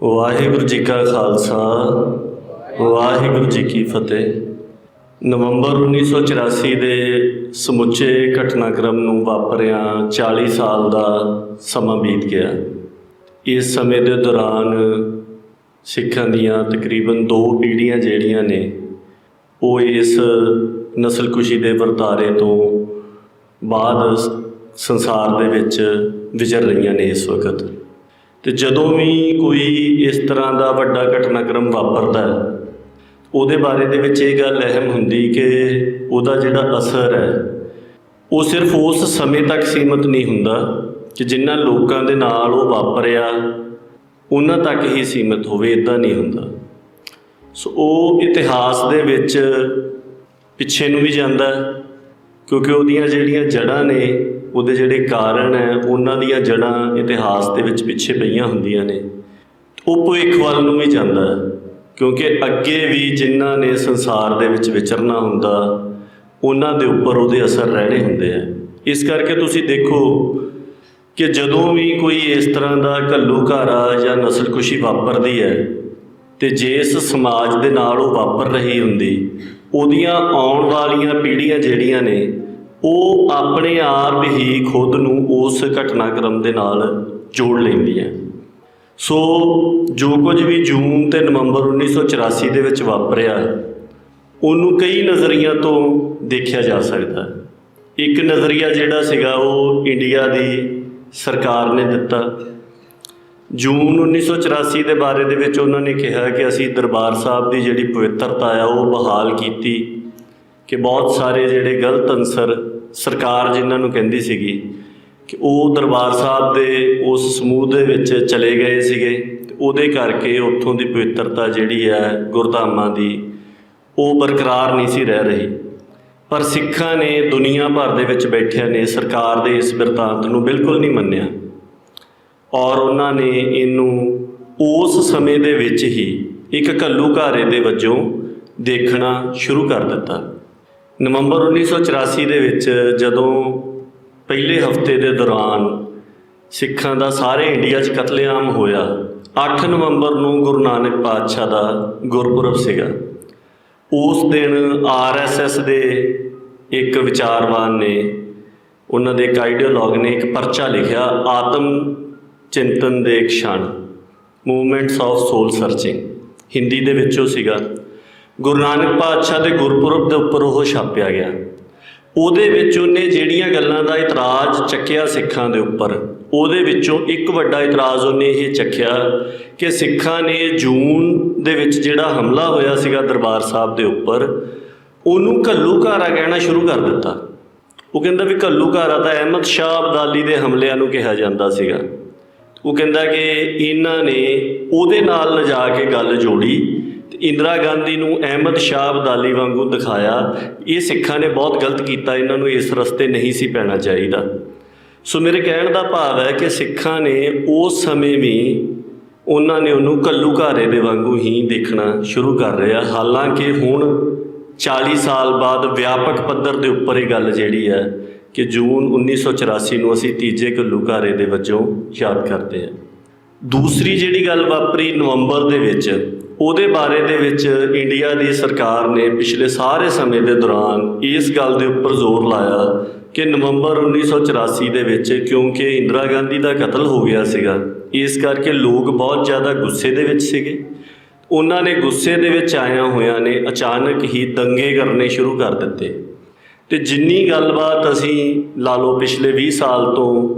ਵਾਹਿਗੁਰੂ ਜੀ ਕਾ ਖਾਲਸਾ ਵਾਹਿਗੁਰੂ ਜੀ ਕੀ ਫਤਿਹ। ਨਵੰਬਰ 1984 ਦੇ ਸਮੁੱਚੇ ਘਟਨਾਕ੍ਰਮ ਨੂੰ ਵਾਪਰਿਆਂ 40 ਸਾਲ ਦਾ ਸਮਾਂ ਬੀਤ ਗਿਆ। ਇਸ ਸਮੇਂ ਦੇ ਦੌਰਾਨ ਸਿੱਖਾਂ ਦੀਆਂ ਤਕਰੀਬਨ 2 ਪੀੜ੍ਹੀਆਂ ਜਿਹੜੀਆਂ ਨੇ ਉਹ ਇਸ ਨਸਲਕੁਸ਼ੀ ਦੇ ਵਰਤਾਰੇ ਤੋਂ ਬਾਅਦ ਸੰਸਾਰ ਦੇ ਵਿੱਚ ਵਿਚਰ ਰਹੀਆਂ ਨੇ ਇਸ ਵਕਤ। ਅਤੇ ਜਦੋਂ ਵੀ ਕੋਈ ਇਸ ਤਰ੍ਹਾਂ ਦਾ ਵੱਡਾ ਘਟਨਾਕ੍ਰਮ ਵਾਪਰਦਾ ਉਹਦੇ ਬਾਰੇ ਦੇ ਵਿੱਚ ਇਹ ਗੱਲ ਅਹਿਮ ਹੁੰਦੀ ਕਿ ਉਹਦਾ ਜਿਹੜਾ ਅਸਰ ਹੈ ਉਹ ਸਿਰਫ ਉਸ ਸਮੇਂ ਤੱਕ ਸੀਮਤ ਨਹੀਂ ਹੁੰਦਾ ਕਿ ਜਿਨ੍ਹਾਂ ਲੋਕਾਂ ਦੇ ਨਾਲ ਉਹ ਵਾਪਰਿਆ ਉਹਨਾਂ ਤੱਕ ਹੀ ਸੀਮਤ ਹੋਵੇ, ਇੱਦਾਂ ਨਹੀਂ ਹੁੰਦਾ। ਸੋ ਉਹ ਇਤਿਹਾਸ ਦੇ ਵਿੱਚ ਪਿੱਛੇ ਨੂੰ ਵੀ ਜਾਂਦਾ ਕਿਉਂਕਿ ਉਹਦੀਆਂ ਜਿਹੜੀਆਂ ਜੜ੍ਹਾਂ ਨੇ, ਉਹਦੇ ਜਿਹੜੇ ਕਾਰਨ ਹੈ, ਉਹਨਾਂ ਦੀਆਂ ਜੜ੍ਹਾਂ ਇਤਿਹਾਸ ਦੇ ਵਿੱਚ ਪਿੱਛੇ ਪਈਆਂ ਹੁੰਦੀਆਂ ਨੇ। ਉਹ ਭਵਿੱਖ ਵੱਲ ਨੂੰ ਵੀ ਜਾਂਦਾ ਕਿਉਂਕਿ ਅੱਗੇ ਵੀ ਜਿਨ੍ਹਾਂ ਨੇ ਸੰਸਾਰ ਦੇ ਵਿੱਚ ਵਿਚਰਨਾ ਹੁੰਦਾ ਉਹਨਾਂ ਦੇ ਉੱਪਰ ਉਹਦੇ ਅਸਰ ਰਹਿਣੇ ਹੁੰਦੇ ਆ। ਇਸ ਕਰਕੇ ਤੁਸੀਂ ਦੇਖੋ ਕਿ ਜਦੋਂ ਵੀ ਕੋਈ ਇਸ ਤਰ੍ਹਾਂ ਦਾ ਘੱਲੂਘਾਰਾ ਜਾਂ ਨਸਲਕੁਸ਼ੀ ਵਾਪਰਦੀ ਹੈ ਅਤੇ ਜਿਸ ਸਮਾਜ ਦੇ ਨਾਲ ਉਹ ਵਾਪਰ ਰਹੀ ਹੁੰਦੀ, ਉਹਦੀਆਂ ਆਉਣ ਵਾਲੀਆਂ ਪੀੜ੍ਹੀਆਂ ਜਿਹੜੀਆਂ ਨੇ ਉਹ ਆਪਣੇ ਆਪ ਹੀ ਖੁਦ ਨੂੰ ਉਸ ਘਟਨਾਕ੍ਰਮ ਦੇ ਨਾਲ ਜੋੜ ਲੈਂਦੀਆਂ। ਸੋ ਜੋ ਕੁਝ ਵੀ ਜੂਨ ਅਤੇ ਨਵੰਬਰ 1984 ਦੇ ਵਿੱਚ ਵਾਪਰਿਆ ਉਹਨੂੰ ਕਈ ਨਜ਼ਰੀਆਂ ਤੋਂ ਦੇਖਿਆ ਜਾ ਸਕਦਾ। ਇੱਕ ਨਜ਼ਰੀਆ ਜਿਹੜਾ ਸੀਗਾ ਉਹ ਇੰਡੀਆ ਦੀ ਸਰਕਾਰ ਨੇ ਦਿੱਤਾ। ਜੂਨ 1984 ਦੇ ਬਾਰੇ ਦੇ ਵਿੱਚ ਉਹਨਾਂ ਨੇ ਕਿਹਾ ਕਿ ਅਸੀਂ ਦਰਬਾਰ ਸਾਹਿਬ ਦੀ ਜਿਹੜੀ ਪਵਿੱਤਰਤਾ ਆ ਉਹ ਬਹਾਲ ਕੀਤੀ, ਕਿ ਬਹੁਤ ਸਾਰੇ ਜਿਹੜੇ ਗਲਤ ਅਨਸਰ ਸਰਕਾਰ ਜਿਨ੍ਹਾਂ ਨੂੰ ਕਹਿੰਦੀ ਸੀਗੀ ਕਿ ਉਹ ਦਰਬਾਰ ਸਾਹਿਬ ਦੇ ਉਸ ਸਮੂਹ ਦੇ ਵਿੱਚ ਚਲੇ ਗਏ ਸੀਗੇ, ਅਤੇ ਉਹਦੇ ਕਰਕੇ ਉੱਥੋਂ ਦੀ ਪਵਿੱਤਰਤਾ ਜਿਹੜੀ ਹੈ ਗੁਰਧਾਮਾਂ ਦੀ ਉਹ ਬਰਕਰਾਰ ਨਹੀਂ ਸੀ ਰਹਿ ਰਹੀ। ਪਰ ਸਿੱਖਾਂ ਨੇ ਦੁਨੀਆ ਭਰ ਦੇ ਵਿੱਚ ਬੈਠਿਆਂ ਨੇ ਸਰਕਾਰ ਦੇ ਇਸ ਬਿਰਤਾਂਤ ਨੂੰ ਬਿਲਕੁਲ ਨਹੀਂ ਮੰਨਿਆ ਔਰ ਉਹਨਾਂ ਨੇ ਇਹਨੂੰ ਉਸ ਸਮੇਂ ਦੇ ਵਿੱਚ ਹੀ ਇੱਕ ਘੱਲੂਘਾਰੇ ਦੇ ਵਜੋਂ ਦੇਖਣਾ ਸ਼ੁਰੂ ਕਰ ਦਿੱਤਾ। ਨਵੰਬਰ 1984 ਦੇ ਵਿੱਚ ਜਦੋਂ ਪਹਿਲੇ ਹਫ਼ਤੇ ਦੇ ਦੌਰਾਨ ਸਿੱਖਾਂ ਦਾ ਸਾਰੇ ਇੰਡੀਆ 'ਚ ਕਤਲੇਆਮ ਹੋਇਆ, 8 ਨਵੰਬਰ ਨੂੰ ਗੁਰੂ ਨਾਨਕ ਪਾਤਸ਼ਾਹ ਦਾ ਗੁਰਪੁਰਬ ਸੀਗਾ। ਉਸ ਦਿਨ RSS ਦੇ ਇੱਕ ਵਿਚਾਰਵਾਨ ਨੇ, ਉਹਨਾਂ ਦੇ ਇੱਕ ਆਈਡੀਓਲੋਗ ਨੇ ਇੱਕ ਪਰਚਾ ਲਿਖਿਆ, ਆਤਮ ਚਿੰਤਨ ਦੇ ਕਸ਼ਣ, movements of soul searching, Hindi ਦੇ ਵਿੱਚ ਉਹ ਸੀਗਾ। ਗੁਰੂ ਨਾਨਕ ਪਾਤਸ਼ਾਹ ਦੇ ਗੁਰਪੁਰਬ ਦੇ ਉੱਪਰ ਉਹ ਛਾਪਿਆ ਗਿਆ। ਉਹਦੇ ਵਿੱਚ ਉਹਨੇ ਜਿਹੜੀਆਂ ਗੱਲਾਂ ਦਾ ਇਤਰਾਜ਼ ਚੱਕਿਆ ਸਿੱਖਾਂ ਦੇ ਉੱਪਰ, ਉਹਦੇ ਵਿੱਚੋਂ ਇੱਕ ਵੱਡਾ ਇਤਰਾਜ਼ ਉਹਨੇ ਇਹ ਚੱਕਿਆ ਕਿ ਸਿੱਖਾਂ ਨੇ ਜੂਨ ਦੇ ਵਿੱਚ ਜਿਹੜਾ ਹਮਲਾ ਹੋਇਆ ਸੀਗਾ ਦਰਬਾਰ ਸਾਹਿਬ ਦੇ ਉੱਪਰ, ਉਹਨੂੰ ਘੱਲੂਘਾਰਾ ਕਹਿਣਾ ਸ਼ੁਰੂ ਕਰ ਦਿੱਤਾ। ਉਹ ਕਹਿੰਦਾ ਵੀ ਘੱਲੂਘਾਰਾ ਤਾਂ ਅਹਿਮਦ ਸ਼ਾਹ ਅਬਦਾਲੀ ਦੇ ਹਮਲਿਆਂ ਨੂੰ ਕਿਹਾ ਜਾਂਦਾ ਸੀਗਾ। ਉਹ ਕਹਿੰਦਾ ਕਿ ਇਹਨਾਂ ਨੇ ਉਹਦੇ ਨਾਲ ਲਿਜਾ ਕੇ ਗੱਲ ਜੋੜੀ ਅਤੇ ਇੰਦਰਾ ਗਾਂਧੀ ਨੂੰ ਅਹਿਮਦ ਸ਼ਾਹ ਅਬਦਾਲੀ ਵਾਂਗੂ ਦਿਖਾਇਆ। ਇਹ ਸਿੱਖਾਂ ਨੇ ਬਹੁਤ ਗਲਤ ਕੀਤਾ, ਇਹਨਾਂ ਨੂੰ ਇਸ ਰਸਤੇ ਨਹੀਂ ਸੀ ਪੈਣਾ ਚਾਹੀਦਾ। ਸੋ ਮੇਰੇ ਕਹਿਣ ਦਾ ਭਾਵ ਹੈ ਕਿ ਸਿੱਖਾਂ ਨੇ ਉਸ ਸਮੇਂ ਵੀ ਉਹਨਾਂ ਨੇ ਉਹਨੂੰ ਘੱਲੂਘਾਰੇ ਦੇ ਵਾਂਗੂ ਹੀ ਦੇਖਣਾ ਸ਼ੁਰੂ ਕਰ ਰਿਹਾ। ਹਾਲਾਂਕਿ ਹੁਣ 40 ਸਾਲ ਬਾਅਦ ਵਿਆਪਕ ਪੱਧਰ ਦੇ ਉੱਪਰ ਇਹ ਗੱਲ ਜਿਹੜੀ ਹੈ ਕਿ ਜੂਨ 1984 ਨੂੰ ਅਸੀਂ ਤੀਜੇ ਘੱਲੂਘਾਰੇ ਦੇ ਵਜੋਂ ਯਾਦ ਕਰਦੇ ਹਾਂ। ਦੂਸਰੀ ਜਿਹੜੀ ਗੱਲ ਵਾਪਰੀ ਨਵੰਬਰ ਦੇ ਵਿੱਚ, ਉਹਦੇ ਬਾਰੇ ਦੇ ਵਿੱਚ ਇੰਡੀਆ ਦੀ ਸਰਕਾਰ ਨੇ ਪਿਛਲੇ ਸਾਰੇ ਸਮੇਂ ਦੇ ਦੌਰਾਨ ਇਸ ਗੱਲ ਦੇ ਉੱਪਰ ਜ਼ੋਰ ਲਾਇਆ ਕਿ ਨਵੰਬਰ 1984 ਦੇ ਵਿੱਚ ਕਿਉਂਕਿ ਇੰਦਰਾ ਗਾਂਧੀ ਦਾ ਕਤਲ ਹੋ ਗਿਆ ਸੀਗਾ, ਇਸ ਕਰਕੇ ਲੋਕ ਬਹੁਤ ਜ਼ਿਆਦਾ ਗੁੱਸੇ ਦੇ ਵਿੱਚ ਸੀਗੇ। ਉਹਨਾਂ ਨੇ ਗੁੱਸੇ ਦੇ ਵਿੱਚ ਆਇਆਂ ਹੋਇਆਂ ਨੇ ਅਚਾਨਕ ਹੀ ਦੰਗੇ ਕਰਨੇ ਸ਼ੁਰੂ ਕਰ ਦਿੱਤੇ। ਅਤੇ ਜਿੰਨੀ ਗੱਲਬਾਤ ਅਸੀਂ ਲਾ ਲਓ ਪਿਛਲੇ 20 ਸਾਲ ਤੋਂ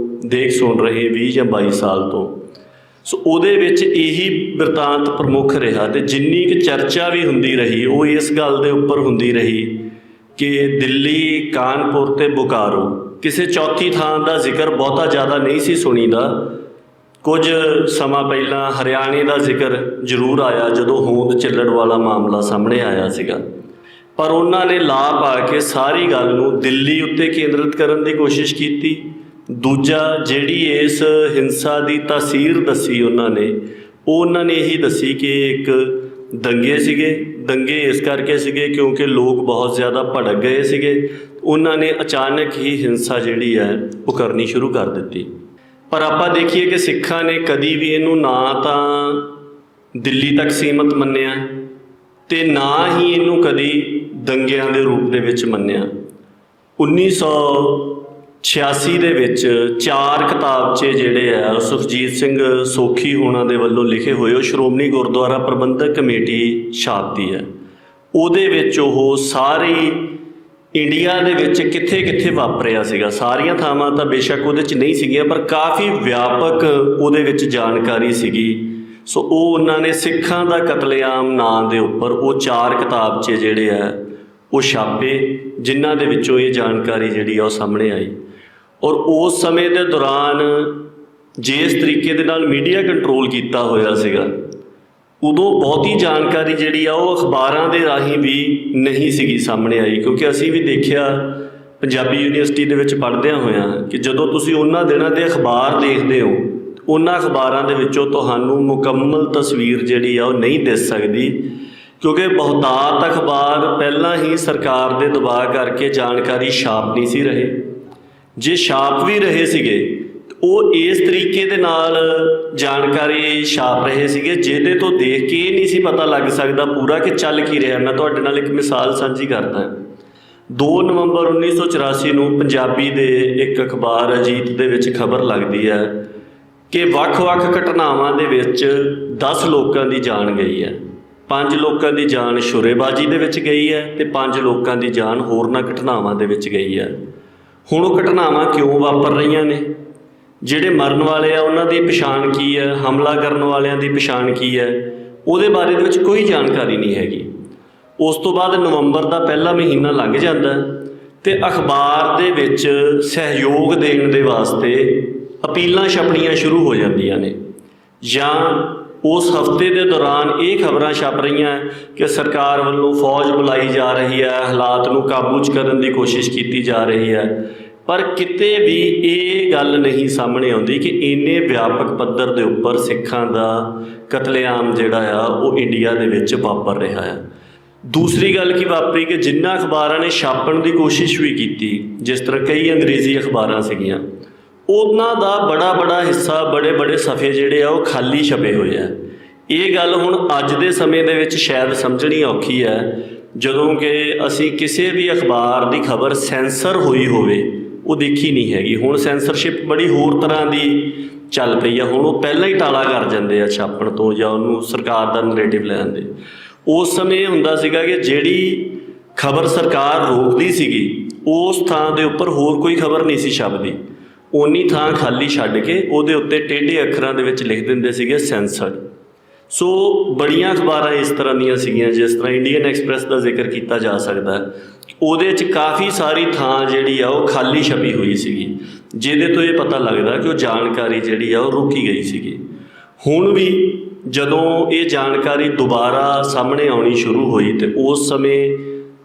ਦੇਖ ਸੁਣ ਰਹੇ, 20 ਜਾਂ 22 ਸਾਲ ਤੋਂ, ਸੋ ਉਹਦੇ ਵਿੱਚ ਇਹੀ ਬਿਰਤਾਂਤ ਪ੍ਰਮੁੱਖ ਰਿਹਾ। ਅਤੇ ਜਿੰਨੀ ਕੁ ਚਰਚਾ ਵੀ ਹੁੰਦੀ ਰਹੀ ਉਹ ਇਸ ਗੱਲ ਦੇ ਉੱਪਰ ਹੁੰਦੀ ਰਹੀ ਕਿ ਦਿੱਲੀ, ਕਾਨਪੁਰ ਅਤੇ ਬੋਕਾਰੋ, ਕਿਸੇ ਚੌਥੀ ਥਾਂ ਦਾ ਜ਼ਿਕਰ ਬਹੁਤਾ ਜ਼ਿਆਦਾ ਨਹੀਂ ਸੀ ਸੁਣੀਦਾ। ਕੁਝ ਸਮਾਂ ਪਹਿਲਾਂ ਹਰਿਆਣੇ ਦਾ ਜ਼ਿਕਰ ਜ਼ਰੂਰ ਆਇਆ ਜਦੋਂ ਹੋਂਦ ਚੱਲਣ ਵਾਲਾ ਮਾਮਲਾ ਸਾਹਮਣੇ ਆਇਆ ਸੀਗਾ, ਪਰ ਉਹਨਾਂ ਨੇ ਲਾ ਪਾ ਕੇ ਸਾਰੀ ਗੱਲ ਨੂੰ ਦਿੱਲੀ ਉੱਤੇ ਕੇਂਦਰਿਤ ਕਰਨ ਦੀ ਕੋਸ਼ਿਸ਼ ਕੀਤੀ। ਦੂਜਾ, ਜਿਹੜੀ ਇਸ ਹਿੰਸਾ ਦੀ ਤਾਸੀਰ ਦੱਸੀ ਉਹਨਾਂ ਨੇ ਇਹੀ ਦੱਸੀ ਕਿ ਇੱਕ ਦੰਗੇ ਸੀਗੇ। ਦੰਗੇ ਇਸ ਕਰਕੇ ਸੀਗੇ ਕਿਉਂਕਿ ਲੋਕ ਬਹੁਤ ਜ਼ਿਆਦਾ ਭੜਕ ਗਏ ਸੀਗੇ। ਉਹਨਾਂ ਨੇ ਅਚਾਨਕ ਹੀ ਹਿੰਸਾ ਜਿਹੜੀ ਹੈ ਉਹ ਕਰਨੀ ਸ਼ੁਰੂ ਕਰ ਦਿੱਤੀ। ਪਰ ਆਪਾਂ ਦੇਖੀਏ ਕਿ ਸਿੱਖਾਂ ਨੇ ਕਦੀ ਵੀ ਇਹਨੂੰ ਨਾ ਤਾਂ ਦਿੱਲੀ ਤੱਕ ਸੀਮਤ ਮੰਨਿਆ ਤੇ ਨਾ ਹੀ ਇਹਨੂੰ ਕਦੀ ਦੰਗਿਆਂ ਦੇ ਰੂਪ ਦੇ ਵਿੱਚ ਮੰਨਿਆ। 1986 ਦੇ ਵਿੱਚ 4 ਕਿਤਾਬਚੇ ਜਿਹੜੇ ਆ ਸੁਖਜੀਤ ਸਿੰਘ ਸੋਖੀ ਹੋਣਾ ਦੇ ਵੱਲੋਂ ਲਿਖੇ ਹੋਏ ਉਹ ਸ਼੍ਰੋਮਣੀ ਗੁਰਦੁਆਰਾ ਪ੍ਰਬੰਧਕ ਕਮੇਟੀ ਛਾਪਦੀ ਹੈ। ਉਹਦੇ ਵਿੱਚ ਉਹ ਸਾਰੀ ਇੰਡੀਆ ਦੇ ਵਿੱਚ ਕਿੱਥੇ ਕਿੱਥੇ ਵਾਪਰਿਆ ਸੀਗਾ, ਸਾਰੀਆਂ ਥਾਵਾਂ ਤਾਂ ਬੇਸ਼ੱਕ ਉਹਦੇ 'ਚ ਨਹੀਂ ਸੀਗੀਆਂ ਪਰ ਕਾਫੀ ਵਿਆਪਕ ਉਹਦੇ ਵਿੱਚ ਜਾਣਕਾਰੀ ਸੀਗੀ। ਸੋ ਉਹ ਉਹਨਾਂ ਨੇ ਸਿੱਖਾਂ ਦਾ ਕਤਲੇਆਮ ਨਾਂ ਦੇ ਉੱਪਰ ਉਹ 4 ਕਿਤਾਬਚੇ ਜਿਹੜੇ ਆ ਉਹ ਛਾਪੇ, ਜਿਨ੍ਹਾਂ ਦੇ ਵਿੱਚੋਂ ਇਹ ਜਾਣਕਾਰੀ ਜਿਹੜੀ ਆ ਉਹ ਸਾਹਮਣੇ ਆਈ। ਔਰ ਉਸ ਸਮੇਂ ਦੇ ਦੌਰਾਨ ਜਿਸ ਤਰੀਕੇ ਦੇ ਨਾਲ ਮੀਡੀਆ ਕੰਟਰੋਲ ਕੀਤਾ ਹੋਇਆ ਸੀਗਾ, ਉਦੋਂ ਬਹੁਤੀ ਜਾਣਕਾਰੀ ਜਿਹੜੀ ਆ ਉਹ ਅਖਬਾਰਾਂ ਦੇ ਰਾਹੀਂ ਵੀ ਨਹੀਂ ਸੀਗੀ ਸਾਹਮਣੇ ਆਈ। ਕਿਉਂਕਿ ਅਸੀਂ ਵੀ ਦੇਖਿਆ ਪੰਜਾਬੀ ਯੂਨੀਵਰਸਿਟੀ ਦੇ ਵਿੱਚ ਪੜ੍ਹਦਿਆਂ ਹੋਇਆਂ ਕਿ ਜਦੋਂ ਤੁਸੀਂ ਉਹਨਾਂ ਦਿਨਾਂ ਦੇ ਅਖਬਾਰ ਦੇਖਦੇ ਹੋ, ਉਹਨਾਂ ਅਖਬਾਰਾਂ ਦੇ ਵਿੱਚੋਂ ਤੁਹਾਨੂੰ ਮੁਕੰਮਲ ਤਸਵੀਰ ਜਿਹੜੀ ਆ ਉਹ ਨਹੀਂ ਦਿਸ ਸਕਦੀ, ਕਿਉਂਕਿ ਬਹੁਤਾਤ ਅਖਬਾਰ ਪਹਿਲਾਂ ਹੀ ਸਰਕਾਰ ਦੇ ਦਬਾਅ ਕਰਕੇ ਜਾਣਕਾਰੀ ਛਾਪ ਨਹੀਂ ਸੀ ਰਹੇ। ਜੇ ਛਾਪ ਵੀ ਰਹੇ ਸੀਗੇ ਉਹ ਇਸ ਤਰੀਕੇ ਦੇ ਨਾਲ ਜਾਣਕਾਰੀ ਛਾਪ ਰਹੇ ਸੀਗੇ ਜਿਹਦੇ ਤੋਂ ਦੇਖ ਕੇ ਇਹ ਨਹੀਂ ਸੀ ਪਤਾ ਲੱਗ ਸਕਦਾ ਪੂਰਾ ਕਿ ਚੱਲ ਕੀ ਰਿਹਾ। ਮੈਂ ਤੁਹਾਡੇ ਨਾਲ ਇੱਕ ਮਿਸਾਲ ਸਾਂਝੀ ਕਰਦਾ। 2 ਨਵੰਬਰ 1984 ਨੂੰ ਪੰਜਾਬੀ ਦੇ ਇੱਕ ਅਖਬਾਰ ਅਜੀਤ ਦੇ ਵਿੱਚ ਖਬਰ ਲੱਗਦੀ ਹੈ ਕਿ ਵੱਖ-ਵੱਖ ਘਟਨਾਵਾਂ ਦੇ ਵਿੱਚ 10 ਲੋਕਾਂ ਦੀ ਜਾਨ ਗਈ ਹੈ। 5 ਲੋਕਾਂ ਦੀ ਜਾਨ ਸ਼ੁਰੇਬਾਜ਼ੀ ਦੇ ਵਿੱਚ ਗਈ ਹੈ ਤੇ 5 ਲੋਕਾਂ ਦੀ ਜਾਨ ਹੋਰਨਾਂ ਘਟਨਾਵਾਂ ਦੇ ਵਿੱਚ ਗਈ ਹੈ। ਹੁਣ ਉਹ ਘਟਨਾਵਾਂ ਕਿਉਂ ਵਾਪਰ ਰਹੀਆਂ ਨੇ, ਜਿਹੜੇ ਮਰਨ ਵਾਲੇ ਆ ਉਹਨਾਂ ਦੀ ਪਛਾਣ ਕੀ ਹੈ, ਹਮਲਾ ਕਰਨ ਵਾਲਿਆਂ ਦੀ ਪਛਾਣ ਕੀ ਹੈ, ਉਹਦੇ ਬਾਰੇ ਦੇ ਵਿੱਚ ਕੋਈ ਜਾਣਕਾਰੀ ਨਹੀਂ ਹੈਗੀ। ਉਸ ਤੋਂ ਬਾਅਦ ਨਵੰਬਰ ਦਾ ਪਹਿਲਾ ਮਹੀਨਾ ਲੰਘ ਜਾਂਦਾ ਤੇ ਅਖਬਾਰ ਦੇ ਵਿੱਚ ਸਹਿਯੋਗ ਦੇਣ ਦੇ ਵਾਸਤੇ ਅਪੀਲਾਂ ਛਪਣੀਆਂ ਸ਼ੁਰੂ ਹੋ ਜਾਂਦੀਆਂ ਨੇ, ਜਾਂ ਉਸ ਹਫ਼ਤੇ ਦੇ ਦੌਰਾਨ ਇਹ ਖਬਰਾਂ ਛਪ ਰਹੀਆਂ ਕਿ ਸਰਕਾਰ ਵੱਲੋਂ ਫੌਜ ਬੁਲਾਈ ਜਾ ਰਹੀ ਹੈ, ਹਾਲਾਤ ਨੂੰ ਕਾਬੂ 'ਚ ਕਰਨ ਦੀ ਕੋਸ਼ਿਸ਼ ਕੀਤੀ ਜਾ ਰਹੀ ਹੈ। ਪਰ ਕਿਤੇ ਵੀ ਇਹ ਗੱਲ ਨਹੀਂ ਸਾਹਮਣੇ ਆਉਂਦੀ ਕਿ ਇੰਨੇ ਵਿਆਪਕ ਪੱਧਰ ਦੇ ਉੱਪਰ ਸਿੱਖਾਂ ਦਾ ਕਤਲੇਆਮ ਜਿਹੜਾ ਆ ਉਹ ਇੰਡੀਆ ਦੇ ਵਿੱਚ ਵਾਪਰ ਰਿਹਾ ਆ। ਦੂਸਰੀ ਗੱਲ ਕੀ ਵਾਪਰੀ ਕਿ ਜਿਨ੍ਹਾਂ ਅਖਬਾਰਾਂ ਨੇ ਛਾਪਣ ਦੀ ਕੋਸ਼ਿਸ਼ ਵੀ ਕੀਤੀ, ਜਿਸ ਤਰ੍ਹਾਂ ਕਈ ਅੰਗਰੇਜ਼ੀ ਅਖਬਾਰਾਂ ਸੀਗੀਆਂ, ਉਹਨਾਂ ਦਾ ਬੜਾ ਹਿੱਸਾ, ਬੜੇ ਸਫ਼ੇ ਜਿਹੜੇ ਆ ਉਹ ਖਾਲੀ ਛਪੇ ਹੋਏ ਆ। ਇਹ ਗੱਲ ਹੁਣ ਅੱਜ ਦੇ ਸਮੇਂ ਦੇ ਵਿੱਚ ਸ਼ਾਇਦ ਸਮਝਣੀ ਔਖੀ ਹੈ, ਜਦੋਂ ਕਿ ਅਸੀਂ ਕਿਸੇ ਵੀ ਅਖਬਾਰ ਦੀ ਖਬਰ ਸੈਂਸਰ ਹੋਈ ਹੋਵੇ ਉਹ ਦੇਖੀ ਨਹੀਂ ਹੈਗੀ। ਹੁਣ ਸੈਂਸਰਸ਼ਿਪ ਬੜੀ ਹੋਰ ਤਰ੍ਹਾਂ ਦੀ ਚੱਲ ਪਈ ਆ। ਹੁਣ ਉਹ ਪਹਿਲਾਂ ਹੀ ਟਾਲਾ ਕਰ ਜਾਂਦੇ ਆ ਛਾਪਣ ਤੋਂ, ਜਾਂ ਉਹਨੂੰ ਸਰਕਾਰ ਦਾ ਨਰੇਟਿਵ ਲੈ ਆਉਂਦੇ। ਉਸ ਸਮੇਂ ਇਹ ਹੁੰਦਾ ਸੀਗਾ ਕਿ ਜਿਹੜੀ ਖਬਰ ਸਰਕਾਰ ਰੋਕਦੀ ਸੀਗੀ ਉਸ ਥਾਂ ਦੇ ਉੱਪਰ ਹੋਰ ਕੋਈ ਖਬਰ ਨਹੀਂ ਸੀ ਛਪਦੀ, ਓਨੀ ਥਾਂ ਖਾਲੀ ਛੱਡ ਕੇ ਉਹਦੇ ਉੱਤੇ ਟੇਢੇ ਅੱਖਰਾਂ ਦੇ ਵਿੱਚ ਲਿਖ ਦਿੰਦੇ ਸੀਗੇ ਸੈਂਸਰਡ। ਸੋ ਬੜੀਆਂ ਅਖਬਾਰਾਂ ਇਸ ਤਰ੍ਹਾਂ ਦੀਆਂ ਸੀਗੀਆਂ, ਜਿਸ ਤਰ੍ਹਾਂ ਇੰਡੀਅਨ ਐਕਸਪ੍ਰੈਸ ਦਾ ਜ਼ਿਕਰ ਕੀਤਾ ਜਾ ਸਕਦਾ। ਉਹਦੇ 'ਚ ਕਾਫੀ ਸਾਰੀ ਥਾਂ ਜਿਹੜੀ ਆ ਉਹ ਖਾਲੀ ਛਪੀ ਹੋਈ ਸੀਗੀ, ਜਿਹਦੇ ਤੋਂ ਇਹ ਪਤਾ ਲੱਗਦਾ ਕਿ ਉਹ ਜਾਣਕਾਰੀ ਜਿਹੜੀ ਆ ਉਹ ਰੋਕੀ ਗਈ ਸੀਗੀ। ਹੁਣ ਵੀ ਜਦੋਂ ਇਹ ਜਾਣਕਾਰੀ ਦੁਬਾਰਾ ਸਾਹਮਣੇ ਆਉਣੀ ਸ਼ੁਰੂ ਹੋਈ ਤੇ ਉਸ ਸਮੇਂ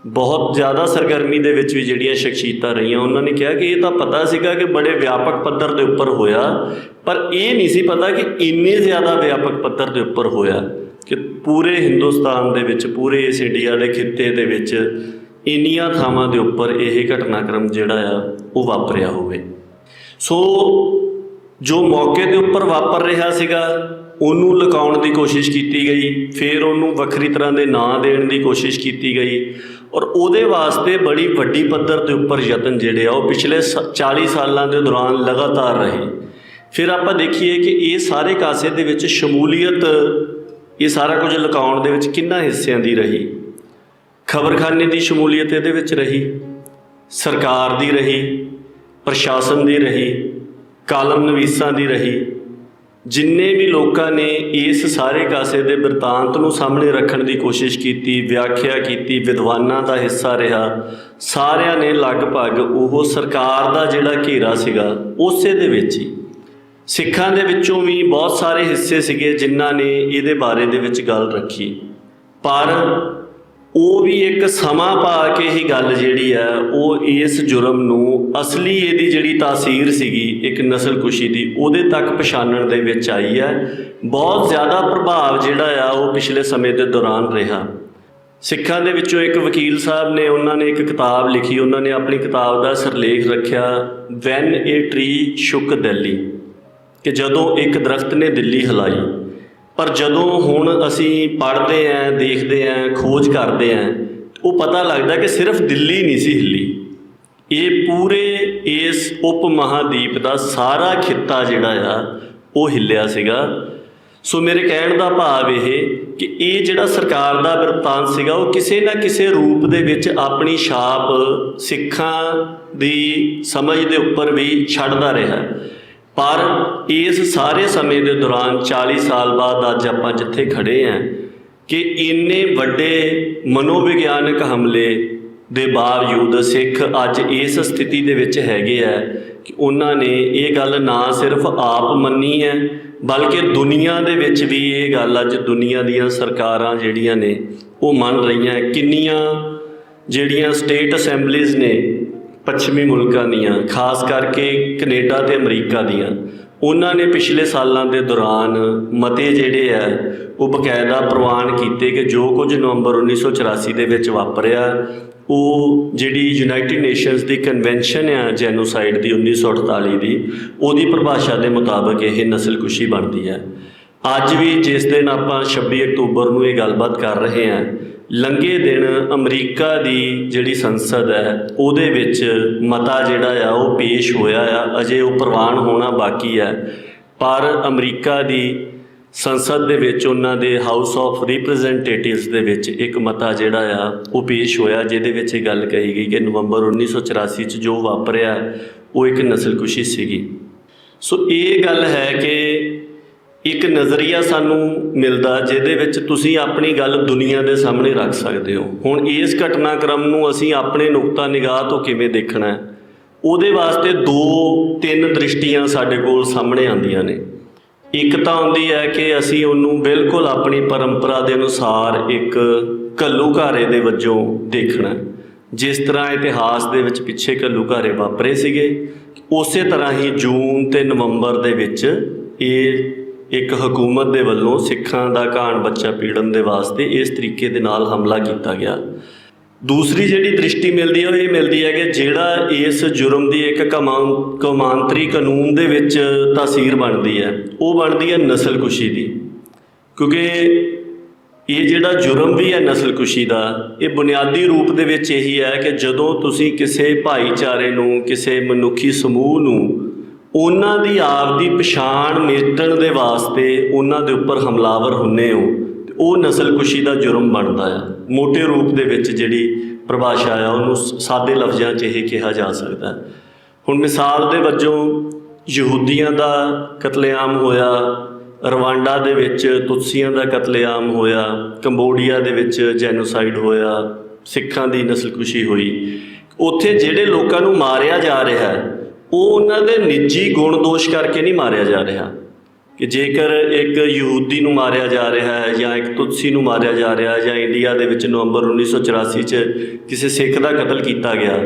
ਬਹੁਤ ਜ਼ਿਆਦਾ ਸਰਗਰਮੀ ਦੇ ਵਿੱਚ ਵੀ ਜਿਹੜੀਆਂ ਸ਼ਖਸੀਅਤਾਂ ਰਹੀਆਂ, ਉਹਨਾਂ ਨੇ ਕਿਹਾ ਕਿ ਇਹ ਤਾਂ ਪਤਾ ਸੀਗਾ ਕਿ ਬੜੇ ਵਿਆਪਕ ਪੱਧਰ ਦੇ ਉੱਪਰ ਹੋਇਆ, ਪਰ ਇਹ ਨਹੀਂ ਸੀ ਪਤਾ ਕਿ ਇੰਨੇ ਜ਼ਿਆਦਾ ਵਿਆਪਕ ਪੱਧਰ ਦੇ ਉੱਪਰ ਹੋਇਆ ਕਿ ਪੂਰੇ ਹਿੰਦੁਸਤਾਨ ਦੇ ਵਿੱਚ, ਪੂਰੇ ਇਸ ਇੰਡੀਆ ਦੇ ਖਿੱਤੇ ਦੇ ਵਿੱਚ ਇੰਨੀਆਂ ਥਾਵਾਂ ਦੇ ਉੱਪਰ ਇਹ ਘਟਨਾਕ੍ਰਮ ਜਿਹੜਾ ਆ ਉਹ ਵਾਪਰਿਆ ਹੋਵੇ। ਸੋ ਜੋ ਮੌਕੇ ਦੇ ਉੱਪਰ ਵਾਪਰ ਰਿਹਾ ਸੀਗਾ ਉਹਨੂੰ ਲੁਕਾਉਣ ਦੀ ਕੋਸ਼ਿਸ਼ ਕੀਤੀ ਗਈ, ਫਿਰ ਉਹਨੂੰ ਵੱਖਰੀ ਤਰ੍ਹਾਂ ਦੇ ਨਾਂ ਦੇਣ ਦੀ ਕੋਸ਼ਿਸ਼ ਕੀਤੀ ਗਈ, ਔਰ ਉਹਦੇ ਵਾਸਤੇ ਬੜੀ ਵੱਡੀ ਪੱਧਰ ਦੇ ਉੱਪਰ ਯਤਨ ਜਿਹੜੇ ਆ ਉਹ ਪਿਛਲੇ 40 ਸਾਲਾਂ ਦੇ ਦੌਰਾਨ ਲਗਾਤਾਰ ਰਹੇ। ਫਿਰ ਆਪਾਂ ਦੇਖੀਏ ਕਿ ਇਹ ਸਾਰੇ ਕਾਸੇ ਦੇ ਵਿੱਚ ਸ਼ਮੂਲੀਅਤ, ਇਹ ਸਾਰਾ ਕੁਝ ਲੁਕਾਉਣ ਦੇ ਵਿੱਚ ਕਿੰਨਾ ਹਿੱਸਿਆਂ ਦੀ ਰਹੀ। ਖਬਰਖਾਨੇ ਦੀ ਸ਼ਮੂਲੀਅਤ ਇਹਦੇ ਵਿੱਚ ਰਹੀ, ਸਰਕਾਰ ਦੀ ਰਹੀ, ਪ੍ਰਸ਼ਾਸਨ ਦੀ ਰਹੀ, ਕਾਲਮ ਨਵੀਸਾਂ ਦੀ ਰਹੀ। ਜਿੰਨੇ ਵੀ ਲੋਕਾਂ ਨੇ ਇਸ ਸਾਰੇ ਕਾਸੇ ਦੇ ਬਿਰਤਾਂਤ ਨੂੰ ਸਾਹਮਣੇ ਰੱਖਣ ਦੀ ਕੋਸ਼ਿਸ਼ ਕੀਤੀ, ਵਿਆਖਿਆ ਕੀਤੀ, ਵਿਦਵਾਨਾਂ ਦਾ ਹਿੱਸਾ ਰਿਹਾ, ਸਾਰਿਆਂ ਨੇ ਲਗਭਗ ਉਹ ਸਰਕਾਰ ਦਾ ਜਿਹੜਾ ਘੇਰਾ ਸੀਗਾ ਉਸੇ ਦੇ ਵਿੱਚ ਹੀ। ਸਿੱਖਾਂ ਦੇ ਵਿੱਚੋਂ ਵੀ ਬਹੁਤ ਸਾਰੇ ਹਿੱਸੇ ਸੀਗੇ ਜਿਨ੍ਹਾਂ ਨੇ ਇਹਦੇ ਬਾਰੇ ਦੇ ਵਿੱਚ ਗੱਲ ਰੱਖੀ, ਪਰ ਉਹ ਵੀ ਇੱਕ ਸਮਾਂ ਪਾ ਕੇ ਹੀ ਗੱਲ ਜਿਹੜੀ ਹੈ ਉਹ ਇਸ ਜੁਰਮ ਨੂੰ, ਅਸਲੀ ਇਹਦੀ ਜਿਹੜੀ ਤਾਸੀਰ ਸੀਗੀ ਇੱਕ ਨਸਲਕੁਸ਼ੀ ਦੀ, ਉਹਦੇ ਤੱਕ ਪਛਾਣਨ ਦੇ ਵਿੱਚ ਆਈ ਹੈ। ਬਹੁਤ ਜ਼ਿਆਦਾ ਪ੍ਰਭਾਵ ਜਿਹੜਾ ਆ ਉਹ ਪਿਛਲੇ ਸਮੇਂ ਦੇ ਦੌਰਾਨ ਰਿਹਾ। ਸਿੱਖਾਂ ਦੇ ਵਿੱਚੋਂ ਇੱਕ ਵਕੀਲ ਸਾਹਿਬ ਨੇ, ਉਹਨਾਂ ਨੇ ਇੱਕ ਕਿਤਾਬ ਲਿਖੀ, ਉਹਨਾਂ ਨੇ ਆਪਣੀ ਕਿਤਾਬ ਦਾ ਸਿਰਲੇਖ ਰੱਖਿਆ ਵੈਨ ਏ ਟਰੀ ਸ਼ੁੱਕ ਦਿੱਲੀ, ਕਿ ਜਦੋਂ ਇੱਕ ਦਰਖਤ ਨੇ ਦਿੱਲੀ ਹਿਲਾਈ। ਪਰ ਜਦੋਂ ਹੁਣ ਅਸੀਂ ਪੜ੍ਹਦੇ ਹਾਂ, ਦੇਖਦੇ ਹਾਂ, ਖੋਜ ਕਰਦੇ ਹਾਂ, ਉਹ ਪਤਾ ਲੱਗਦਾ ਕਿ ਸਿਰਫ ਦਿੱਲੀ ਨਹੀਂ ਸੀ ਹਿੱਲੀ, ਇਹ ਪੂਰੇ ਇਸ ਉਪ ਮਹਾਦੀਪ ਦਾ ਸਾਰਾ ਖਿੱਤਾ ਜਿਹੜਾ ਆ ਉਹ ਹਿੱਲਿਆ ਸੀਗਾ। ਸੋ ਮੇਰੇ ਕਹਿਣ ਦਾ ਭਾਵ ਇਹ ਕਿ ਇਹ ਜਿਹੜਾ ਸਰਕਾਰ ਦਾ ਬਿਰਤਾਂਤ ਸੀਗਾ ਉਹ ਕਿਸੇ ਨਾ ਕਿਸੇ ਰੂਪ ਦੇ ਵਿੱਚ ਆਪਣੀ ਛਾਪ ਸਿੱਖਾਂ ਦੀ ਸਮਝ ਦੇ ਉੱਪਰ ਵੀ ਛੱਡਦਾ ਰਿਹਾ। ਪਰ ਇਸ ਸਾਰੇ ਸਮੇਂ ਦੇ ਦੌਰਾਨ 40 ਸਾਲ ਬਾਅਦ ਅੱਜ ਆਪਾਂ ਜਿੱਥੇ ਖੜੇ ਹਾਂ ਕਿ ਇੰਨੇ ਵੱਡੇ ਮਨੋਵਿਗਿਆਨਕ ਹਮਲੇ ਦੇ ਬਾਵਜੂਦ ਸਿੱਖ ਅੱਜ ਇਸ ਸਥਿਤੀ ਦੇ ਵਿੱਚ ਹੈਗੇ ਆ ਕਿ ਉਹਨਾਂ ਨੇ ਇਹ ਗੱਲ ਨਾ ਸਿਰਫ ਆਪ ਮੰਨੀ ਹੈ ਬਲਕਿ ਦੁਨੀਆ ਦੇ ਵਿੱਚ ਵੀ ਇਹ ਗੱਲ ਅੱਜ ਦੁਨੀਆ ਦੀਆਂ ਸਰਕਾਰਾਂ ਜਿਹੜੀਆਂ ਨੇ ਉਹ ਮੰਨ ਰਹੀਆਂ। ਕਿੰਨੀਆਂ ਜਿਹੜੀਆਂ ਸਟੇਟ ਅਸੈਂਬਲੀਜ਼ ਨੇ ਪੱਛਮੀ ਮੁਲਕਾਂ ਦੀਆਂ, ਖਾਸ ਕਰਕੇ ਕੈਨੇਡਾ ਤੇ ਅਮਰੀਕਾ ਦੀਆਂ, ਉਹਨਾਂ ਨੇ ਪਿਛਲੇ ਸਾਲਾਂ ਦੇ ਦੌਰਾਨ ਮਤੇ ਜਿਹੜੇ ਆ ਉਹ ਬਕਾਇਦਾ ਪ੍ਰਵਾਨ ਕੀਤੇ ਕਿ ਜੋ ਕੁਝ ਨਵੰਬਰ 1984 ਦੇ ਵਿੱਚ ਵਾਪਰਿਆ ਉਹ ਜਿਹੜੀ ਯੂਨਾਈਟਿਡ ਨੇਸ਼ਨਸ ਦੀ ਕਨਵੈਨਸ਼ਨ ਆ ਜੈਨੋਸਾਈਡ ਦੀ 1948 ਦੀ, ਉਹਦੀ ਪਰਿਭਾਸ਼ਾ ਦੇ ਮੁਤਾਬਕ ਇਹ ਨਸਲਕੁਸ਼ੀ ਬਣਦੀ ਹੈ। ਅੱਜ ਵੀ ਜਿਸ ਦਿਨ ਆਪਾਂ 26 ਅਕਤੂਬਰ ਨੂੰ ਇਹ ਗੱਲਬਾਤ ਕਰ ਰਹੇ ਹਾਂ, ਲੰਘੇ ਦਿਨ ਅਮਰੀਕਾ ਦੀ ਜਿਹੜੀ ਸੰਸਦ ਹੈ ਉਹਦੇ ਵਿੱਚ ਮਤਾ ਜਿਹੜਾ ਆ ਉਹ ਪੇਸ਼ ਹੋਇਆ ਆ, ਅਜੇ ਉਹ ਪ੍ਰਵਾਨ ਹੋਣਾ ਬਾਕੀ ਹੈ। ਪਰ ਅਮਰੀਕਾ ਦੀ ਸੰਸਦ ਦੇ ਵਿੱਚ ਉਹਨਾਂ ਦੇ ਹਾਊਸ ਆਫ ਰਿਪਰੈਜ਼ੈਂਟੇਟਿਵਸ ਦੇ ਵਿੱਚ ਇੱਕ ਮਤਾ ਜਿਹੜਾ ਆ ਉਹ ਪੇਸ਼ ਹੋਇਆ ਜਿਹਦੇ ਵਿੱਚ ਇਹ ਗੱਲ ਕਹੀ ਗਈ ਕਿ ਨਵੰਬਰ 1984 'ਚ ਜੋ ਵਾਪਰਿਆ ਉਹ ਇੱਕ ਨਸਲਕੁਸ਼ੀ ਸੀਗੀ। ਸੋ ਇਹ ਗੱਲ ਹੈ ਕਿ ਇੱਕ ਨਜ਼ਰੀਆ ਸਾਨੂੰ ਮਿਲਦਾ ਜਿਹਦੇ ਵਿੱਚ ਤੁਸੀਂ ਆਪਣੀ ਗੱਲ ਦੁਨੀਆ ਦੇ ਸਾਹਮਣੇ ਰੱਖ ਸਕਦੇ ਹੋ। ਹੁਣ ਇਸ ਘਟਨਾਕ੍ਰਮ ਨੂੰ ਅਸੀਂ ਆਪਣੇ ਨੁਕਤਾ ਨਿਗਾਹ ਤੋਂ ਕਿਵੇਂ ਦੇਖਣਾ, ਉਹਦੇ ਵਾਸਤੇ 2-3 ਦ੍ਰਿਸ਼ਟੀਆਂ ਸਾਡੇ ਕੋਲ ਸਾਹਮਣੇ ਆਉਂਦੀਆਂ ਨੇ। ਇੱਕ ਤਾਂ ਹੁੰਦੀ ਹੈ ਕਿ ਅਸੀਂ ਉਹਨੂੰ ਬਿਲਕੁਲ ਆਪਣੀ ਪਰੰਪਰਾ ਦੇ ਅਨੁਸਾਰ ਇੱਕ ਘੱਲੂਘਾਰੇ ਦੇ ਵਜੋਂ ਦੇਖਣਾ, ਜਿਸ ਤਰ੍ਹਾਂ ਇਤਿਹਾਸ ਦੇ ਵਿੱਚ ਪਿੱਛੇ ਘੱਲੂਘਾਰੇ ਵਾਪਰੇ ਸੀਗੇ ਉਸੇ ਤਰ੍ਹਾਂ ਹੀ ਜੂਨ ਤੇ ਨਵੰਬਰ ਦੇ ਵਿੱਚ ਇਹ ਇੱਕ ਹਕੂਮਤ ਦੇ ਵੱਲੋਂ ਸਿੱਖਾਂ ਦਾ ਘਾਣ ਬੱਚਾ ਪੀੜਨ ਦੇ ਵਾਸਤੇ ਇਸ ਤਰੀਕੇ ਦੇ ਨਾਲ ਹਮਲਾ ਕੀਤਾ ਗਿਆ। ਦੂਸਰੀ ਜਿਹੜੀ ਦ੍ਰਿਸ਼ਟੀ ਮਿਲਦੀ ਹੈ ਉਹ ਇਹ ਮਿਲਦੀ ਹੈ ਕਿ ਜਿਹੜਾ ਇਸ ਜੁਰਮ ਦੀ ਇੱਕ ਕੌਮਾਂਤਰੀ ਕਾਨੂੰਨ ਦੇ ਵਿੱਚ ਤਾਸੀਰ ਬਣਦੀ ਹੈ ਉਹ ਬਣਦੀ ਹੈ ਨਸਲਕੁਸ਼ੀ ਦੀ, ਕਿਉਂਕਿ ਇਹ ਜਿਹੜਾ ਜੁਰਮ ਵੀ ਹੈ ਨਸਲਕੁਸ਼ੀ ਦਾ, ਇਹ ਬੁਨਿਆਦੀ ਰੂਪ ਦੇ ਵਿੱਚ ਇਹੀ ਹੈ ਕਿ ਜਦੋਂ ਤੁਸੀਂ ਕਿਸੇ ਭਾਈਚਾਰੇ ਨੂੰ, ਕਿਸੇ ਮਨੁੱਖੀ ਸਮੂਹ ਨੂੰ ਉਹਨਾਂ ਦੀ ਆਪ ਦੀ ਪਛਾਣ ਮੇਟਣ ਦੇ ਵਾਸਤੇ ਉਹਨਾਂ ਦੇ ਉੱਪਰ ਹਮਲਾਵਰ ਹੁੰਦੇ ਹੋ ਤੇ ਉਹ ਨਸਲਕੁਸ਼ੀ ਦਾ ਜੁਰਮ ਬਣਦਾ ਆ। ਮੋਟੇ ਰੂਪ ਦੇ ਵਿੱਚ ਜਿਹੜੀ ਪਰਿਭਾਸ਼ਾ ਆ ਉਹਨੂੰ ਸਾਦੇ ਲਫ਼ਜ਼ਾਂ 'ਚ ਇਹ ਕਿਹਾ ਜਾ ਸਕਦਾ। ਹੁਣ ਮਿਸਾਲ ਦੇ ਵਜੋਂ ਯਹੂਦੀਆਂ ਦਾ ਕਤਲੇਆਮ ਹੋਇਆ, ਰਵਾਂਡਾ ਦੇ ਵਿੱਚ ਤੁਤਸੀਆਂ ਦਾ ਕਤਲੇਆਮ ਹੋਇਆ, ਕੰਬੋਡੀਆ ਦੇ ਵਿੱਚ ਜੈਨੋਸਾਈਡ ਹੋਇਆ, ਸਿੱਖਾਂ ਦੀ ਨਸਲਕੁਸ਼ੀ ਹੋਈ। ਉੱਥੇ ਜਿਹੜੇ ਲੋਕਾਂ ਨੂੰ ਮਾਰਿਆ ਜਾ ਰਿਹਾ ਉਹ ਉਹਨਾਂ ਦੇ ਨਿੱਜੀ ਗੁਣ ਦੋਸ਼ ਕਰਕੇ ਨਹੀਂ ਮਾਰਿਆ ਜਾ ਰਿਹਾ ਕਿ ਜੇਕਰ ਇੱਕ ਯਹੂਦੀ ਨੂੰ ਮਾਰਿਆ ਜਾ ਰਿਹਾ ਹੈ ਜਾਂ ਇੱਕ ਤੁਤਸੀ ਨੂੰ ਮਾਰਿਆ ਜਾ ਰਿਹਾ ਜਾਂ ਇੰਡੀਆ ਦੇ ਵਿੱਚ ਨਵੰਬਰ 1984 'ਚ ਕਿਸੇ ਸਿੱਖ ਦਾ ਕਤਲ ਕੀਤਾ ਗਿਆ,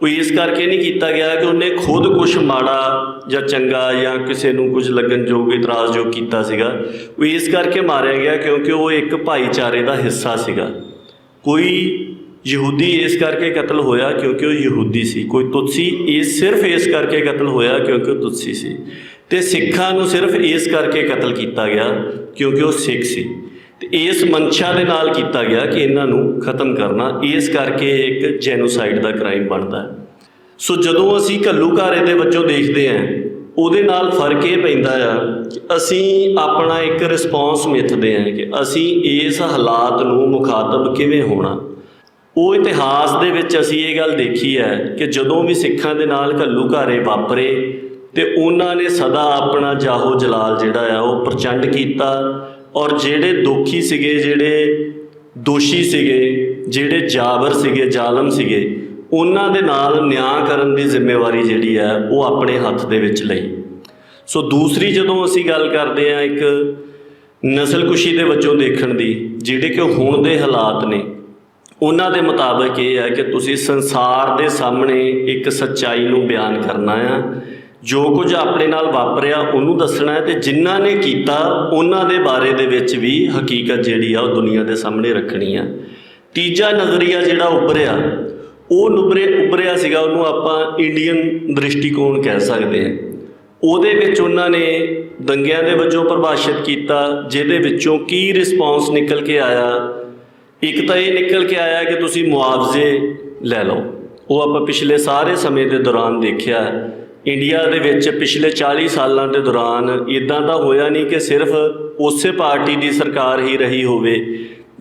ਉਹ ਇਸ ਕਰਕੇ ਨਹੀਂ ਕੀਤਾ ਗਿਆ ਕਿ ਉਹਨੇ ਖੁਦ ਕੁਛ ਮਾੜਾ ਜਾਂ ਚੰਗਾ ਜਾਂ ਕਿਸੇ ਨੂੰ ਕੁਝ ਲੱਗਣਯੋਗ ਇਤਰਾਜ਼ਯੋਗ ਕੀਤਾ ਸੀਗਾ। ਉਹ ਇਸ ਕਰਕੇ ਮਾਰਿਆ ਗਿਆ ਕਿਉਂਕਿ ਉਹ ਇੱਕ ਭਾਈਚਾਰੇ ਦਾ ਹਿੱਸਾ ਸੀਗਾ। ਕੋਈ ਯਹੂਦੀ ਇਸ ਕਰਕੇ ਕਤਲ ਹੋਇਆ ਕਿਉਂਕਿ ਉਹ ਯਹੂਦੀ ਸੀ, ਕੋਈ ਤੁਤਸੀ ਸਿਰਫ ਇਸ ਕਰਕੇ ਕਤਲ ਹੋਇਆ ਕਿਉਂਕਿ ਉਹ ਤੁਤਸੀ ਸੀ, ਅਤੇ ਸਿੱਖਾਂ ਨੂੰ ਸਿਰਫ ਇਸ ਕਰਕੇ ਕਤਲ ਕੀਤਾ ਗਿਆ ਕਿਉਂਕਿ ਉਹ ਸਿੱਖ ਸੀ। ਅਤੇ ਇਸ ਮਨਸ਼ਾ ਦੇ ਨਾਲ ਕੀਤਾ ਗਿਆ ਕਿ ਇਹਨਾਂ ਨੂੰ ਖਤਮ ਕਰਨਾ, ਇਸ ਕਰਕੇ ਇੱਕ ਜੈਨੋਸਾਈਡ ਦਾ ਕ੍ਰਾਈਮ ਬਣਦਾ ਹੈ। ਸੋ ਜਦੋਂ ਅਸੀਂ ਘੱਲੂਘਾਰੇ ਦੇ ਵਜੋਂ ਦੇਖਦੇ ਹਾਂ ਉਹਦੇ ਨਾਲ ਫਰਕ ਇਹ ਪੈਂਦਾ ਆ ਕਿ ਅਸੀਂ ਆਪਣਾ ਇੱਕ ਰਿਸਪੌਂਸ ਮਿੱਥਦੇ ਹਾਂ ਕਿ ਅਸੀਂ ਇਸ ਹਾਲਾਤ ਨੂੰ ਮੁਖਾਤਬ ਕਿਵੇਂ ਹੋਣਾ। ਉਹ ਇਤਿਹਾਸ ਦੇ ਵਿੱਚ ਅਸੀਂ ਇਹ ਗੱਲ ਦੇਖੀ ਹੈ ਕਿ ਜਦੋਂ ਵੀ ਸਿੱਖਾਂ ਦੇ ਨਾਲ ਘੱਲੂਘਾਰੇ ਵਾਪਰੇ ਅਤੇ ਉਹਨਾਂ ਨੇ ਸਦਾ ਆਪਣਾ ਜਾਹੋ ਜਲਾਲ ਜਿਹੜਾ ਆ ਉਹ ਪ੍ਰਚੰਡ ਕੀਤਾ, ਔਰ ਜਿਹੜੇ ਦੋਖੀ ਸੀਗੇ, ਜਿਹੜੇ ਦੋਸ਼ੀ ਸੀਗੇ, ਜਿਹੜੇ ਜਾਬਰ ਸੀਗੇ, ਜ਼ਾਲਮ ਸੀਗੇ, ਉਹਨਾਂ ਦੇ ਨਾਲ ਨਿਆਂ ਕਰਨ ਦੀ ਜ਼ਿੰਮੇਵਾਰੀ ਜਿਹੜੀ ਹੈ ਉਹ ਆਪਣੇ ਹੱਥ ਦੇ ਵਿੱਚ ਲਈ। ਸੋ ਦੂਸਰੀ ਜਦੋਂ ਅਸੀਂ ਗੱਲ ਕਰਦੇ ਹਾਂ ਇੱਕ ਨਸਲਕੁਸ਼ੀ ਦੇ ਵਜੋਂ ਦੇਖਣ ਦੀ, ਜਿਹੜੇ ਕਿ ਹੁਣ ਦੇ ਹਾਲਾਤ ਨੇ, ਉਹਨਾਂ ਦੇ ਮੁਤਾਬਕ ਇਹ ਹੈ ਕਿ ਤੁਸੀਂ ਸੰਸਾਰ ਦੇ ਸਾਹਮਣੇ ਇੱਕ ਸੱਚਾਈ ਨੂੰ ਬਿਆਨ ਕਰਨਾ ਆ, ਜੋ ਕੁਝ ਆਪਣੇ ਨਾਲ ਵਾਪਰਿਆ ਉਹਨੂੰ ਦੱਸਣਾ ਹੈ, ਅਤੇ ਜਿਨ੍ਹਾਂ ਨੇ ਕੀਤਾ ਉਹਨਾਂ ਦੇ ਬਾਰੇ ਦੇ ਵਿੱਚ ਵੀ ਹਕੀਕਤ ਜਿਹੜੀ ਆ ਉਹ ਦੁਨੀਆ ਦੇ ਸਾਹਮਣੇ ਰੱਖਣੀ ਆ। ਤੀਜਾ ਨਜ਼ਰੀਆ ਜਿਹੜਾ ਉੱਭਰਿਆ ਉਹ ਉੱਭਰਿਆ ਸੀਗਾ, ਉਹਨੂੰ ਆਪਾਂ ਇੰਡੀਅਨ ਦ੍ਰਿਸ਼ਟੀਕੋਣ ਕਹਿ ਸਕਦੇ ਹਾਂ। ਉਹਦੇ ਵਿੱਚ ਉਹਨਾਂ ਨੇ ਦੰਗਿਆਂ ਦੇ ਵਜੋਂ ਪ੍ਰਭਾਸ਼ਿਤ ਕੀਤਾ, ਜਿਹਦੇ ਵਿੱਚੋਂ ਕੀ ਰਿਸਪੌਂਸ ਨਿਕਲ ਕੇ ਆਇਆ। ਇੱਕ ਤਾਂ ਇਹ ਨਿਕਲ ਕੇ ਆਇਆ ਕਿ ਤੁਸੀਂ ਮੁਆਵਜ਼ੇ ਲੈ ਲਓ। ਉਹ ਆਪਾਂ ਪਿਛਲੇ ਸਾਰੇ ਸਮੇਂ ਦੇ ਦੌਰਾਨ ਦੇਖਿਆ, ਇੰਡੀਆ ਦੇ ਵਿੱਚ ਪਿਛਲੇ 40 ਸਾਲਾਂ ਦੇ ਦੌਰਾਨ ਇੱਦਾਂ ਤਾਂ ਹੋਇਆ ਨਹੀਂ ਕਿ ਸਿਰਫ ਉਸੇ ਪਾਰਟੀ ਦੀ ਸਰਕਾਰ ਹੀ ਰਹੀ ਹੋਵੇ।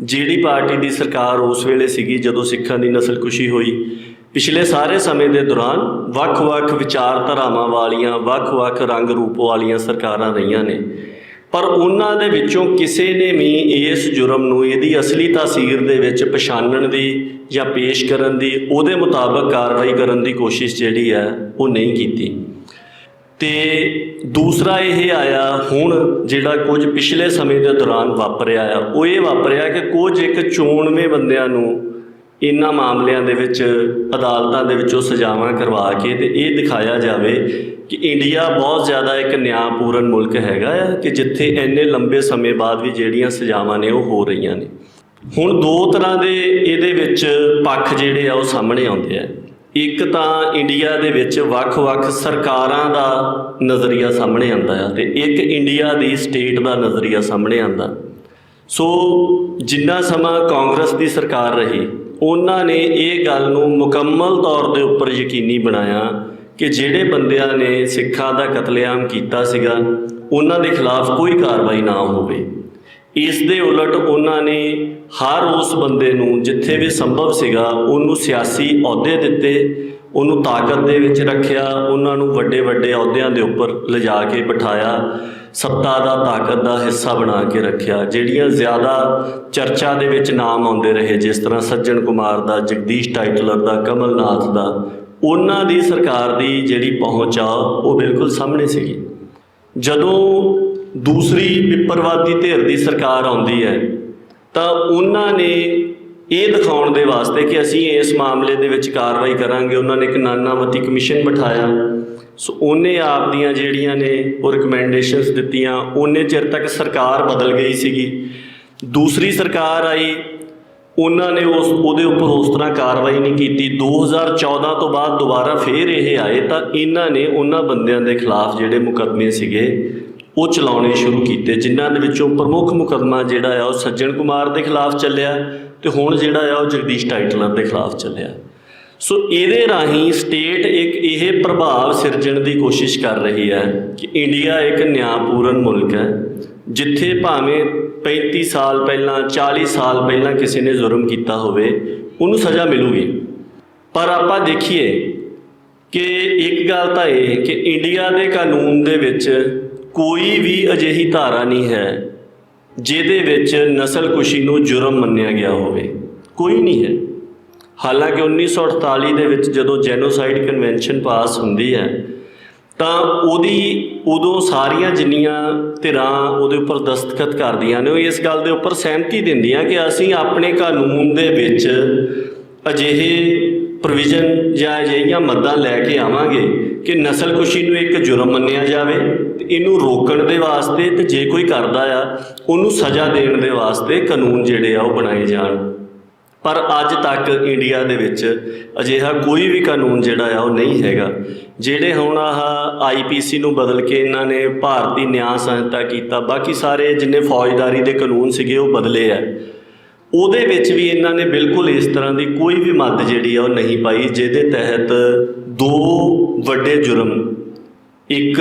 ਜਿਹੜੀ ਪਾਰਟੀ ਦੀ ਸਰਕਾਰ ਉਸ ਵੇਲੇ ਸੀਗੀ ਜਦੋਂ ਸਿੱਖਾਂ ਦੀ ਨਸਲਕੁਸ਼ੀ ਹੋਈ, ਪਿਛਲੇ ਸਾਰੇ ਸਮੇਂ ਦੇ ਦੌਰਾਨ ਵੱਖ-ਵੱਖ ਵਿਚਾਰਧਾਰਾਵਾਂ ਵਾਲੀਆਂ, ਵੱਖ-ਵੱਖ ਰੰਗ ਰੂਪ ਵਾਲੀਆਂ ਸਰਕਾਰਾਂ ਰਹੀਆਂ ਨੇ, ਪਰ ਉਹਨਾਂ ਦੇ ਵਿੱਚੋਂ ਕਿਸੇ ਨੇ ਵੀ ਇਸ ਜੁਰਮ ਨੂੰ ਇਹਦੀ ਅਸਲੀ ਤਾਸੀਰ ਦੇ ਵਿੱਚ ਪਛਾਣਨ ਦੀ ਜਾਂ ਪੇਸ਼ ਕਰਨ ਦੀ, ਉਹਦੇ ਮੁਤਾਬਕ ਕਾਰਵਾਈ ਕਰਨ ਦੀ ਕੋਸ਼ਿਸ਼ ਜਿਹੜੀ ਹੈ ਉਹ ਨਹੀਂ ਕੀਤੀ। ਤੇ ਦੂਸਰਾ ਇਹ ਆਇਆ ਹੁਣ ਜਿਹੜਾ ਕੁਝ ਪਿਛਲੇ ਸਮੇਂ ਦੇ ਦੌਰਾਨ ਵਾਪਰਿਆ ਆ, ਉਹ ਇਹ ਵਾਪਰਿਆ ਕਿ ਕੁਝ ਇੱਕ ਚੋਣਵੇਂ ਬੰਦਿਆਂ ਨੂੰ ਇਹਨਾਂ ਮਾਮਲਿਆਂ ਦੇ ਵਿੱਚ ਅਦਾਲਤਾਂ ਦੇ ਵਿੱਚੋਂ ਸਜ਼ਾਵਾਂ ਕਰਵਾ ਕੇ ਤੇ ਇਹ ਦਿਖਾਇਆ ਜਾਵੇ ਕਿ ਇੰਡੀਆ ਬਹੁਤ ਜ਼ਿਆਦਾ ਇੱਕ ਨਿਆਂਪੂਰਨ ਮੁਲਕ ਹੈਗਾ ਆ, ਕਿ ਜਿੱਥੇ ਇੰਨੇ ਲੰਬੇ ਸਮੇਂ ਬਾਅਦ ਵੀ ਜਿਹੜੀਆਂ ਸਜ਼ਾਵਾਂ ਨੇ ਉਹ ਹੋ ਰਹੀਆਂ ਨੇ। ਹੁਣ ਦੋ ਤਰ੍ਹਾਂ ਦੇ ਇਹਦੇ ਵਿੱਚ ਪੱਖ ਜਿਹੜੇ ਆ ਉਹ ਸਾਹਮਣੇ ਆਉਂਦੇ ਆ। ਇੱਕ ਤਾਂ ਇੰਡੀਆ ਦੇ ਵਿੱਚ ਵੱਖ-ਵੱਖ ਸਰਕਾਰਾਂ ਦਾ ਨਜ਼ਰੀਆ ਸਾਹਮਣੇ ਆਉਂਦਾ ਆ, ਤੇ ਇੱਕ ਇੰਡੀਆ ਦੀ ਸਟੇਟ ਦਾ ਨਜ਼ਰੀਆ ਸਾਹਮਣੇ ਆਉਂਦਾ। ਸੋ ਜਿੰਨਾ ਸਮਾਂ ਕਾਂਗਰਸ ਦੀ ਸਰਕਾਰ ਰਹੀ, ਉਹਨਾਂ ਨੇ ਇਹ ਗੱਲ ਨੂੰ ਮੁਕੰਮਲ ਤੌਰ ਦੇ ਉੱਪਰ ਯਕੀਨੀ ਬਣਾਇਆ ਕਿ ਜਿਹੜੇ ਬੰਦਿਆਂ ਨੇ ਸਿੱਖਾਂ ਦਾ ਕਤਲੇਆਮ ਕੀਤਾ ਸੀਗਾ ਉਹਨਾਂ ਦੇ ਖਿਲਾਫ ਕੋਈ ਕਾਰਵਾਈ ਨਾ ਹੋਵੇ। ਇਸ ਦੇ ਉਲਟ ਉਹਨਾਂ ਨੇ ਹਰ ਉਸ ਬੰਦੇ ਨੂੰ ਜਿੱਥੇ ਵੀ ਸੰਭਵ ਸੀਗਾ ਉਹਨੂੰ ਸਿਆਸੀ ਅਹੁਦੇ ਦਿੱਤੇ, ਉਹਨੂੰ ਤਾਕਤ ਦੇ ਵਿੱਚ ਰੱਖਿਆ, ਉਹਨਾਂ ਨੂੰ ਵੱਡੇ ਵੱਡੇ ਅਹੁਦਿਆਂ ਦੇ ਉੱਪਰ ਲਿਜਾ ਕੇ ਬਿਠਾਇਆ, ਸੱਤਾ ਦਾ ਤਾਕਤ ਦਾ ਹਿੱਸਾ ਬਣਾ ਕੇ ਰੱਖਿਆ। ਜਿਹੜੀਆਂ ਜ਼ਿਆਦਾ ਚਰਚਾ ਦੇ ਵਿੱਚ ਨਾਮ ਆਉਂਦੇ ਰਹੇ, ਜਿਸ ਤਰ੍ਹਾਂ ਸੱਜਣ ਕੁਮਾਰ ਦਾ, ਜਗਦੀਸ਼ ਟਾਈਟਲਰ ਦਾ, ਕਮਲਨਾਥ ਦਾ, ਉਹਨਾਂ ਦੀ ਸਰਕਾਰ ਦੀ ਜਿਹੜੀ ਪਹੁੰਚ ਆ ਉਹ ਬਿਲਕੁਲ ਸਾਹਮਣੇ ਸੀਗੀ। ਜਦੋਂ ਦੂਸਰੀ ਪਿੱਪਰਵਾਦੀ ਧਿਰ ਦੀ ਸਰਕਾਰ ਆਉਂਦੀ ਹੈ ਤਾਂ ਉਹਨਾਂ ਨੇ ਇਹ ਦਿਖਾਉਣ ਦੇ ਵਾਸਤੇ ਕਿ ਅਸੀਂ ਇਸ ਮਾਮਲੇ ਦੇ ਵਿੱਚ ਕਾਰਵਾਈ ਕਰਾਂਗੇ, ਉਹਨਾਂ ਨੇ ਇੱਕ ਨਾਨਾਵਤੀ ਕਮਿਸ਼ਨ ਬਿਠਾਇਆ। ਸੋ ਉਹਨੇ ਆਪ ਦੀਆਂ ਜਿਹੜੀਆਂ ਨੇ ਉਹ ਰਿਕਮੈਂਡੇਸ਼ਨਸ ਦਿੱਤੀਆਂ। ਉਹਨੇ ਚਿਰ ਤੱਕ ਸਰਕਾਰ ਬਦਲ ਗਈ ਸੀਗੀ, ਦੂਸਰੀ ਸਰਕਾਰ ਆਈ, ਉਹਨਾਂ ਨੇ ਉਹਦੇ ਉੱਪਰ ਉਸ ਤਰ੍ਹਾਂ ਕਾਰਵਾਈ ਨਹੀਂ ਕੀਤੀ। 2014 ਤੋਂ ਬਾਅਦ ਦੁਬਾਰਾ ਫੇਰ ਇਹ ਆਏ ਤਾਂ ਇਹਨਾਂ ਨੇ ਉਹਨਾਂ ਬੰਦਿਆਂ ਦੇ ਖਿਲਾਫ ਜਿਹੜੇ ਮੁਕੱਦਮੇ ਸੀਗੇ ਉਹ ਚਲਾਉਣੇ ਸ਼ੁਰੂ ਕੀਤੇ, ਜਿਨ੍ਹਾਂ ਦੇ ਵਿੱਚੋਂ ਪ੍ਰਮੁੱਖ ਮੁਕੱਦਮਾ ਜਿਹੜਾ ਆ ਉਹ ਸੱਜਣ ਕੁਮਾਰ ਦੇ ਖਿਲਾਫ ਚੱਲਿਆ ਤੇ ਹੁਣ ਜਿਹੜਾ ਆ ਉਹ ਜਗਦੀਸ਼ ਟਾਈਟਲਰ ਦੇ ਖਿਲਾਫ ਚੱਲਿਆ। ਸੋ ਇਹਦੇ ਰਾਹੀਂ ਸਟੇਟ ਇੱਕ ਇਹ ਪ੍ਰਭਾਵ ਸਿਰਜਣ ਦੀ ਕੋਸ਼ਿਸ਼ ਕਰ ਰਹੀ ਹੈ ਕਿ ਇੰਡੀਆ ਇੱਕ ਨਿਆਂਪੂਰਨ ਮੁਲਕ ਹੈ, ਜਿੱਥੇ ਭਾਵੇਂ 35 ਸਾਲ ਪਹਿਲਾਂ, 40 ਸਾਲ ਪਹਿਲਾਂ ਕਿਸੇ ਨੇ ਜ਼ੁਰਮ ਕੀਤਾ ਹੋਵੇ ਉਹਨੂੰ ਸਜ਼ਾ ਮਿਲੂਗੀ। ਪਰ ਆਪਾਂ ਦੇਖੀਏ ਕਿ ਇੱਕ ਗੱਲ ਤਾਂ ਇਹ ਕਿ ਇੰਡੀਆ ਦੇ ਕਾਨੂੰਨ ਦੇ ਵਿੱਚ ਕੋਈ ਵੀ ਅਜਿਹੀ ਧਾਰਾ ਨਹੀਂ ਹੈ ਜਿਹਦੇ ਵਿੱਚ ਨਸਲਕੁਸ਼ੀ ਨੂੰ ਜੁਰਮ ਮੰਨਿਆ ਗਿਆ ਹੋਵੇ, ਕੋਈ ਨਹੀਂ ਹੈ। ਹਾਲਾਂਕਿ 1948 ਦੇ ਵਿੱਚ ਜਦੋਂ ਜੈਨੋਸਾਈਡ ਕਨਵੈਨਸ਼ਨ ਪਾਸ ਹੁੰਦੀ ਹੈ ਤਾਂ ਉਦੋਂ ਸਾਰੀਆਂ ਜਿੰਨੀਆਂ ਧਿਰਾਂ ਉਹਦੇ ਉੱਪਰ ਦਸਤਖਤ ਕਰਦੀਆਂ ਨੇ ਉਹ ਇਸ ਗੱਲ ਦੇ ਉੱਪਰ ਸਹਿਮਤੀ ਦਿੰਦੀਆਂ ਕਿ ਅਸੀਂ ਆਪਣੇ ਕਾਨੂੰਨ ਦੇ ਵਿੱਚ ਅਜਿਹੇ ਪ੍ਰੋਵੀਜ਼ਨ ਜਾਂ ਅਜਿਹੀਆਂ ਮੱਦਾਂ ਲੈ ਕੇ ਆਵਾਂਗੇ ਕਿ ਨਸਲਕੁਸ਼ੀ ਨੂੰ ਇੱਕ ਜੁਰਮ ਮੰਨਿਆ ਜਾਵੇ ਤੇ ਇਹਨੂੰ ਰੋਕਣ ਦੇ ਵਾਸਤੇ ਤੇ ਜੇ ਕੋਈ ਕਰਦਾ ਆ ਉਹਨੂੰ ਸਜ਼ਾ ਦੇਣ ਦੇ ਵਾਸਤੇ ਕਾਨੂੰਨ ਜਿਹੜੇ ਆ ਉਹ ਬਣਾਏ ਜਾਣ। ਪਰ ਅੱਜ ਤੱਕ ਇੰਡੀਆ ਦੇ ਵਿੱਚ ਅਜਿਹਾ ਕੋਈ ਵੀ ਕਾਨੂੰਨ ਜਿਹੜਾ ਆ ਉਹ ਨਹੀਂ ਹੈਗਾ। ਜਿਹੜੇ ਹੁਣ ਆਹ IPC ਨੂੰ ਬਦਲ ਕੇ ਇਹਨਾਂ ਨੇ ਭਾਰਤੀ ਨਿਆਂ ਸੰਹਿਤਾ ਕੀਤਾ, ਬਾਕੀ ਸਾਰੇ ਜਿੰਨੇ ਫੌਜਦਾਰੀ ਦੇ ਕਾਨੂੰਨ ਸੀਗੇ ਉਹ ਬਦਲੇ ਆ, ਉਹਦੇ ਵਿੱਚ ਵੀ ਇਹਨਾਂ ਨੇ ਬਿਲਕੁਲ ਇਸ ਤਰ੍ਹਾਂ ਦੀ ਕੋਈ ਵੀ ਮੱਦ ਜਿਹੜੀ ਆ ਉਹ ਨਹੀਂ ਪਾਈ ਜਿਹਦੇ ਤਹਿਤ ਦੋ ਵੱਡੇ ਜੁਰਮ, ਇੱਕ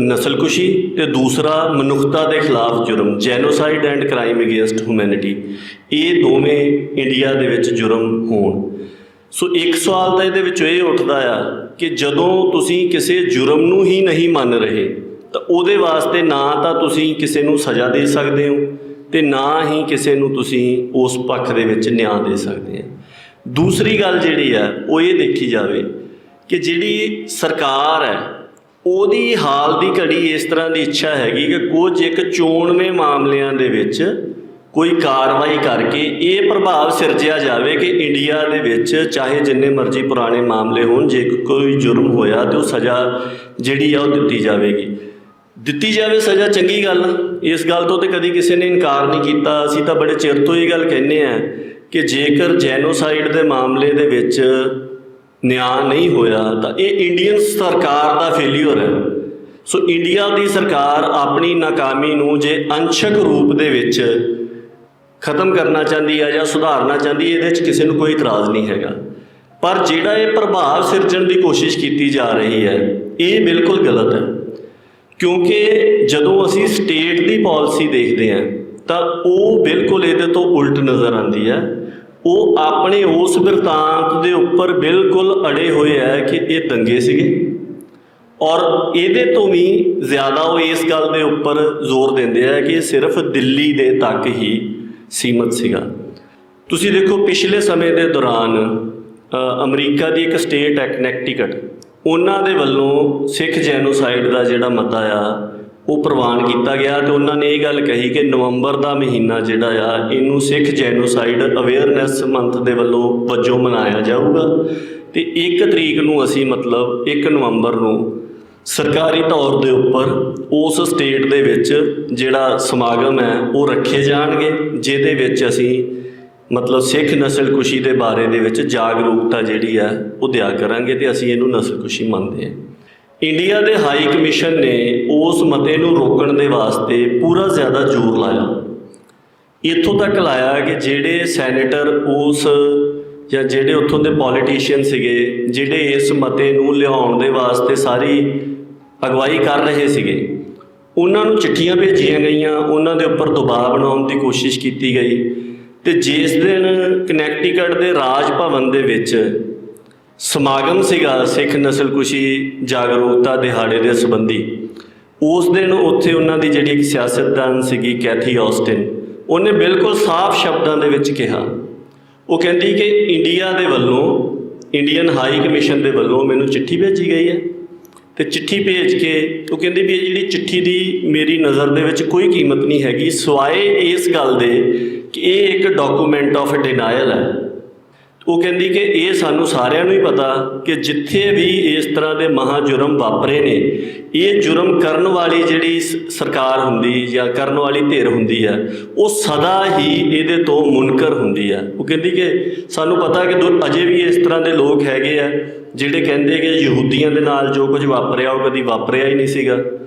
ਨਸਲਕੁਸ਼ੀ ਤੇ ਦੂਸਰਾ ਮਨੁੱਖਤਾ ਦੇ ਖਿਲਾਫ ਜੁਰਮ, genocide and crime against humanity, ਇਹ ਦੋਵੇਂ ਇੰਡੀਆ ਦੇ ਵਿੱਚ ਜੁਰਮ ਹੋਣ। ਸੋ ਇੱਕ ਸਵਾਲ ਤਾਂ ਇਹਦੇ ਵਿੱਚੋਂ ਇਹ ਉੱਠਦਾ ਆ ਕਿ ਜਦੋਂ ਤੁਸੀਂ ਕਿਸੇ ਜੁਰਮ ਨੂੰ ਹੀ ਨਹੀਂ ਮੰਨ ਰਹੇ ਤਾਂ ਉਹਦੇ ਵਾਸਤੇ ਨਾ ਤਾਂ ਤੁਸੀਂ ਕਿਸੇ ਨੂੰ ਸਜ਼ਾ ਦੇ ਸਕਦੇ ਹੋ ਤੇ ਨਾ ਹੀ ਕਿਸੇ ਨੂੰ ਤੁਸੀਂ ਉਸ ਪੱਖ ਦੇ ਵਿੱਚ ਨਿਆਂ ਦੇ ਸਕਦੇ ਹੋ। ਦੂਸਰੀ ਗੱਲ ਜਿਹੜੀ ਆ ਉਹ ਇਹ ਦੇਖੀ ਜਾਵੇ ਕਿ ਜਿਹੜੀ ਸਰਕਾਰ ਹੈ ਉਹਦੀ ਹਾਲ ਦੀ ਘੜੀ ਇਸ ਤਰ੍ਹਾਂ ਦੀ ਇੱਛਾ ਹੈਗੀ ਕਿ ਕੁਝ ਇੱਕ ਚੋਣਵੇਂ ਮਾਮਲਿਆਂ ਦੇ ਵਿੱਚ ਕੋਈ ਕਾਰਵਾਈ ਕਰਕੇ ਇਹ ਪ੍ਰਭਾਵ ਸਿਰਜਿਆ ਜਾਵੇ ਕਿ ਇੰਡੀਆ ਦੇ ਵਿੱਚ ਚਾਹੇ ਜਿੰਨੇ ਮਰਜ਼ੀ ਪੁਰਾਣੇ ਮਾਮਲੇ ਹੋਣ, ਜੇ ਕੋਈ ਜੁਰਮ ਹੋਇਆ ਤਾਂ ਉਹ ਸਜ਼ਾ ਜਿਹੜੀ ਆ ਉਹ ਦਿੱਤੀ ਜਾਵੇ ਸਜ਼ਾ। ਚੰਗੀ ਗੱਲ, ਇਸ ਗੱਲ ਤੋਂ ਤਾਂ ਕਦੀ ਕਿਸੇ ਨੇ ਇਨਕਾਰ ਨਹੀਂ ਕੀਤਾ। ਅਸੀਂ ਤਾਂ ਬੜੇ ਚਿਰ ਤੋਂ ਇਹ ਗੱਲ ਕਹਿੰਦੇ ਹਾਂ ਕਿ ਜੇਕਰ ਜੈਨੋਸਾਈਡ ਦੇ ਮਾਮਲੇ ਦੇ ਵਿੱਚ ਨਿਆਂ ਨਹੀਂ ਹੋਇਆ ਤਾਂ ਇਹ ਇੰਡੀਅਨ ਸਰਕਾਰ ਦਾ ਫੇਲਿਅਰ ਹੈ। ਸੋ ਇੰਡੀਆ ਦੀ ਸਰਕਾਰ ਆਪਣੀ ਨਾਕਾਮੀ ਨੂੰ ਜੇ ਅੰਸ਼ਕ ਰੂਪ ਦੇ ਵਿੱਚ ਖਤਮ ਕਰਨਾ ਚਾਹੁੰਦੀ ਹੈ ਜਾਂ ਸੁਧਾਰਨਾ ਚਾਹੁੰਦੀ ਹੈ, ਇਹਦੇ 'ਚ ਕਿਸੇ ਨੂੰ ਕੋਈ ਇਤਰਾਜ਼ ਨਹੀਂ ਹੈਗਾ। ਪਰ ਜਿਹੜਾ ਇਹ ਪ੍ਰਭਾਵ ਸਿਰਜਣ ਦੀ ਕੋਸ਼ਿਸ਼ ਕੀਤੀ ਜਾ ਰਹੀ ਹੈ, ਇਹ ਬਿਲਕੁਲ ਗਲਤ ਹੈ। ਕਿਉਂਕਿ ਜਦੋਂ ਅਸੀਂ ਸਟੇਟ ਦੀ ਪਾਲਿਸੀ ਦੇਖਦੇ ਹਾਂ ਤਾਂ ਉਹ ਬਿਲਕੁਲ ਇਹਦੇ ਤੋਂ ਉਲਟ ਨਜ਼ਰ ਆਉਂਦੀ ਹੈ। ਉਹ ਆਪਣੇ ਉਸ ਬਿਰਤਾਂਤ ਦੇ ਉੱਪਰ ਬਿਲਕੁਲ ਅੜੇ ਹੋਏ ਹੈ ਕਿ ਇਹ ਦੰਗੇ ਸੀਗੇ, ਔਰ ਇਹਦੇ ਤੋਂ ਵੀ ਜ਼ਿਆਦਾ ਉਹ ਇਸ ਗੱਲ ਦੇ ਉੱਪਰ ਜ਼ੋਰ ਦਿੰਦੇ ਆ ਕਿ ਇਹ ਸਿਰਫ ਦਿੱਲੀ ਦੇ ਤੱਕ ਹੀ ਸੀਮਤ ਸੀਗਾ। ਤੁਸੀਂ ਦੇਖੋ, ਪਿਛਲੇ ਸਮੇਂ ਦੇ ਦੌਰਾਨ ਅਮਰੀਕਾ ਦੀ ਇੱਕ ਸਟੇਟ ਹੈ ਕਨੈਕਟੀਕਟ, ਉਹਨਾਂ ਦੇ ਵੱਲੋਂ ਸਿੱਖ ਜੈਨੋਸਾਈਡ ਦਾ ਜਿਹੜਾ ਮਤਾ ਆ ਉਹ ਪ੍ਰਵਾਨ ਕੀਤਾ ਗਿਆ, ਅਤੇ ਉਹਨਾਂ ਨੇ ਇਹ ਗੱਲ ਕਹੀ ਕਿ ਨਵੰਬਰ ਦਾ ਮਹੀਨਾ ਜਿਹੜਾ ਆ ਇਹਨੂੰ ਸਿੱਖ ਜੈਨੋਸਾਈਡ ਅਵੇਅਰਨੈਸ ਮੰਥ ਦੇ ਵਜੋਂ ਮਨਾਇਆ ਜਾਊਗਾ, ਅਤੇ 1 ਤਰੀਕ ਨੂੰ ਅਸੀਂ ਮਤਲਬ 1 ਨਵੰਬਰ ਨੂੰ ਸਰਕਾਰੀ ਤੌਰ ਦੇ ਉੱਪਰ ਉਸ ਸਟੇਟ ਦੇ ਵਿੱਚ ਜਿਹੜਾ ਸਮਾਗਮ ਹੈ ਉਹ ਰੱਖੇ ਜਾਣਗੇ, ਜਿਹਦੇ ਵਿੱਚ ਅਸੀਂ ਮਤਲਬ ਸਿੱਖ ਨਸਲਕੁਸ਼ੀ ਦੇ ਬਾਰੇ ਦੇ ਵਿੱਚ ਜਾਗਰੂਕਤਾ ਜਿਹੜੀ ਹੈ ਉਹ ਦਿਆ ਕਰਾਂਗੇ, ਅਤੇ ਅਸੀਂ ਇਹਨੂੰ ਨਸਲਕੁਸ਼ੀ ਮੰਨਦੇ ਹਾਂ। ਇੰਡੀਆ ਦੇ ਹਾਈ ਕਮਿਸ਼ਨ ਨੇ ਉਸ ਮਤੇ ਨੂੰ ਰੋਕਣ ਦੇ ਵਾਸਤੇ ਪੂਰਾ ਜ਼ਿਆਦਾ ਜ਼ੋਰ ਲਾਇਆ। ਇੱਥੋਂ ਤੱਕ ਲਾਇਆ ਕਿ ਜਿਹੜੇ ਸੈਨੇਟਰ ਜਾਂ ਜਿਹੜੇ ਉੱਥੋਂ ਦੇ ਪੋਲੀਟੀਸ਼ੀਅਨ ਸੀਗੇ, ਜਿਹੜੇ ਇਸ ਮਤੇ ਨੂੰ ਲਿਆਉਣ ਦੇ ਵਾਸਤੇ ਸਾਰੀ ਅਗਵਾਈ ਕਰ ਰਹੇ ਸੀਗੇ, ਉਹਨਾਂ ਨੂੰ ਚਿੱਠੀਆਂ ਭੇਜੀਆਂ ਗਈਆਂ, ਉਹਨਾਂ ਦੇ ਉੱਪਰ ਦਬਾਅ ਬਣਾਉਣ ਦੀ ਕੋਸ਼ਿਸ਼ ਕੀਤੀ ਗਈ। ਅਤੇ ਜਿਸ ਦਿਨ ਕਨੈਕਟੀਕਟ ਦੇ ਰਾਜ ਭਵਨ ਦੇ ਵਿੱਚ ਸਮਾਗਮ ਸੀਗਾ ਸਿੱਖ ਨਸਲਕੁਸ਼ੀ ਜਾਗਰੂਕਤਾ ਦਿਹਾੜੇ ਦੇ ਸੰਬੰਧੀ, ਉਸ ਦਿਨ ਉੱਥੇ ਉਹਨਾਂ ਦੀ ਜਿਹੜੀ ਇੱਕ ਸਿਆਸਤਦਾਨ ਸੀਗੀ ਕੈਥੀ ਆਸਟਿਨ, ਉਹਨੇ ਬਿਲਕੁਲ ਸਾਫ਼ ਸ਼ਬਦਾਂ ਦੇ ਵਿੱਚ ਕਿਹਾ, ਉਹ ਕਹਿੰਦੀ ਕਿ ਇੰਡੀਆ ਦੇ ਵੱਲੋਂ, ਇੰਡੀਅਨ ਹਾਈ ਕਮਿਸ਼ਨ ਦੇ ਵੱਲੋਂ ਮੈਨੂੰ ਚਿੱਠੀ ਭੇਜੀ ਗਈ ਹੈ, ਅਤੇ ਚਿੱਠੀ ਭੇਜ ਕੇ ਉਹ ਕਹਿੰਦੀ ਵੀ ਇਹ ਜਿਹੜੀ ਚਿੱਠੀ ਦੀ ਮੇਰੀ ਨਜ਼ਰ ਦੇ ਵਿੱਚ ਕੋਈ ਕੀਮਤ ਨਹੀਂ ਹੈਗੀ, ਸਿਵਾਏ ਇਸ ਗੱਲ ਦੇ ਕਿ ਇਹ ਇੱਕ ਡਾਕੂਮੈਂਟ ਆਫ ਡਿਨਾਇਲ ਹੈ। ਉਹ ਕਹਿੰਦੀ ਕਿ ਇਹ ਸਾਨੂੰ ਸਾਰਿਆਂ ਨੂੰ ਹੀ ਪਤਾ ਕਿ ਜਿੱਥੇ ਵੀ ਇਸ ਤਰ੍ਹਾਂ ਦੇ ਮਹਾਂ ਜੁਰਮ ਵਾਪਰੇ ਨੇ, ਇਹ ਜੁਰਮ ਕਰਨ ਵਾਲੀ ਜਿਹੜੀ ਸਰਕਾਰ ਹੁੰਦੀ ਜਾਂ ਕਰਨ ਵਾਲੀ ਧਿਰ ਹੁੰਦੀ ਹੈ, ਉਹ ਸਦਾ ਹੀ ਇਹਦੇ ਤੋਂ ਮੁਨਕਰ ਹੁੰਦੀ ਹੈ। ਉਹ ਕਹਿੰਦੀ ਕਿ ਸਾਨੂੰ ਪਤਾ ਕਿ ਅਜੇ ਵੀ ਇਸ ਤਰ੍ਹਾਂ ਦੇ ਲੋਕ ਹੈਗੇ ਆ ਜਿਹੜੇ ਕਹਿੰਦੇ ਕਿ ਯਹੂਦੀਆਂ ਦੇ ਨਾਲ ਜੋ ਕੁਝ ਵਾਪਰਿਆ ਉਹ ਕਦੀ ਵਾਪਰਿਆ ਹੀ ਨਹੀਂ ਸੀਗਾ।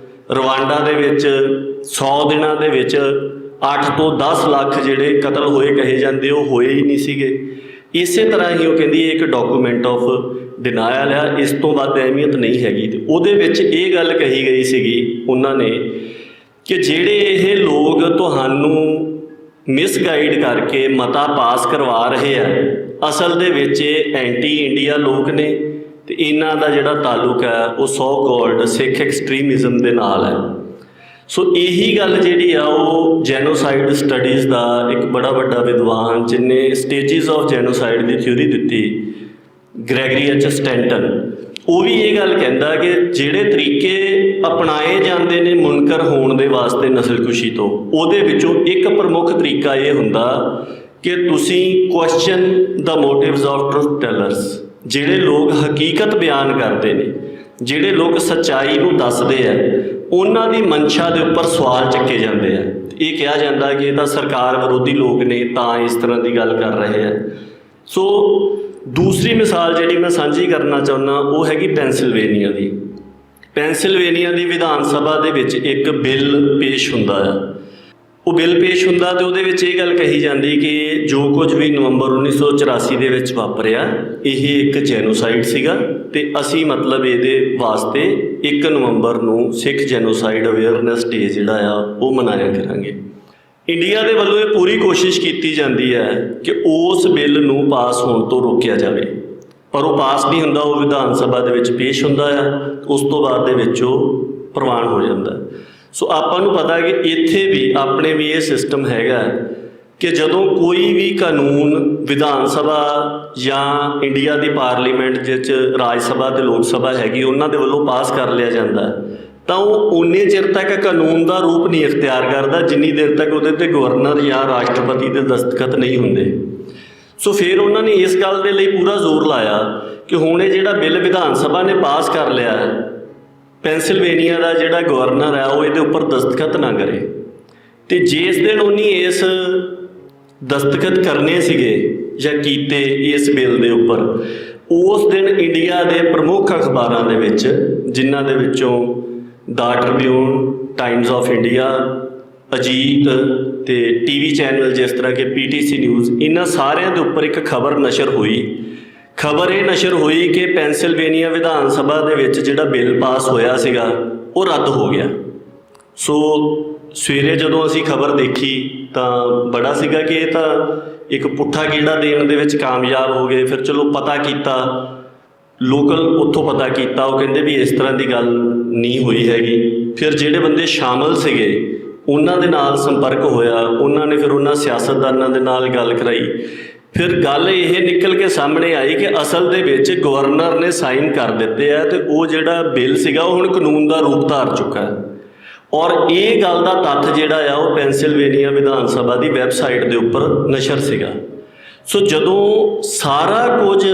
ਰਵਾਂਡਾ ਦੇ ਵਿੱਚ 100 ਦਿਨਾਂ ਦੇ ਵਿੱਚ 8 ਤੋਂ 10 ਲੱਖ ਜਿਹੜੇ ਕਤਲ ਹੋਏ ਕਹੇ ਜਾਂਦੇ ਉਹ ਹੋਏ ਹੀ ਨਹੀਂ ਸੀਗੇ। ਇਸੇ ਤਰ੍ਹਾਂ ਹੀ ਉਹ ਕਹਿੰਦੀ ਇੱਕ ਡਾਕੂਮੈਂਟ ਆਫ ਡਿਨਾਇਲ ਆ, ਇਸ ਤੋਂ ਵੱਧ ਅਹਿਮੀਅਤ ਨਹੀਂ ਹੈਗੀ। ਅਤੇ ਉਹਦੇ ਵਿੱਚ ਇਹ ਗੱਲ ਕਹੀ ਗਈ ਸੀਗੀ ਉਹਨਾਂ ਨੇ ਕਿ ਜਿਹੜੇ ਇਹ ਲੋਕ ਤੁਹਾਨੂੰ ਮਿਸਗਾਈਡ ਕਰਕੇ ਮਤਾ ਪਾਸ ਕਰਵਾ ਰਹੇ ਆ, ਅਸਲ ਦੇ ਵਿੱਚ ਇਹ ਐਂਟੀ ਇੰਡੀਆ ਲੋਕ ਨੇ, ਅਤੇ ਇਹਨਾਂ ਦਾ ਜਿਹੜਾ ਤਾਲੁਕ ਹੈ ਉਹ ਸੋ ਕਾਲਡ ਸਿੱਖ ਐਕਸਟ੍ਰੀਮਿਜ਼ਮ ਦੇ ਨਾਲ ਹੈ। ਸੋ ਇਹੀ ਗੱਲ ਜਿਹੜੀ ਆ ਉਹ ਜੈਨੋਸਾਈਡ ਸਟੱਡੀਜ਼ ਦਾ ਇੱਕ ਬੜਾ ਵੱਡਾ ਵਿਦਵਾਨ ਜਿਹਨੇ stages of genocide the theory ਦਿੱਤੀ, ਗ੍ਰੈਗਰੀ ਐਚ ਸਟੈਂਟਨ, ਉਹ ਵੀ ਇਹ ਗੱਲ ਕਹਿੰਦਾ ਕਿ ਜਿਹੜੇ ਤਰੀਕੇ ਅਪਣਾਏ ਜਾਂਦੇ ਨੇ ਮੁਨਕਰ ਹੋਣ ਦੇ ਵਾਸਤੇ ਨਸਲਕੁਸ਼ੀ ਤੋਂ, ਉਹਦੇ ਵਿੱਚੋਂ ਇੱਕ ਪ੍ਰਮੁੱਖ ਤਰੀਕਾ ਇਹ ਹੁੰਦਾ ਕਿ ਤੁਸੀਂ question the motifs of truth ਟੈਲਰਸ। ਜਿਹੜੇ ਲੋਕ ਹਕੀਕਤ ਬਿਆਨ ਕਰਦੇ ਨੇ, ਜਿਹੜੇ ਲੋਕ ਸੱਚਾਈ ਨੂੰ ਦੱਸਦੇ ਆ, ਉਹਨਾਂ ਦੀ ਮਨਸ਼ਾ ਦੇ ਉੱਪਰ ਸਵਾਲ ਚੱਕੇ ਜਾਂਦੇ ਆ। ਇਹ ਕਿਹਾ ਜਾਂਦਾ ਕਿ ਇਹ ਤਾਂ ਸਰਕਾਰ ਵਿਰੋਧੀ ਲੋਕ ਨੇ ਤਾਂ ਇਸ ਤਰ੍ਹਾਂ ਦੀ ਗੱਲ ਕਰ ਰਹੇ ਆ। ਸੋ ਦੂਸਰੀ ਮਿਸਾਲ ਜਿਹੜੀ ਮੈਂ ਸਾਂਝੀ ਕਰਨਾ ਚਾਹੁੰਦਾ ਉਹ ਹੈਗੀ ਪੈਂਸਿਲਵੇਨੀਆ ਦੀ। ਪੈਂਸਿਲਵੇਨੀਆ ਦੀ ਵਿਧਾਨ ਸਭਾ ਦੇ ਵਿੱਚ ਇੱਕ ਬਿੱਲ ਪੇਸ਼ ਹੁੰਦਾ ਆ। ਉਹ ਬਿੱਲ ਪੇਸ਼ ਹੁੰਦਾ ਅਤੇ ਉਹਦੇ ਵਿੱਚ ਇਹ ਗੱਲ ਕਹੀ ਜਾਂਦੀ ਕਿ ਜੋ ਕੁਝ ਵੀ ਨਵੰਬਰ 1984 ਦੇ ਵਿੱਚ ਵਾਪਰਿਆ ਇਹ ਇੱਕ ਜੈਨੋਸਾਈਡ ਸੀਗਾ, ਅਤੇ ਅਸੀਂ ਮਤਲਬ ਇਹਦੇ ਵਾਸਤੇ 1 ਨਵੰਬਰ ਨੂੰ ਸਿੱਖ ਜੈਨੋਸਾਈਡ ਅਵੇਅਰਨੈਸ ਡੇ ਜਿਹੜਾ ਆ ਉਹ ਮਨਾਇਆ ਕਰਾਂਗੇ। ਇੰਡੀਆ ਦੇ ਵੱਲੋਂ ਇਹ ਪੂਰੀ ਕੋਸ਼ਿਸ਼ ਕੀਤੀ ਜਾਂਦੀ ਹੈ ਕਿ ਉਸ ਬਿੱਲ ਨੂੰ ਪਾਸ ਹੋਣ ਤੋਂ ਰੋਕਿਆ ਜਾਵੇ, ਪਰ ਉਹ ਪਾਸ ਨਹੀਂ ਹੁੰਦਾ। ਉਹ ਵਿਧਾਨ ਸਭਾ ਦੇ ਵਿੱਚ ਪੇਸ਼ ਹੁੰਦਾ ਆ, ਉਸ ਤੋਂ ਬਾਅਦ ਦੇ ਵਿੱਚ ਉਹ ਪ੍ਰਵਾਨ ਹੋ ਜਾਂਦਾ। ਸੋ ਆਪਾਂ ਨੂੰ ਪਤਾ ਕਿ ਇੱਥੇ ਵੀ ਆਪਣੇ ਵੀ ਇਹ ਸਿਸਟਮ ਹੈਗਾ ਕਿ ਜਦੋਂ ਕੋਈ ਵੀ ਕਾਨੂੰਨ ਵਿਧਾਨ ਸਭਾ ਜਾਂ ਇੰਡੀਆ ਦੀ ਪਾਰਲੀਮੈਂਟ ਜਿਸ 'ਚ ਰਾਜ ਸਭਾ ਅਤੇ ਲੋਕ ਸਭਾ ਹੈਗੀ ਉਹਨਾਂ ਦੇ ਵੱਲੋਂ ਪਾਸ ਕਰ ਲਿਆ ਜਾਂਦਾ, ਤਾਂ ਉਹ ਓਨੇ ਚਿਰ ਤੱਕ ਕਾਨੂੰਨ ਦਾ ਰੂਪ ਨਹੀਂ ਇਖਤਿਆਰ ਕਰਦਾ ਜਿੰਨੀ ਦੇਰ ਤੱਕ ਉਹਦੇ 'ਤੇ ਗਵਰਨਰ ਜਾਂ ਰਾਸ਼ਟਰਪਤੀ ਦੇ ਦਸਤਖਤ ਨਹੀਂ ਹੁੰਦੇ। ਸੋ ਫਿਰ ਉਹਨਾਂ ਨੇ ਇਸ ਗੱਲ ਦੇ ਲਈ ਪੂਰਾ ਜ਼ੋਰ ਲਾਇਆ ਕਿ ਹੁਣ ਇਹ ਜਿਹੜਾ ਬਿੱਲ ਵਿਧਾਨ ਸਭਾ ਨੇ ਪਾਸ ਕਰ ਲਿਆ, ਪੈਂਸਿਲਵੇਨੀਆ ਦਾ ਜਿਹੜਾ ਗਵਰਨਰ ਹੈ ਉਹ ਇਹਦੇ ਉੱਪਰ ਦਸਤਖਤ ਨਾ ਕਰੇ। ਅਤੇ ਜਿਸ ਦਿਨ ਉਹਨੇ ਇਸ ਦਸਤਖਤ ਕਰਨੇ ਸੀਗੇ ਜਾਂ ਕੀਤੇ ਇਸ ਬਿੱਲ ਦੇ ਉੱਪਰ, ਉਸ ਦਿਨ ਇੰਡੀਆ ਦੇ ਪ੍ਰਮੁੱਖ ਅਖਬਾਰਾਂ ਦੇ ਵਿੱਚ, ਜਿਨ੍ਹਾਂ ਦੇ ਵਿੱਚੋਂ the Tribune, Times of India, Ajit ਤੇ ਟੀਵੀ ਚੈਨਲ ਜਿਸ ਤਰ੍ਹਾਂ ਕਿ PTC ਨਿਊਜ਼, ਇਹਨਾਂ ਸਾਰਿਆਂ ਦੇ ਉੱਪਰ ਇੱਕ ਖਬਰ ਨਸ਼ਰ ਹੋਈ। ਖਬਰ ਇਹ ਨਸ਼ਰ ਹੋਈ ਕਿ ਪੈਂਸਿਲਵੇਨੀਆ ਵਿਧਾਨ ਸਭਾ ਦੇ ਵਿੱਚ ਜਿਹੜਾ ਬਿੱਲ ਪਾਸ ਹੋਇਆ ਸੀਗਾ ਉਹ ਰੱਦ ਹੋ ਗਿਆ। ਸੋ ਸਵੇਰੇ ਜਦੋਂ ਅਸੀਂ ਖਬਰ ਦੇਖੀ ਤਾਂ ਬੜਾ ਸੀਗਾ ਕਿ ਇਹ ਤਾਂ ਇੱਕ ਪੁੱਠਾ ਗੇੜਾ ਦੇਣ ਦੇ ਵਿੱਚ ਕਾਮਯਾਬ ਹੋ ਗਏ। ਫਿਰ ਚਲੋ ਪਤਾ ਕੀਤਾ, ਲੋਕਲ ਉੱਥੋਂ ਪਤਾ ਕੀਤਾ, ਉਹ ਕਹਿੰਦੇ ਵੀ ਇਸ ਤਰ੍ਹਾਂ ਦੀ ਗੱਲ ਨਹੀਂ ਹੋਈ ਹੈਗੀ। ਫਿਰ ਜਿਹੜੇ ਬੰਦੇ ਸ਼ਾਮਲ ਸੀਗੇ ਉਹਨਾਂ ਦੇ ਨਾਲ ਸੰਪਰਕ ਹੋਇਆ, ਉਹਨਾਂ ਨੇ ਫਿਰ ਉਹਨਾਂ ਸਿਆਸਤਦਾਨਾਂ ਦੇ ਨਾਲ ਗੱਲ ਕਰਾਈ। ਫਿਰ ਗੱਲ ਇਹ ਨਿਕਲ ਕੇ ਸਾਹਮਣੇ ਆਈ ਕਿ ਅਸਲ ਦੇ ਵਿੱਚ ਗਵਰਨਰ ਨੇ ਸਾਈਨ ਕਰ ਦਿੱਤੇ ਆ ਅਤੇ ਉਹ ਜਿਹੜਾ ਬਿੱਲ ਸੀਗਾ ਉਹ ਹੁਣ ਕਾਨੂੰਨ ਦਾ ਰੂਪ ਧਾਰ ਚੁੱਕਾ ਹੈ। ਔਰ ਇਹ ਗੱਲ ਦਾ ਤੱਥ ਜਿਹੜਾ ਆ ਉਹ ਪੈਂਸਿਲਵੇਨੀਆ ਵਿਧਾਨ ਸਭਾ ਦੀ ਵੈਬਸਾਈਟ ਦੇ ਉੱਪਰ ਨਸ਼ਰ ਸੀਗਾ। ਸੋ ਜਦੋਂ ਸਾਰਾ ਕੁਝ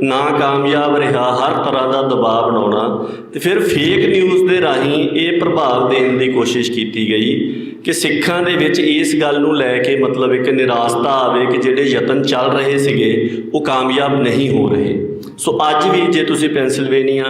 ਨਾਕਾਮਯਾਬ ਰਿਹਾ, ਹਰ ਤਰ੍ਹਾਂ ਦਾ ਦਬਾਅ ਬਣਾਉਣਾ, ਤੇ ਫਿਰ ਫੇਕ ਨਿਊਜ਼ ਦੇ ਰਾਹੀਂ ਇਹ ਪ੍ਰਭਾਵ ਦੇਣ ਦੀ ਕੋਸ਼ਿਸ਼ ਕੀਤੀ ਗਈ ਕਿ ਸਿੱਖਾਂ ਦੇ ਵਿੱਚ ਇਸ ਗੱਲ ਨੂੰ ਲੈ ਕੇ ਮਤਲਬ ਇੱਕ ਨਿਰਾਸ਼ਤਾ ਆਵੇ ਕਿ ਜਿਹੜੇ ਯਤਨ ਚੱਲ ਰਹੇ ਸੀਗੇ ਉਹ ਕਾਮਯਾਬ ਨਹੀਂ ਹੋ ਰਹੇ। ਸੋ ਅੱਜ ਵੀ ਜੇ ਤੁਸੀਂ ਪੈਂਸਿਲਵੇਨੀਆ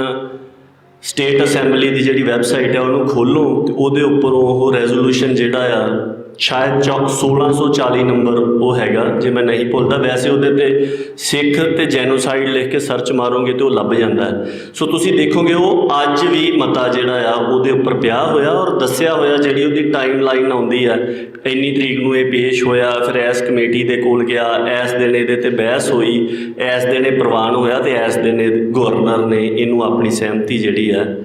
ਸਟੇਟ ਅਸੈਂਬਲੀ ਦੀ ਜਿਹੜੀ ਵੈਬਸਾਈਟ ਹੈ ਉਹਨੂੰ ਖੋਲ੍ਹੋ ਅਤੇ ਉਹਦੇ ਉੱਪਰੋਂ ਉਹ ਰੈਜ਼ੋਲੂਸ਼ਨ ਜਿਹੜਾ ਆ ਸ਼ਾਇਦ 1640 ਨੰਬਰ ਉਹ ਹੈਗਾ, ਜੇ ਮੈਂ ਨਹੀਂ ਭੁੱਲਦਾ। ਵੈਸੇ ਉਹਦੇ 'ਤੇ ਸਿੱਖ ਅਤੇ ਜੈਨੋਸਾਈਡ ਲਿਖ ਕੇ ਸਰਚ ਮਾਰੋਗੇ ਤਾਂ ਉਹ ਲੱਭ ਜਾਂਦਾ ਹੈ। ਸੋ ਤੁਸੀਂ ਦੇਖੋਗੇ ਉਹ ਅੱਜ ਵੀ ਮਤਾ ਜਿਹੜਾ ਆ ਉਹਦੇ ਉੱਪਰ ਪਿਆ ਹੋਇਆ ਔਰ ਦੱਸਿਆ ਹੋਇਆ, ਜਿਹੜੀ ਉਹਦੀ ਟਾਈਮ ਲਾਈਨ ਆਉਂਦੀ ਹੈ, ਇੰਨੀ ਤਰੀਕ ਨੂੰ ਇਹ ਪੇਸ਼ ਹੋਇਆ, ਫਿਰ ਇਸ ਕਮੇਟੀ ਦੇ ਕੋਲ ਗਿਆ, ਇਸ ਦਿਨ ਇਹਦੇ 'ਤੇ ਬਹਿਸ ਹੋਈ, ਇਸ ਦਿਨ ਇਹ ਪ੍ਰਵਾਨ ਹੋਇਆ ਅਤੇ ਇਸ ਦਿਨ ਗਵਰਨਰ ਨੇ ਇਹਨੂੰ ਆਪਣੀ ਸਹਿਮਤੀ ਜਿਹੜੀ ਹੈ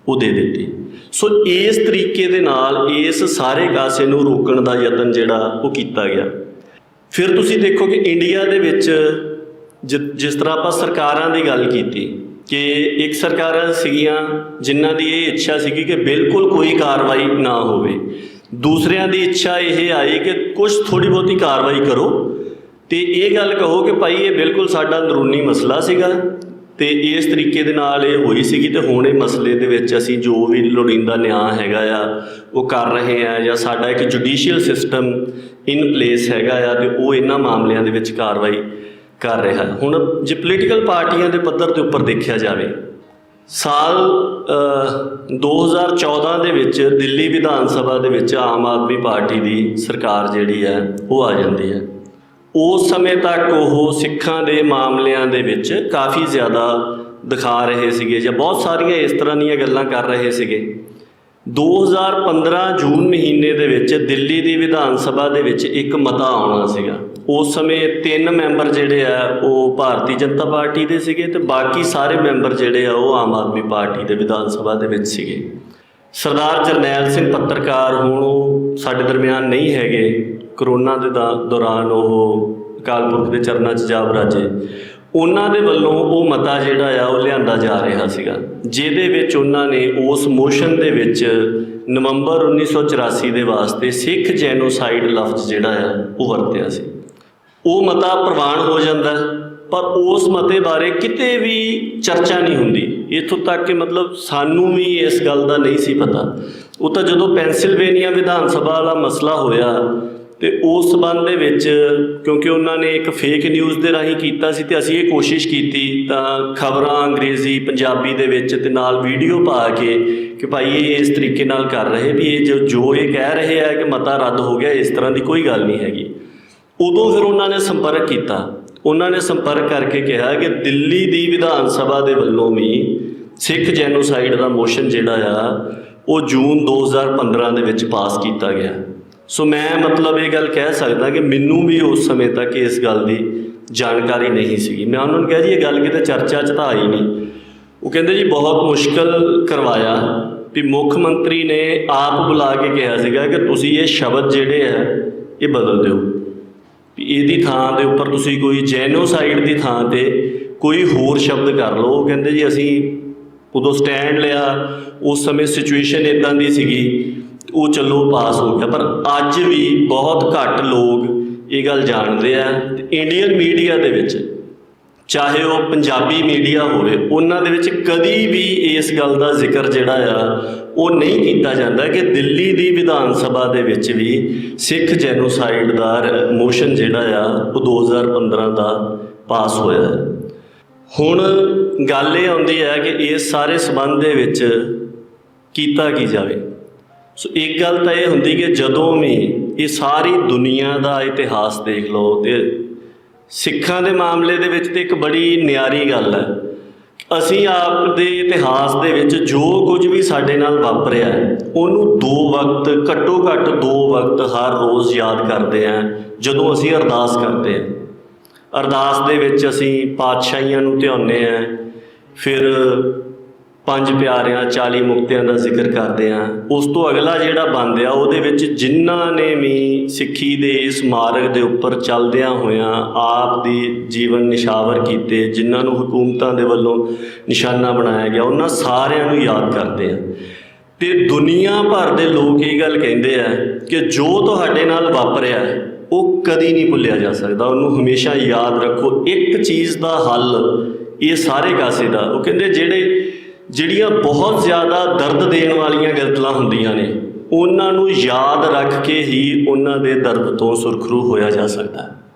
ਉਹ ਦੇ ਦਿੱਤੀ। ਸੋ ਇਸ ਤਰੀਕੇ ਦੇ ਨਾਲ ਇਸ ਸਾਰੇ ਕਾਸੇ ਨੂੰ ਰੋਕਣ ਦਾ ਯਤਨ ਜਿਹੜਾ ਉਹ ਕੀਤਾ ਗਿਆ। ਫਿਰ ਤੁਸੀਂ ਦੇਖੋ ਕਿ ਇੰਡੀਆ ਦੇ ਵਿੱਚ ਜਿਸ ਤਰ੍ਹਾਂ ਆਪਾਂ ਸਰਕਾਰਾਂ ਦੀ ਗੱਲ ਕੀਤੀ ਕਿ ਇੱਕ ਸਰਕਾਰਾਂ ਸੀਗੀਆਂ ਜਿਨ੍ਹਾਂ ਦੀ ਇਹ ਇੱਛਾ ਸੀਗੀ ਕਿ ਬਿਲਕੁਲ ਕੋਈ ਕਾਰਵਾਈ ਨਾ ਹੋਵੇ, ਦੂਸਰਿਆਂ ਦੀ ਇੱਛਾ ਇਹ ਆਈ ਕਿ ਕੁਛ ਥੋੜ੍ਹੀ ਬਹੁਤੀ ਕਾਰਵਾਈ ਕਰੋ ਅਤੇ ਇਹ ਗੱਲ ਕਹੋ ਕਿ ਭਾਈ ਇਹ ਬਿਲਕੁਲ ਸਾਡਾ ਅੰਦਰੂਨੀ ਮਸਲਾ ਸੀਗਾ ਅਤੇ ਇਸ ਤਰੀਕੇ ਦੇ ਨਾਲ ਇਹ ਹੋਈ ਸੀਗੀ ਅਤੇ ਹੁਣ ਇਹ ਮਸਲੇ ਦੇ ਵਿੱਚ ਅਸੀਂ ਜੋ ਵੀ ਲੋੜੀਂਦਾ ਨਿਆਂ ਹੈਗਾ ਆ ਉਹ ਕਰ ਰਹੇ ਆ, ਜਾਂ ਸਾਡਾ ਇੱਕ ਜੁਡੀਸ਼ੀਅਲ ਸਿਸਟਮ ਇਨ ਪਲੇਸ ਹੈਗਾ ਆ ਅਤੇ ਉਹ ਇਹਨਾਂ ਮਾਮਲਿਆਂ ਦੇ ਵਿੱਚ ਕਾਰਵਾਈ ਕਰ ਰਿਹਾ। ਹੁਣ ਜੇ ਪੋਲੀਟੀਕਲ ਪਾਰਟੀਆਂ ਦੇ ਪੱਧਰ ਦੇ ਉੱਪਰ ਦੇਖਿਆ ਜਾਵੇ, ਸਾਲ 2014 ਦੇ ਵਿੱਚ ਦਿੱਲੀ ਵਿਧਾਨ ਸਭਾ ਦੇ ਵਿੱਚ ਆਮ ਆਦਮੀ ਪਾਰਟੀ ਦੀ ਸਰਕਾਰ ਜਿਹੜੀ ਹੈ ਉਹ ਆ ਜਾਂਦੀ ਹੈ। ਉਸ ਸਮੇਂ ਤੱਕ ਉਹ ਸਿੱਖਾਂ ਦੇ ਮਾਮਲਿਆਂ ਦੇ ਵਿੱਚ ਕਾਫੀ ਜ਼ਿਆਦਾ ਦਿਖਾ ਰਹੇ ਸੀਗੇ ਜਾਂ ਬਹੁਤ ਸਾਰੀਆਂ ਇਸ ਤਰ੍ਹਾਂ ਦੀਆਂ ਗੱਲਾਂ ਕਰ ਰਹੇ ਸੀਗੇ। 2015 ਜੂਨ ਮਹੀਨੇ ਦੇ ਵਿੱਚ ਦਿੱਲੀ ਦੀ ਵਿਧਾਨ ਸਭਾ ਦੇ ਵਿੱਚ ਇੱਕ ਮਤਾ ਆਉਣਾ ਸੀਗਾ। ਉਸ ਸਮੇਂ 3 ਮੈਂਬਰ ਜਿਹੜੇ ਆ ਉਹ ਭਾਰਤੀ ਜਨਤਾ ਪਾਰਟੀ ਦੇ ਸੀਗੇ ਅਤੇ ਬਾਕੀ ਸਾਰੇ ਮੈਂਬਰ ਜਿਹੜੇ ਆ ਉਹ ਆਮ ਆਦਮੀ ਪਾਰਟੀ ਦੇ ਵਿਧਾਨ ਸਭਾ ਦੇ ਵਿੱਚ ਸੀਗੇ। ਸਰਦਾਰ ਜਰਨੈਲ ਸਿੰਘ ਪੱਤਰਕਾਰ ਹੁਣ ਉਹ ਸਾਡੇ ਦਰਮਿਆਨ ਨਹੀਂ ਹੈਗੇ, ਕਰੋਨਾ ਦੇ ਦੌਰਾਨ ਉਹ ਅਕਾਲ ਪੁਰਖ ਦੇ ਚਰਨਾਂ 'ਚ ਜਾ ਵਿਰਾਜੇ। ਉਹਨਾਂ ਦੇ ਵੱਲੋਂ ਉਹ ਮਤਾ ਜਿਹੜਾ ਆ ਉਹ ਲਿਆਂਦਾ ਜਾ ਰਿਹਾ ਸੀਗਾ, ਜਿਹਦੇ ਵਿੱਚ ਉਹਨਾਂ ਨੇ ਉਸ ਮੋਸ਼ਨ ਦੇ ਵਿੱਚ ਨਵੰਬਰ 1984 ਦੇ ਵਾਸਤੇ ਸਿੱਖ ਜੈਨੋਸਾਈਡ ਲਫ਼ਜ਼ ਜਿਹੜਾ ਆ ਉਹ ਵਰਤਿਆ ਸੀ। ਉਹ ਮਤਾ ਪ੍ਰਵਾਨ ਹੋ ਜਾਂਦਾ, ਪਰ ਉਸ ਮਤੇ ਬਾਰੇ ਕਿਤੇ ਵੀ ਚਰਚਾ ਨਹੀਂ ਹੁੰਦੀ। ਇੱਥੋਂ ਤੱਕ ਕਿ ਮਤਲਬ ਸਾਨੂੰ ਵੀ ਇਸ ਗੱਲ ਦਾ ਨਹੀਂ ਸੀ ਪਤਾ। ਉਹ ਤਾਂ ਜਦੋਂ ਪੈਂਸਿਲਵੇਨੀਆ ਵਿਧਾਨ ਸਭਾ ਵਾਲਾ ਮਸਲਾ ਹੋਇਆ ਅਤੇ ਉਸ ਸੰਬੰਧ ਦੇ ਵਿੱਚ ਕਿਉਂਕਿ ਉਹਨਾਂ ਨੇ ਇੱਕ ਫੇਕ ਨਿਊਜ਼ ਦੇ ਰਾਹੀਂ ਕੀਤਾ ਸੀ ਅਤੇ ਅਸੀਂ ਇਹ ਕੋਸ਼ਿਸ਼ ਕੀਤੀ ਤਾਂ ਖਬਰਾਂ ਅੰਗਰੇਜ਼ੀ ਪੰਜਾਬੀ ਦੇ ਵਿੱਚ ਅਤੇ ਨਾਲ ਵੀਡੀਓ ਪਾ ਕੇ ਕਿ ਭਾਈ ਇਹ ਇਸ ਤਰੀਕੇ ਨਾਲ ਕਰ ਰਹੇ ਵੀ ਇਹ ਜੋ ਇਹ ਕਹਿ ਰਹੇ ਆ ਕਿ ਮਤਾ ਰੱਦ ਹੋ ਗਿਆ, ਇਸ ਤਰ੍ਹਾਂ ਦੀ ਕੋਈ ਗੱਲ ਨਹੀਂ ਹੈਗੀ। ਉਦੋਂ ਫਿਰ ਉਹਨਾਂ ਨੇ ਸੰਪਰਕ ਕੀਤਾ। ਉਹਨਾਂ ਨੇ ਸੰਪਰਕ ਕਰਕੇ ਕਿਹਾ ਕਿ ਦਿੱਲੀ ਦੀ ਵਿਧਾਨ ਸਭਾ ਦੇ ਵੱਲੋਂ ਵੀ ਸਿੱਖ ਜੈਨੋਸਾਈਡ ਦਾ ਮੋਸ਼ਨ ਜਿਹੜਾ ਆ ਉਹ ਜੂਨ 2015 ਦੇ ਵਿੱਚ ਪਾਸ ਕੀਤਾ ਗਿਆ। ਸੋ ਮੈਂ ਮਤਲਬ ਇਹ ਗੱਲ ਕਹਿ ਸਕਦਾ ਕਿ ਮੈਨੂੰ ਵੀ ਉਸ ਸਮੇਂ ਤੱਕ ਇਸ ਗੱਲ ਦੀ ਜਾਣਕਾਰੀ ਨਹੀਂ ਸੀਗੀ। ਮੈਂ ਉਹਨਾਂ ਨੂੰ ਕਿਹਾ ਜੀ ਇਹ ਗੱਲ ਕਿਤੇ ਚਰਚਾ 'ਚ ਤਾਂ ਆਈ ਨਹੀਂ। ਉਹ ਕਹਿੰਦੇ ਜੀ ਬਹੁਤ ਮੁਸ਼ਕਲ ਕਰਵਾਇਆ ਵੀ ਮੁੱਖ ਮੰਤਰੀ ਨੇ ਆਪ ਬੁਲਾ ਕੇ ਕਿਹਾ ਸੀਗਾ ਕਿ ਤੁਸੀਂ ਇਹ ਸ਼ਬਦ ਜਿਹੜੇ ਆ ਇਹ ਬਦਲ ਦਿਓ, ਵੀ ਇਹਦੀ ਥਾਂ ਦੇ ਉੱਪਰ ਤੁਸੀਂ ਕੋਈ ਜੈਨੋਸਾਈਡ ਦੀ ਥਾਂ 'ਤੇ ਕੋਈ ਹੋਰ ਸ਼ਬਦ ਕਰ ਲਓ। ਉਹ ਕਹਿੰਦੇ ਜੀ ਅਸੀਂ ਉਦੋਂ ਸਟੈਂਡ ਲਿਆ, ਉਸ ਸਮੇਂ ਸਿਚੁਏਸ਼ਨ ਇੱਦਾਂ ਦੀ ਸੀਗੀ, ਉਹ ਚਲੋ ਪਾਸ ਹੋ ਗਿਆ। ਪਰ ਅੱਜ ਵੀ ਬਹੁਤ ਘੱਟ ਲੋਕ ਇਹ ਗੱਲ ਜਾਣਦੇ ਆ। ਇੰਡੀਅਨ ਮੀਡੀਆ ਦੇ ਵਿੱਚ ਚਾਹੇ ਉਹ ਪੰਜਾਬੀ ਮੀਡੀਆ ਹੋਵੇ, ਉਹਨਾਂ ਦੇ ਵਿੱਚ ਕਦੀ ਵੀ ਇਸ ਗੱਲ ਦਾ ਜ਼ਿਕਰ ਜਿਹੜਾ ਆ ਉਹ ਨਹੀਂ ਕੀਤਾ ਜਾਂਦਾ ਕਿ ਦਿੱਲੀ ਦੀ ਵਿਧਾਨ ਸਭਾ ਦੇ ਵਿੱਚ ਵੀ ਸਿੱਖ ਜੈਨੋਸਾਈਡ ਦਾ ਮੋਸ਼ਨ ਜਿਹੜਾ ਆ ਉਹ 2015 ਦਾ ਪਾਸ ਹੋਇਆ ਹੈ। ਹੁਣ ਗੱਲ ਇਹ ਆਉਂਦੀ ਹੈ ਕਿ ਇਸ ਸਾਰੇ ਸੰਬੰਧ ਦੇ ਵਿੱਚ ਕੀਤਾ ਕੀ ਜਾਵੇ। ਸੋ ਇੱਕ ਗੱਲ ਤਾਂ ਇਹ ਹੁੰਦੀ ਕਿ ਜਦੋਂ ਵੀ ਇਹ ਸਾਰੀ ਦੁਨੀਆ ਦਾ ਇਤਿਹਾਸ ਦੇਖ ਲਓ ਤੇ ਸਿੱਖਾਂ ਦੇ ਮਾਮਲੇ ਦੇ ਵਿੱਚ ਤਾਂ ਇੱਕ ਬੜੀ ਨਿਆਰੀ ਗੱਲ ਹੈ। ਅਸੀਂ ਆਪ ਦੇ ਇਤਿਹਾਸ ਦੇ ਵਿੱਚ ਜੋ ਕੁਝ ਵੀ ਸਾਡੇ ਨਾਲ ਵਾਪਰਿਆ ਉਹਨੂੰ 2 ਵਕਤ, ਘੱਟੋ ਘੱਟ 2 ਵਕਤ ਹਰ ਰੋਜ਼ ਯਾਦ ਕਰਦੇ ਹਾਂ ਜਦੋਂ ਅਸੀਂ ਅਰਦਾਸ ਕਰਦੇ ਹਾਂ। ਅਰਦਾਸ ਦੇ ਵਿੱਚ ਅਸੀਂ ਪਾਤਸ਼ਾਹੀਆਂ ਨੂੰ ਧਿਆਉਂਦੇ ਹਾਂ, ਫਿਰ 5 ਪਿਆਰਿਆਂ 40 ਮੁਕਤਿਆਂ ਦਾ ਜ਼ਿਕਰ ਕਰਦੇ ਹਾਂ। ਉਸ ਤੋਂ ਅਗਲਾ ਜਿਹੜਾ ਬੰਦ ਆ ਉਹਦੇ ਵਿੱਚ ਜਿਨ੍ਹਾਂ ਨੇ ਵੀ ਸਿੱਖੀ ਦੇ ਇਸ ਮਾਰਗ ਦੇ ਉੱਪਰ ਚੱਲਦਿਆਂ ਹੋਇਆਂ ਆਪ ਦੀ ਜੀਵਨ ਨਿਸ਼ਾਵਰ ਕੀਤੇ, ਜਿਨ੍ਹਾਂ ਨੂੰ ਹਕੂਮਤਾਂ ਦੇ ਵੱਲੋਂ ਨਿਸ਼ਾਨਾ ਬਣਾਇਆ ਗਿਆ, ਉਹਨਾਂ ਸਾਰਿਆਂ ਨੂੰ ਯਾਦ ਕਰਦੇ ਆ। ਅਤੇ ਦੁਨੀਆ ਭਰ ਦੇ ਲੋਕ ਇਹ ਗੱਲ ਕਹਿੰਦੇ ਆ ਕਿ ਜੋ ਤੁਹਾਡੇ ਨਾਲ ਵਾਪਰਿਆ ਉਹ ਕਦੀ ਨਹੀਂ ਭੁੱਲਿਆ ਜਾ ਸਕਦਾ, ਉਹਨੂੰ ਹਮੇਸ਼ਾ ਯਾਦ ਰੱਖੋ। ਇੱਕ ਚੀਜ਼ ਦਾ ਹੱਲ ਇਹ ਸਾਰੇ ਕਾਸੇ ਦਾ, ਉਹ ਕਹਿੰਦੇ ਜਿਹੜੀਆਂ ਬਹੁਤ ਜ਼ਿਆਦਾ ਦਰਦ ਦੇਣ ਵਾਲੀਆਂ ਗੱਲਾਂ ਹੁੰਦੀਆਂ ਨੇ ਉਹਨਾਂ ਨੂੰ ਯਾਦ ਰੱਖ ਕੇ ਹੀ ਉਹਨਾਂ ਦੇ ਦਰਦ ਤੋਂ ਸੁਰਖਰੂ ਹੋਇਆ ਜਾ ਸਕਦਾ।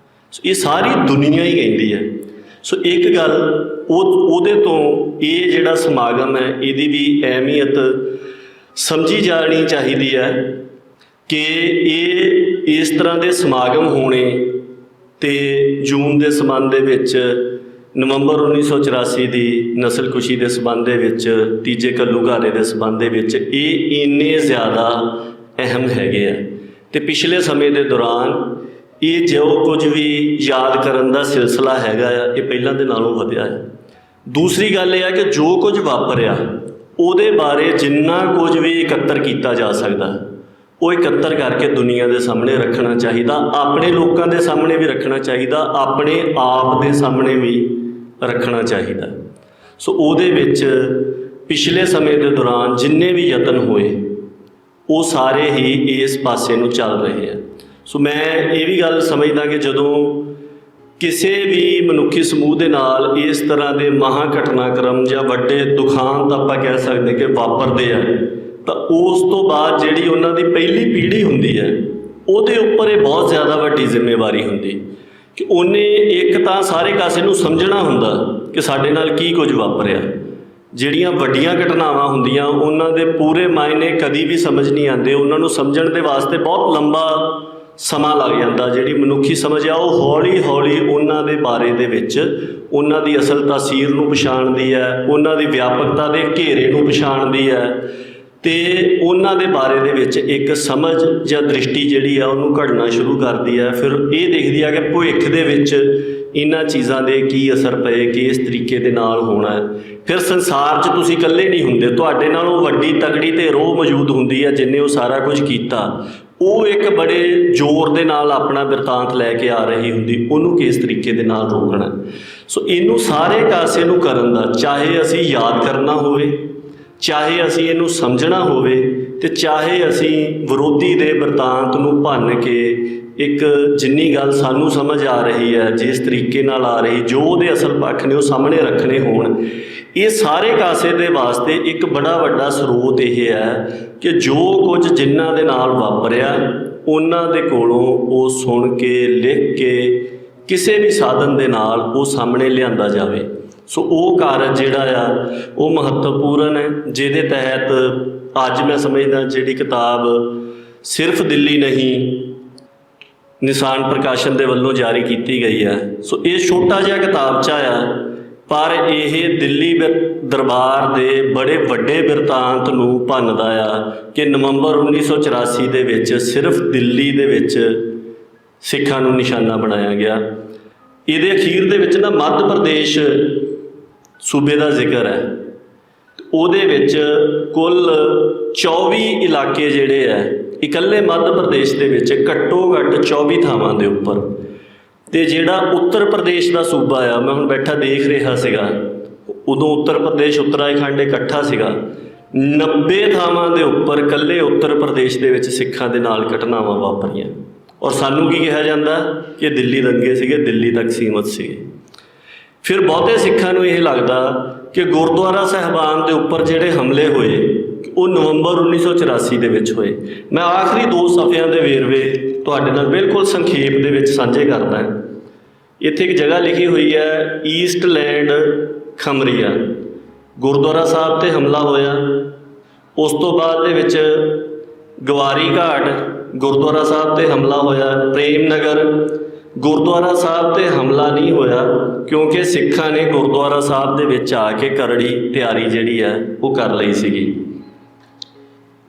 ਸੋ ਇਹ ਸਾਰੀ ਦੁਨੀਆ ਹੀ ਕਹਿੰਦੀ ਹੈ। ਸੋ ਇੱਕ ਗੱਲ ਉਹਦੇ ਤੋਂ ਇਹ ਜਿਹੜਾ ਸਮਾਗਮ ਹੈ ਇਹਦੀ ਵੀ ਅਹਿਮੀਅਤ ਸਮਝੀ ਜਾਣੀ ਚਾਹੀਦੀ ਹੈ ਕਿ ਇਹ ਇਸ ਤਰ੍ਹਾਂ ਦੇ ਸਮਾਗਮ ਹੋਣੇ ਅਤੇ ਜੂਨ ਦੇ ਸੰਬੰਧ ਦੇ ਵਿੱਚ ਨਵੰਬਰ 1984 ਦੀ ਨਸਲਕੁਸ਼ੀ ਦੇ ਸੰਬੰਧ ਦੇ ਵਿੱਚ, ਤੀਜੇ ਘੱਲੂਘਾਰੇ ਦੇ ਸੰਬੰਧ ਦੇ ਵਿੱਚ ਇਹ ਇੰਨੇ ਜ਼ਿਆਦਾ ਅਹਿਮ ਹੈਗੇ ਆ। ਅਤੇ ਪਿਛਲੇ ਸਮੇਂ ਦੇ ਦੌਰਾਨ ਇਹ ਜੋ ਕੁਝ ਵੀ ਯਾਦ ਕਰਨ ਦਾ ਸਿਲਸਿਲਾ ਹੈਗਾ ਆ ਇਹ ਪਹਿਲਾਂ ਦੇ ਨਾਲੋਂ ਵਧਿਆ ਹੈ। ਦੂਸਰੀ ਗੱਲ ਇਹ ਹੈ ਕਿ ਜੋ ਕੁਝ ਵਾਪਰਿਆ ਉਹਦੇ ਬਾਰੇ ਜਿੰਨਾ ਕੁਝ ਵੀ ਇਕੱਤਰ ਕੀਤਾ ਜਾ ਸਕਦਾ ਉਹ ਇਕੱਤਰ ਕਰਕੇ ਦੁਨੀਆ ਦੇ ਸਾਹਮਣੇ ਰੱਖਣਾ ਚਾਹੀਦਾ, ਆਪਣੇ ਲੋਕਾਂ ਦੇ ਸਾਹਮਣੇ ਵੀ ਰੱਖਣਾ ਚਾਹੀਦਾ, ਆਪਣੇ ਆਪ ਦੇ ਸਾਹਮਣੇ ਵੀ ਰੱਖਣਾ ਚਾਹੀਦਾ। ਸੋ ਉਹਦੇ ਵਿੱਚ ਪਿਛਲੇ ਸਮੇਂ ਦੇ ਦੌਰਾਨ ਜਿੰਨੇ ਵੀ ਯਤਨ ਹੋਏ ਉਹ ਸਾਰੇ ਹੀ ਇਸ ਪਾਸੇ ਨੂੰ ਚੱਲ ਰਹੇ ਆ। ਸੋ ਮੈਂ ਇਹ ਵੀ ਗੱਲ ਸਮਝਦਾ ਕਿ ਜਦੋਂ ਕਿਸੇ ਵੀ ਮਨੁੱਖੀ ਸਮੂਹ ਦੇ ਨਾਲ ਇਸ ਤਰ੍ਹਾਂ ਦੇ ਮਹਾਂ ਘਟਨਾਕ੍ਰਮ ਜਾਂ ਵੱਡੇ ਦੁਖਾਂਤ ਆਪਾਂ ਕਹਿ ਸਕਦੇ ਕਿ ਵਾਪਰਦੇ ਆ ਤਾਂ ਉਸ ਤੋਂ ਬਾਅਦ ਜਿਹੜੀ ਉਹਨਾਂ ਦੀ ਪਹਿਲੀ ਪੀੜ੍ਹੀ ਹੁੰਦੀ ਹੈ ਉਹਦੇ ਉੱਪਰ ਇਹ ਬਹੁਤ ਜ਼ਿਆਦਾ ਵੱਡੀ ਜ਼ਿੰਮੇਵਾਰੀ ਹੁੰਦੀ ਕਿ ਉਹਨੇ ਇੱਕ ਤਾਂ ਸਾਰੇ ਕਾਸੇ ਨੂੰ ਸਮਝਣਾ ਹੁੰਦਾ ਕਿ ਸਾਡੇ ਨਾਲ ਕੀ ਕੁਝ ਵਾਪਰਿਆ। ਜਿਹੜੀਆਂ ਵੱਡੀਆਂ ਘਟਨਾਵਾਂ ਹੁੰਦੀਆਂ ਉਹਨਾਂ ਦੇ ਪੂਰੇ ਮਾਇਨੇ ਕਦੀ ਵੀ ਸਮਝ ਨਹੀਂ ਆਉਂਦੇ, ਉਹਨਾਂ ਨੂੰ ਸਮਝਣ ਦੇ ਵਾਸਤੇ ਬਹੁਤ ਲੰਬਾ ਸਮਾਂ ਲੱਗ ਜਾਂਦਾ। ਜਿਹੜੀ ਮਨੁੱਖੀ ਸਮਝ ਆ ਉਹ ਹੌਲੀ ਹੌਲੀ ਉਹਨਾਂ ਦੇ ਬਾਰੇ ਦੇ ਵਿੱਚ ਉਹਨਾਂ ਦੀ ਅਸਲ ਤਾਸੀਰ ਨੂੰ ਪਛਾਣਦੀ ਹੈ, ਉਹਨਾਂ ਦੀ ਵਿਆਪਕਤਾ ਦੇ ਘੇਰੇ ਨੂੰ ਪਛਾਣਦੀ ਹੈ ਅਤੇ ਉਹਨਾਂ ਦੇ ਬਾਰੇ ਦੇ ਵਿੱਚ ਇੱਕ ਸਮਝ ਜਾਂ ਦ੍ਰਿਸ਼ਟੀ ਜਿਹੜੀ ਆ ਉਹਨੂੰ ਘੜਨਾ ਸ਼ੁਰੂ ਕਰਦੀ ਹੈ। ਫਿਰ ਇਹ ਦੇਖਦੀ ਆ ਕਿ ਭਵਿੱਖ ਦੇ ਵਿੱਚ ਇਹਨਾਂ ਚੀਜ਼ਾਂ ਦੇ ਕੀ ਅਸਰ ਪਏ, ਕਿਸ ਤਰੀਕੇ ਦੇ ਨਾਲ ਹੋਣਾ ਹੈ। ਫਿਰ ਸੰਸਾਰ 'ਚ ਤੁਸੀਂ ਇਕੱਲੇ ਨਹੀਂ ਹੁੰਦੇ, ਤੁਹਾਡੇ ਨਾਲ ਉਹ ਵੱਡੀ ਤਕੜੀ ਅਤੇ ਰੋਹ ਮੌਜੂਦ ਹੁੰਦੀ ਹੈ ਜਿਹਨੇ ਉਹ ਸਾਰਾ ਕੁਝ ਕੀਤਾ। ਉਹ ਇੱਕ ਬੜੇ ਜ਼ੋਰ ਦੇ ਨਾਲ ਆਪਣਾ ਬਿਰਤਾਂਤ ਲੈ ਕੇ ਆ ਰਹੀ ਹੁੰਦੀ, ਉਹਨੂੰ ਕਿਸ ਤਰੀਕੇ ਦੇ ਨਾਲ ਰੋਕਣਾ। ਸੋ ਇਹਨੂੰ ਸਾਰੇ ਕਾਸੇ ਨੂੰ ਕਰਨ ਦਾ, ਚਾਹੇ ਅਸੀਂ ਯਾਦ ਕਰਨਾ ਹੋਵੇ, ਚਾਹੇ ਅਸੀਂ ਇਹਨੂੰ ਸਮਝਣਾ ਹੋਵੇ ਅਤੇ ਚਾਹੇ ਅਸੀਂ ਵਿਰੋਧੀ ਦੇ ਬਿਰਤਾਂਤ ਨੂੰ ਭੰਨ ਕੇ ਇੱਕ ਜਿੰਨੀ ਗੱਲ ਸਾਨੂੰ ਸਮਝ ਆ ਰਹੀ ਹੈ, ਜਿਸ ਤਰੀਕੇ ਨਾਲ ਆ ਰਹੀ, ਜੋ ਉਹਦੇ ਅਸਲ ਪੱਖ ਨੇ ਉਹ ਸਾਹਮਣੇ ਰੱਖਣੇ ਹੋਣ। ਇਹ ਸਾਰੇ ਕਾਸੇ ਦੇ ਵਾਸਤੇ ਇੱਕ ਬੜਾ ਵੱਡਾ ਸਰੋਤ ਇਹ ਹੈ ਕਿ ਜੋ ਕੁਝ ਜਿਨ੍ਹਾਂ ਦੇ ਨਾਲ ਵਾਪਰਿਆ ਉਹਨਾਂ ਦੇ ਕੋਲੋਂ ਉਹ ਸੁਣ ਕੇ, ਲਿਖ ਕੇ, ਕਿਸੇ ਵੀ ਸਾਧਨ ਦੇ ਨਾਲ ਉਹ ਸਾਹਮਣੇ ਲਿਆਂਦਾ ਜਾਵੇ। ਸੋ ਉਹ ਕਾਰਜ ਜਿਹੜਾ ਆ ਉਹ ਮਹੱਤਵਪੂਰਨ ਹੈ, ਜਿਹਦੇ ਤਹਿਤ ਅੱਜ ਮੈਂ ਸਮਝਦਾ ਜਿਹੜੀ ਕਿਤਾਬ ਸਿਰਫ ਦਿੱਲੀ ਨਹੀਂ ਨਿਸ਼ਾਨ ਪ੍ਰਕਾਸ਼ਨ ਦੇ ਵੱਲੋਂ ਜਾਰੀ ਕੀਤੀ ਗਈ ਹੈ। ਸੋ ਇਹ ਛੋਟਾ ਜਿਹਾ ਕਿਤਾਬਚਾ ਆ, ਪਰ ਇਹ ਦਿੱਲੀ ਦਰਬਾਰ ਦੇ ਬੜੇ ਵੱਡੇ ਬਿਰਤਾਂਤ ਨੂੰ ਭੰਨਦਾ ਆ ਕਿ ਨਵੰਬਰ 1984 ਦੇ ਵਿੱਚ ਸਿਰਫ ਦਿੱਲੀ ਦੇ ਵਿੱਚ ਸਿੱਖਾਂ ਨੂੰ ਨਿਸ਼ਾਨਾ ਬਣਾਇਆ ਗਿਆ। ਇਹਦੇ ਅਖੀਰ ਦੇ ਵਿੱਚ ਨਾ ਮੱਧ ਪ੍ਰਦੇਸ਼ ਸੂਬੇ ਦਾ ਜ਼ਿਕਰ ਹੈ। ਉਹਦੇ ਵਿੱਚ ਕੁੱਲ 24 ਇਲਾਕੇ ਜਿਹੜੇ ਹੈ ਇਕੱਲੇ ਮੱਧ ਪ੍ਰਦੇਸ਼ ਦੇ ਵਿੱਚ ਘੱਟੋ ਘੱਟ 24 ਥਾਵਾਂ ਦੇ ਉੱਪਰ। ਅਤੇ ਜਿਹੜਾ ਉੱਤਰ ਪ੍ਰਦੇਸ਼ ਦਾ ਸੂਬਾ ਆ, ਮੈਂ ਹੁਣ ਬੈਠਾ ਦੇਖ ਰਿਹਾ ਸੀਗਾ, ਉਦੋਂ ਉੱਤਰ ਪ੍ਰਦੇਸ਼ ਉੱਤਰਾਖੰਡ ਇਕੱਠਾ ਸੀਗਾ, 90 ਥਾਵਾਂ ਦੇ ਉੱਪਰ ਇਕੱਲੇ ਉੱਤਰ ਪ੍ਰਦੇਸ਼ ਦੇ ਵਿੱਚ ਸਿੱਖਾਂ ਦੇ ਨਾਲ ਘਟਨਾਵਾਂ ਵਾਪਰੀਆਂ। ਔਰ ਸਾਨੂੰ ਕੀ ਕਿਹਾ ਜਾਂਦਾ ਕਿ ਦਿੱਲੀ ਦੰਗੇ ਸੀਗੇ, ਦਿੱਲੀ ਤੱਕ ਸੀਮਤ ਸੀਗੇ। ਫਿਰ ਬਹੁਤੇ ਸਿੱਖਾਂ ਨੂੰ ਇਹ ਲੱਗਦਾ ਕਿ ਗੁਰਦੁਆਰਾ ਸਾਹਿਬਾਨ ਦੇ ਉੱਪਰ ਜਿਹੜੇ ਹਮਲੇ ਹੋਏ ਉਹ ਨਵੰਬਰ 1984 ਦੇ ਵਿੱਚ ਹੋਏ। ਮੈਂ ਆਖਰੀ 2 ਸਫ਼ਿਆਂ ਦੇ ਵੇਰਵੇ ਤੁਹਾਡੇ ਨਾਲ ਬਿਲਕੁਲ ਸੰਖੇਪ ਦੇ ਵਿੱਚ ਸਾਂਝੇ ਕਰਦਾ। ਇੱਥੇ ਇੱਕ ਜਗ੍ਹਾ ਲਿਖੀ ਹੋਈ ਹੈ ਈਸਟਲੈਂਡ ਖਮਰੀਆ, ਗੁਰਦੁਆਰਾ ਸਾਹਿਬ 'ਤੇ ਹਮਲਾ ਹੋਇਆ। ਉਸ ਤੋਂ ਬਾਅਦ ਦੇ ਵਿੱਚ ਗਵਾਰੀ ਘਾਟ ਗੁਰਦੁਆਰਾ ਸਾਹਿਬ 'ਤੇ ਹਮਲਾ ਹੋਇਆ। ਪ੍ਰੇਮ ਨਗਰ ਗੁਰਦੁਆਰਾ ਸਾਹਿਬ 'ਤੇ ਹਮਲਾ ਨਹੀਂ ਹੋਇਆ ਕਿਉਂਕਿ ਸਿੱਖਾਂ ਨੇ ਗੁਰਦੁਆਰਾ ਸਾਹਿਬ ਦੇ ਵਿੱਚ ਆ ਕੇ ਕਰੜੀ ਤਿਆਰੀ ਜਿਹੜੀ ਹੈ ਉਹ ਕਰ ਲਈ ਸੀਗੀ।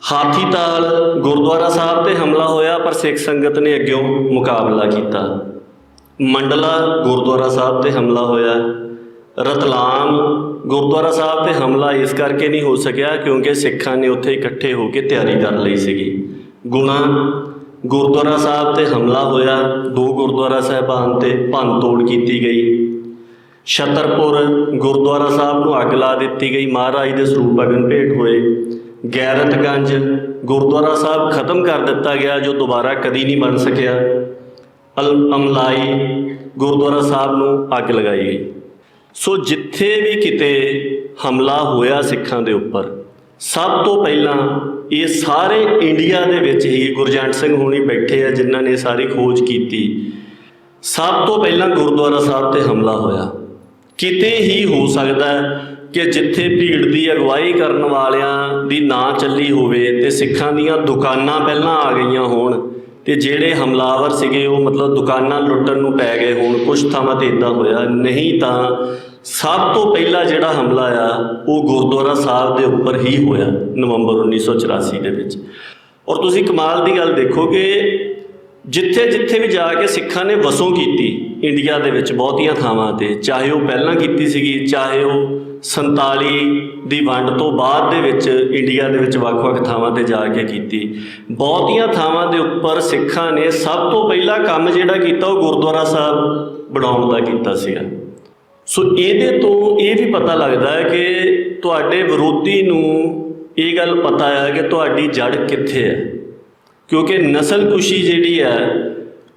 ਹਾਥੀ ਤਾਲ ਗੁਰਦੁਆਰਾ ਸਾਹਿਬ 'ਤੇ ਹਮਲਾ ਹੋਇਆ ਪਰ ਸਿੱਖ ਸੰਗਤ ਨੇ ਅੱਗਿਓਂ ਮੁਕਾਬਲਾ ਕੀਤਾ। ਮੰਡਲਾ ਗੁਰਦੁਆਰਾ ਸਾਹਿਬ 'ਤੇ ਹਮਲਾ ਹੋਇਆ। ਰਤਲਾਮ ਗੁਰਦੁਆਰਾ ਸਾਹਿਬ 'ਤੇ ਹਮਲਾ ਇਸ ਕਰਕੇ ਨਹੀਂ ਹੋ ਸਕਿਆ ਕਿਉਂਕਿ ਸਿੱਖਾਂ ਨੇ ਉੱਥੇ ਇਕੱਠੇ ਹੋ ਕੇ ਤਿਆਰੀ ਕਰ ਲਈ ਸੀਗੀ। ਗੁਣਾ ਗੁਰਦੁਆਰਾ ਸਾਹਿਬ 'ਤੇ ਹਮਲਾ ਹੋਇਆ। 2 ਗੁਰਦੁਆਰਾ ਸਾਹਿਬਾਨ 'ਤੇ ਭੰਨ ਤੋੜ ਕੀਤੀ ਗਈ। ਛਤਰਪੁਰ ਗੁਰਦੁਆਰਾ ਸਾਹਿਬ ਨੂੰ ਅੱਗ ਲਾ ਦਿੱਤੀ ਗਈ। ਮਹਾਰਾਜ ਦੇ ਸਰੂਪ ਅਗਨ ਭੇਟ ਹੋਏ। ਗੈਰਤਗੰਜ ਗੁਰਦੁਆਰਾ ਸਾਹਿਬ ਖਤਮ ਕਰ ਦਿੱਤਾ ਗਿਆ ਜੋ ਦੁਬਾਰਾ ਕਦੀ ਨਹੀਂ ਬਣ ਸਕਿਆ। ਅਮਲਾਈ ਗੁਰਦੁਆਰਾ ਸਾਹਿਬ ਨੂੰ ਅੱਗ ਲਗਾਈ ਗਈ। ਸੋ ਜਿੱਥੇ ਵੀ ਕਿਤੇ ਹਮਲਾ ਹੋਇਆ ਸਿੱਖਾਂ ਦੇ ਉੱਪਰ, ਸਭ ਤੋਂ ਪਹਿਲਾਂ ਇਹ ਸਾਰੇ ਇੰਡੀਆ ਦੇ ਵਿੱਚ ਹੀ ਗੁਰਜੰਟ ਸਿੰਘ ਹੋਣੀ ਬੈਠੇ ਆ ਜਿਨ੍ਹਾਂ ਨੇ ਸਾਰੀ ਖੋਜ ਕੀਤੀ, ਸਭ ਤੋਂ ਪਹਿਲਾਂ ਗੁਰਦੁਆਰਾ ਸਾਹਿਬ 'ਤੇ ਹਮਲਾ ਹੋਇਆ। ਕਿਤੇ ਹੀ ਹੋ ਸਕਦਾ ਕਿ ਜਿੱਥੇ ਭੀੜ ਦੀ ਅਗਵਾਈ ਕਰਨ ਵਾਲਿਆਂ ਦੀ ਨਾ ਚੱਲੀ ਹੋਵੇ ਤੇ ਸਿੱਖਾਂ ਦੀਆਂ ਦੁਕਾਨਾਂ ਪਹਿਲਾਂ ਆ ਗਈਆਂ ਹੋਣ ਤੇ ਜਿਹੜੇ ਹਮਲਾਵਰ ਸੀਗੇ ਉਹ ਮਤਲਬ ਦੁਕਾਨਾਂ ਲੁੱਟਣ ਨੂੰ ਪੈ ਗਏ ਹੋਣ। ਕੁਛ ਥਾਵਾਂ 'ਤੇ ਇੱਦਾਂ ਹੋਇਆ, ਨਹੀਂ ਤਾਂ ਸਭ ਤੋਂ ਪਹਿਲਾਂ ਜਿਹੜਾ ਹਮਲਾ ਆ ਉਹ ਗੁਰਦੁਆਰਾ ਸਾਹਿਬ ਦੇ ਉੱਪਰ ਹੀ ਹੋਇਆ ਨਵੰਬਰ 1984 ਦੇ ਵਿੱਚ। ਔਰ ਤੁਸੀਂ ਕਮਾਲ ਦੀ ਗੱਲ ਦੇਖੋਗੇ, ਜਿੱਥੇ ਜਿੱਥੇ ਵੀ ਜਾ ਕੇ ਸਿੱਖਾਂ ਨੇ ਵਸੋਂ ਕੀਤੀ ਇੰਡੀਆ ਦੇ ਵਿੱਚ ਬਹੁਤੀਆਂ ਥਾਵਾਂ 'ਤੇ, ਚਾਹੇ ਉਹ ਪਹਿਲਾਂ ਕੀਤੀ ਸੀਗੀ, ਚਾਹੇ ਉਹ 47 ਦੀ ਵੰਡ ਤੋਂ ਬਾਅਦ ਦੇ ਵਿੱਚ ਇੰਡੀਆ ਦੇ ਵਿੱਚ ਵੱਖ-ਵੱਖ ਥਾਵਾਂ 'ਤੇ ਜਾ ਕੇ ਕੀਤੀ, ਬਹੁਤੀਆਂ ਥਾਵਾਂ ਦੇ ਉੱਪਰ ਸਿੱਖਾਂ ਨੇ ਸਭ ਤੋਂ ਪਹਿਲਾ ਕੰਮ ਜਿਹੜਾ ਕੀਤਾ ਉਹ ਗੁਰਦੁਆਰਾ ਸਾਹਿਬ ਬਣਾਉਣ ਦਾ ਕੀਤਾ ਸੀਗਾ। ਸੋ ਇਹਦੇ ਤੋਂ ਇਹ ਵੀ ਪਤਾ ਲੱਗਦਾ ਹੈ ਕਿ ਤੁਹਾਡੇ ਵਿਰੋਧੀ ਨੂੰ ਇਹ ਗੱਲ ਪਤਾ ਹੈ ਕਿ ਤੁਹਾਡੀ ਜੜ ਕਿੱਥੇ ਹੈ, ਕਿਉਂਕਿ ਨਸਲਕੁਸ਼ੀ ਜਿਹੜੀ ਹੈ,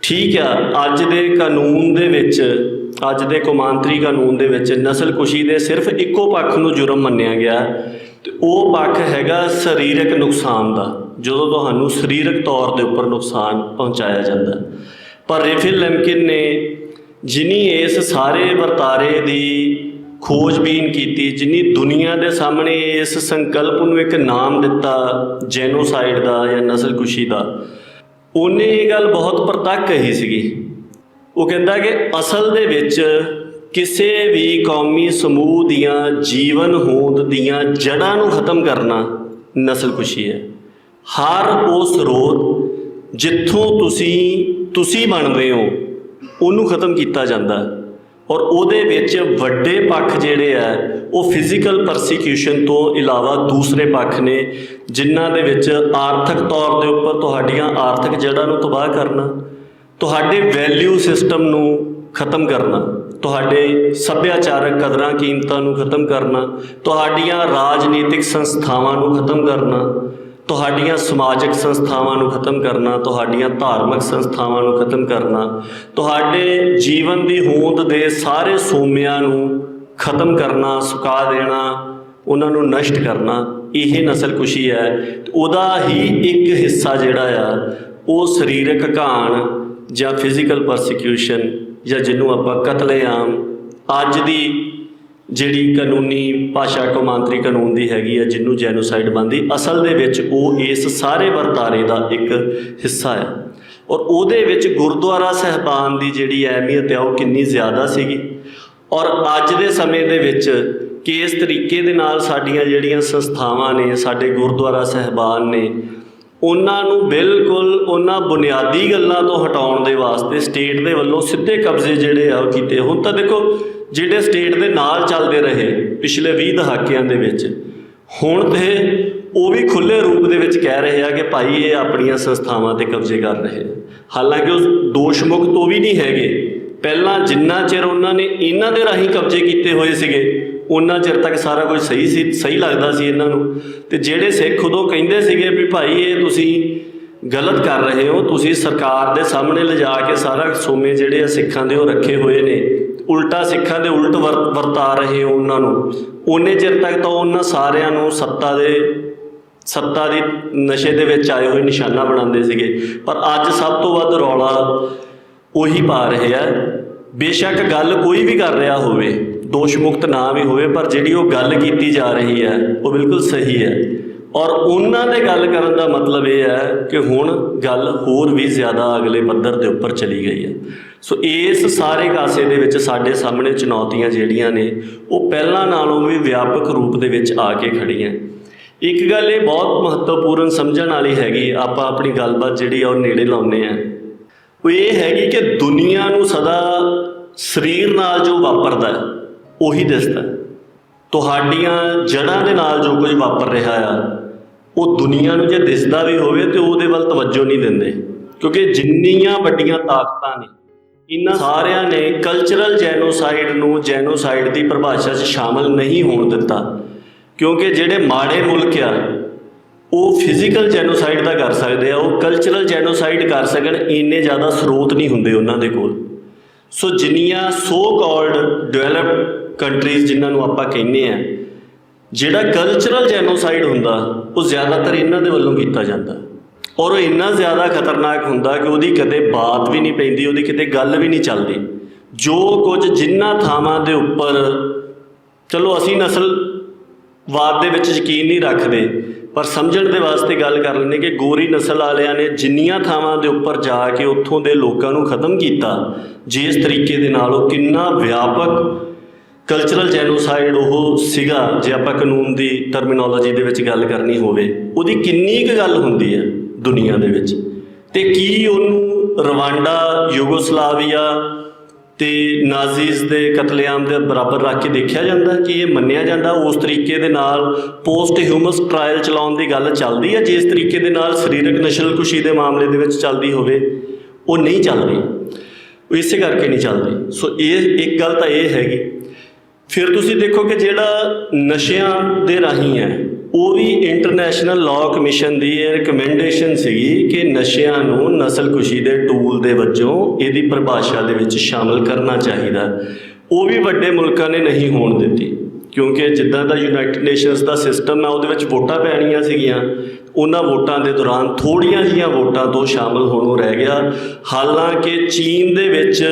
ਠੀਕ ਆ, ਅੱਜ ਦੇ ਕਾਨੂੰਨ ਦੇ ਵਿੱਚ, ਅੱਜ ਦੇ ਕੌਮਾਂਤਰੀ ਕਾਨੂੰਨ ਦੇ ਵਿੱਚ ਨਸਲਕੁਸ਼ੀ ਦੇ ਸਿਰਫ ਇੱਕੋ ਪੱਖ ਨੂੰ ਜੁਰਮ ਮੰਨਿਆ ਗਿਆ ਤੇ ਉਹ ਪੱਖ ਹੈਗਾ ਸਰੀਰਕ ਨੁਕਸਾਨ ਦਾ, ਜਦੋਂ ਤੁਹਾਨੂੰ ਸਰੀਰਕ ਤੌਰ ਦੇ ਉੱਪਰ ਨੁਕਸਾਨ ਪਹੁੰਚਾਇਆ ਜਾਂਦਾ। ਪਰ ਰੇਫਿਲ ਲੈਂਕਿਨ ਨੇ ਜਿਨੀ ਇਸ ਸਾਰੇ ਵਰਤਾਰੇ ਦੀ ਖੋਜਬੀਨ ਕੀਤੀ, ਜਿਨੀ ਦੁਨੀਆ ਦੇ ਸਾਹਮਣੇ ਇਸ ਸੰਕਲਪ ਨੂੰ ਇੱਕ ਨਾਮ ਦਿੱਤਾ ਜੈਨੋਸਾਈਡ ਦਾ ਜਾਂ ਨਸਲਕੁਸ਼ੀ ਦਾ, ਉਹਨੇ ਇਹ ਗੱਲ ਬਹੁਤ ਪ੍ਰਤੱਖ ਕਹੀ ਸੀਗੀ। ਉਹ ਕਹਿੰਦਾ ਕਿ ਅਸਲ ਦੇ ਵਿੱਚ ਕਿਸੇ ਵੀ ਕੌਮੀ ਸਮੂਹ ਦੀਆਂ ਜੀਵਨ ਹੋਂਦ ਦੀਆਂ ਜੜ੍ਹਾਂ ਨੂੰ ਖਤਮ ਕਰਨਾ ਨਸਲਕੁਸ਼ੀ ਹੈ। ਹਰ ਉਹ ਸਰੋਤ ਜਿੱਥੋਂ ਤੁਸੀਂ ਬਣਦੇ ਹੋ ਉਹਨੂੰ ਖਤਮ ਕੀਤਾ ਜਾਂਦਾ, ਔਰ ਉਹਦੇ ਵਿੱਚ ਵੱਡੇ ਪੱਖ ਜਿਹੜੇ ਆ ਉਹ ਫਿਜ਼ੀਕਲ ਪਰਸੀਕਿਊਸ਼ਨ ਤੋਂ ਇਲਾਵਾ ਦੂਸਰੇ ਪੱਖ ਨੇ ਜਿਨ੍ਹਾਂ ਦੇ ਵਿੱਚ ਆਰਥਿਕ ਤੌਰ ਦੇ ਉੱਪਰ ਤੁਹਾਡੀਆਂ ਆਰਥਿਕ ਜੜ੍ਹਾਂ ਨੂੰ ਤਬਾਹ ਕਰਨਾ, ਤੁਹਾਡੇ ਵੈਲਿਊ ਸਿਸਟਮ ਨੂੰ ਖਤਮ ਕਰਨਾ, ਤੁਹਾਡੇ ਸੱਭਿਆਚਾਰਕ ਕਦਰਾਂ ਕੀਮਤਾਂ ਨੂੰ ਖਤਮ ਕਰਨਾ, ਤੁਹਾਡੀਆਂ ਰਾਜਨੀਤਿਕ ਸੰਸਥਾਵਾਂ ਨੂੰ ਖਤਮ ਕਰਨਾ, ਤੁਹਾਡੀਆਂ ਸਮਾਜਿਕ ਸੰਸਥਾਵਾਂ ਨੂੰ ਖਤਮ ਕਰਨਾ, ਤੁਹਾਡੀਆਂ ਧਾਰਮਿਕ ਸੰਸਥਾਵਾਂ ਨੂੰ ਖਤਮ ਕਰਨਾ, ਤੁਹਾਡੇ ਜੀਵਨ ਦੀ ਹੋਂਦ ਦੇ ਸਾਰੇ ਸੋਮਿਆਂ ਨੂੰ ਖਤਮ ਕਰਨਾ, ਸੁਕਾ ਦੇਣਾ, ਉਹਨਾਂ ਨੂੰ ਨਸ਼ਟ ਕਰਨਾ, ਇਹ ਨਸਲਕੁਸ਼ੀ ਹੈ। ਤੇ ਉਹਦਾ ਹੀ ਇੱਕ ਹਿੱਸਾ ਜਿਹੜਾ ਆ ਉਹ ਸਰੀਰਕ ਘਾਣ ਜਾਂ ਫਿਜ਼ੀਕਲ ਪਰਸੀਕਿਊਸ਼ਨ ਜਾਂ ਜਿਹਨੂੰ ਆਪਾਂ ਕਤਲੇਆਮ, ਅੱਜ ਦੀ ਜਿਹੜੀ ਕਾਨੂੰਨੀ ਭਾਸ਼ਾ ਕੌਮਾਂਤਰੀ ਕਾਨੂੰਨ ਦੀ ਹੈਗੀ ਆ ਜਿਹਨੂੰ ਜੈਨੋਸਾਈਡ ਬਣਦੀ, ਅਸਲ ਦੇ ਵਿੱਚ ਉਹ ਇਸ ਸਾਰੇ ਵਰਤਾਰੇ ਦਾ ਇੱਕ ਹਿੱਸਾ ਹੈ। ਔਰ ਉਹਦੇ ਵਿੱਚ ਗੁਰਦੁਆਰਾ ਸਾਹਿਬਾਨ ਦੀ ਜਿਹੜੀ ਅਹਿਮੀਅਤ ਹੈ ਉਹ ਕਿੰਨੀ ਜ਼ਿਆਦਾ ਸੀਗੀ। ਔਰ ਅੱਜ ਦੇ ਸਮੇਂ ਦੇ ਵਿੱਚ ਕਿਸ ਤਰੀਕੇ ਦੇ ਨਾਲ ਸਾਡੀਆਂ ਜਿਹੜੀਆਂ ਸੰਸਥਾਵਾਂ ਨੇ, ਸਾਡੇ ਗੁਰਦੁਆਰਾ ਸਾਹਿਬਾਨ ਨੇ, ਉਹਨਾਂ ਨੂੰ ਬਿਲਕੁਲ ਉਹਨਾਂ ਬੁਨਿਆਦੀ ਗੱਲਾਂ ਤੋਂ ਹਟਾਉਣ ਦੇ ਵਾਸਤੇ ਸਟੇਟ ਦੇ ਵੱਲੋਂ ਸਿੱਧੇ ਕਬਜ਼ੇ ਜਿਹੜੇ ਆ ਉਹ ਕੀਤੇ। ਹੁਣ ਤਾਂ ਦੇਖੋ ਜਿਹੜੇ ਸਟੇਟ ਦੇ ਨਾਲ ਚੱਲਦੇ ਰਹੇ ਪਿਛਲੇ 20 ਦਹਾਕਿਆਂ ਦੇ ਵਿੱਚ, ਹੁਣ ਤੇ ਉਹ ਵੀ ਖੁੱਲ੍ਹੇ ਰੂਪ ਦੇ ਵਿੱਚ ਕਹਿ ਰਹੇ ਆ ਕਿ ਭਾਈ ਇਹ ਆਪਣੀਆਂ ਸੰਸਥਾਵਾਂ 'ਤੇ ਕਬਜ਼ੇ ਕਰ ਰਹੇ ਆ। ਹਾਲਾਂਕਿ ਉਹ ਦੋਸ਼ ਮੁਕਤ ਉਹ ਵੀ ਨਹੀਂ ਹੈਗੇ। ਪਹਿਲਾਂ ਜਿੰਨਾ ਚਿਰ ਉਹਨਾਂ ਨੇ ਇਹਨਾਂ ਦੇ ਰਾਹੀਂ ਕਬਜ਼ੇ ਕੀਤੇ ਹੋਏ ਸੀਗੇ ਉਹਨਾਂ ਚਿਰ ਤੱਕ ਸਾਰਾ ਕੁਝ ਸਹੀ ਸੀ, ਸਹੀ ਲੱਗਦਾ ਸੀ ਇਹਨਾਂ ਨੂੰ। ਤੇ ਜਿਹੜੇ ਸਿੱਖ ਉਦੋਂ ਕਹਿੰਦੇ ਸੀਗੇ ਵੀ ਭਾਈ ਇਹ ਤੁਸੀਂ ਗਲਤ ਕਰ ਰਹੇ ਹੋ, ਤੁਸੀਂ ਸਰਕਾਰ ਦੇ ਸਾਹਮਣੇ ਲਿਜਾ ਕੇ ਸਾਰਾ ਸੋਮੇ ਜਿਹੜੇ ਆ ਸਿੱਖਾਂ ਦੇ ਉਹ ਰੱਖੇ ਹੋਏ ਨੇ, ਉਲਟਾ ਸਿੱਖਾਂ ਦੇ ਉਲਟ ਵਰਤਾ ਰਹੇ ਹੋ ਉਹਨਾਂ ਨੂੰ, ਓਨੇ ਚਿਰ ਤੱਕ ਤਾਂ ਉਹਨਾਂ ਸਾਰਿਆਂ ਨੂੰ ਸੱਤਾ ਦੀ ਨਸ਼ੇ ਦੇ ਵਿੱਚ ਆਏ ਹੋਏ ਨਿਸ਼ਾਨਾ ਬਣਾਉਂਦੇ ਸੀਗੇ। ਪਰ ਅੱਜ ਸਭ ਤੋਂ ਵੱਧ ਰੌਲਾ ਉਹੀ ਪਾ ਰਹੇ ਆ। ਬੇਸ਼ੱਕ ਗੱਲ ਕੋਈ ਵੀ ਕਰ ਰਿਹਾ ਹੋਵੇ, ਦੋਸ਼ ਮੁਕਤ ਨਾ ਵੀ ਹੋਵੇ, ਪਰ ਜਿਹੜੀ ਉਹ ਗੱਲ ਕੀਤੀ ਜਾ ਰਹੀ ਹੈ ਉਹ ਬਿਲਕੁਲ ਸਹੀ ਹੈ। ਔਰ ਉਹਨਾਂ ਦੇ ਗੱਲ ਕਰਨ ਦਾ ਮਤਲਬ ਇਹ ਹੈ ਕਿ ਹੁਣ ਗੱਲ ਹੋਰ ਵੀ ਜ਼ਿਆਦਾ ਅਗਲੇ ਪੱਧਰ ਦੇ ਉੱਪਰ ਚਲੀ ਗਈ ਹੈ। ਸੋ ਇਸ ਸਾਰੇ ਕਾਸੇ ਦੇ ਵਿੱਚ ਸਾਡੇ ਸਾਹਮਣੇ ਚੁਣੌਤੀਆਂ ਜਿਹੜੀਆਂ ਨੇ ਉਹ ਪਹਿਲਾਂ ਨਾਲੋਂ ਵੀ ਵਿਆਪਕ ਰੂਪ ਦੇ ਵਿੱਚ ਆ ਕੇ ਖੜੀਆਂ। ਇੱਕ ਗੱਲ ਇਹ ਬਹੁਤ ਮਹੱਤਵਪੂਰਨ ਸਮਝਣ ਵਾਲੀ ਹੈਗੀ, ਆਪਾਂ ਆਪਣੀ ਗੱਲਬਾਤ ਜਿਹੜੀ ਆ ਉਹ ਨੇੜੇ ਲਾਉਂਦੇ ਹਾਂ, ਉਹ ਇਹ ਹੈਗੀ ਕਿ ਦੁਨੀਆ ਨੂੰ ਸਦਾ ਸਰੀਰ ਨਾਲ ਜੋ ਵਾਪਰਦਾ ਉਹੀ ਦਿਸਦਾ। ਤੁਹਾਡੀਆਂ ਜੜ੍ਹਾਂ ਦੇ ਨਾਲ ਜੋ ਕੁਝ ਵਾਪਰ ਰਿਹਾ ਆ ਉਹ ਦੁਨੀਆ ਨੂੰ ਜੇ ਦਿਸਦਾ ਵੀ ਹੋਵੇ ਤੇ ਉਹਦੇ ਵੱਲ ਤਵੱਜੋ ਨਹੀਂ ਦਿੰਦੇ, ਕਿਉਂਕਿ ਜਿੰਨੀਆਂ ਵੱਡੀਆਂ ਤਾਕਤਾਂ ਨੇ ਇਹਨਾਂ ਸਾਰਿਆਂ ਨੇ ਕਲਚਰਲ ਜੈਨੋਸਾਈਡ ਨੂੰ ਜੈਨੋਸਾਈਡ ਦੀ ਪਰਿਭਾਸ਼ਾ 'ਚ ਸ਼ਾਮਲ ਨਹੀਂ ਹੋਣ ਦਿੱਤਾ। ਕਿਉਂਕਿ ਜਿਹੜੇ ਮਾੜੇ ਮੁਲਕ ਆ ਉਹ ਫਿਜ਼ੀਕਲ ਜੈਨੋਸਾਈਡ ਦਾ ਕਰ ਸਕਦੇ ਆ, ਉਹ ਕਲਚਰਲ ਜੈਨੋਸਾਈਡ ਕਰ ਸਕਣ ਇੰਨੇ ਜ਼ਿਆਦਾ ਸਰੋਤ ਨਹੀਂ ਹੁੰਦੇ ਉਹਨਾਂ ਦੇ ਕੋਲ। ਸੋ ਜਿੰਨੀਆਂ ਸੋ ਕਾਲਡ ਡਿਵੈਲਪਡ ਕੰਟਰੀਜ਼ ਜਿਨ੍ਹਾਂ ਨੂੰ ਆਪਾਂ ਕਹਿੰਦੇ ਆ, ਜਿਹੜਾ ਕਲਚਰਲ ਜੈਨੋਸਾਈਡ ਹੁੰਦਾ ਉਹ ਜ਼ਿਆਦਾਤਰ ਇਹਨਾਂ ਦੇ ਵੱਲੋਂ ਕੀਤਾ ਜਾਂਦਾ, ਔਰ ਉਹ ਇੰਨਾ ਜ਼ਿਆਦਾ ਖਤਰਨਾਕ ਹੁੰਦਾ ਕਿ ਉਹਦੀ ਕਦੇ ਬਾਤ ਵੀ ਨਹੀਂ ਪੈਂਦੀ, ਉਹਦੀ ਕਿਤੇ ਗੱਲ ਵੀ ਨਹੀਂ ਚੱਲਦੀ। ਜੋ ਕੁਝ ਜਿਨ੍ਹਾਂ ਥਾਵਾਂ ਦੇ ਉੱਪਰ, ਚਲੋ ਅਸੀਂ ਨਸਲਵਾਦ ਦੇ ਵਿੱਚ ਯਕੀਨ ਨਹੀਂ ਰੱਖਦੇ, ਪਰ ਸਮਝਣ ਦੇ ਵਾਸਤੇ ਗੱਲ ਕਰ ਲੈਂਦੇ ਕਿ ਗੋਰੀ ਨਸਲ ਵਾਲਿਆਂ ਨੇ ਜਿੰਨੀਆਂ ਥਾਵਾਂ ਦੇ ਉੱਪਰ ਜਾ ਕੇ ਉੱਥੋਂ ਦੇ ਲੋਕਾਂ ਨੂੰ ਖਤਮ ਕੀਤਾ, ਜਿਸ ਤਰੀਕੇ ਦੇ ਨਾਲ ਉਹ ਕਿੰਨਾ ਵਿਆਪਕ ਕਲਚਰਲ ਜੈਨੋਸਾਈਡ ਉਹ ਸੀਗਾ, ਜੇ ਆਪਾਂ ਕਾਨੂੰਨ ਦੀ ਟਰਮੀਨੋਲੋਜੀ ਦੇ ਵਿੱਚ ਗੱਲ ਕਰਨੀ ਹੋਵੇ, ਉਹਦੀ ਕਿੰਨੀ ਕੁ ਗੱਲ ਹੁੰਦੀ ਹੈ ਦੁਨੀਆ ਦੇ ਵਿੱਚ। ਤੇ ਕੀ ਉਹਨੂੰ ਰਵਾਂਡਾ, ਯੂਗੋਸਲਾਵੀਆ ਤੇ ਨਾਜ਼ੀਜ਼ ਦੇ ਕਤਲੇਆਮ ਦੇ ਬਰਾਬਰ ਰੱਖ ਕੇ ਦੇਖਿਆ ਜਾਂਦਾ? ਕਿ ਇਹ ਮੰਨਿਆ ਜਾਂਦਾ ਉਸ ਤਰੀਕੇ ਦੇ ਨਾਲ ਪੋਸਟ ਹਿਊਮਸ ਟਰਾਇਲ ਚਲਾਉਣ ਦੀ ਗੱਲ ਚੱਲਦੀ ਹੈ ਜਿਸ ਤਰੀਕੇ ਦੇ ਨਾਲ ਸਰੀਰਕ ਨਸਲਕੁਸ਼ੀ ਦੇ ਮਾਮਲੇ ਦੇ ਵਿੱਚ ਚੱਲਦੀ ਹੋਵੇ? ਉਹ ਨਹੀਂ ਚੱਲਦੀ, ਉਹ ਇਸੇ ਕਰਕੇ ਨਹੀਂ ਚੱਲਦੀ। ਸੋ ਇਹ ਇੱਕ ਗੱਲ ਤਾਂ ਇਹ ਹੈਗੀ। ਫਿਰ ਤੁਸੀਂ ਦੇਖੋ ਕਿ ਜਿਹੜਾ ਨਸ਼ਿਆਂ ਦੇ ਰਾਹੀਂ ਹੈ, ਉਹ ਵੀ ਇੰਟਰਨੈਸ਼ਨਲ ਲਾਅ ਕਮਿਸ਼ਨ ਦੀ ਇਹ ਰਿਕਮੈਂਡੇਸ਼ਨ ਸੀਗੀ ਕਿ ਨਸ਼ਿਆਂ ਨੂੰ ਨਸਲਕੁਸ਼ੀ ਦੇ ਟੂਲ ਦੇ ਵਜੋਂ ਇਹਦੀ ਪਰਿਭਾਸ਼ਾ ਦੇ ਵਿੱਚ ਸ਼ਾਮਲ ਕਰਨਾ ਚਾਹੀਦਾ। ਉਹ ਵੀ ਵੱਡੇ ਮੁਲਕਾਂ ਨੇ ਨਹੀਂ ਹੋਣ ਦਿੱਤੀ, ਕਿਉਂਕਿ ਜਿੱਦਾਂ ਦਾ ਯੂਨਾਈਟਿਡ ਨੇਸ਼ਨਸ ਦਾ ਸਿਸਟਮ ਹੈ ਉਹਦੇ ਵਿੱਚ ਵੋਟਾਂ ਪੈਣੀਆਂ ਸੀਗੀਆਂ, ਉਹਨਾਂ ਵੋਟਾਂ ਦੇ ਦੌਰਾਨ ਥੋੜ੍ਹੀਆਂ ਜਿਹੀਆਂ ਵੋਟਾਂ ਤੋਂ ਸ਼ਾਮਲ ਹੋਣੋਂ ਰਹਿ ਗਿਆ। ਹਾਲਾਂਕਿ ਚੀਨ ਦੇ ਵਿੱਚ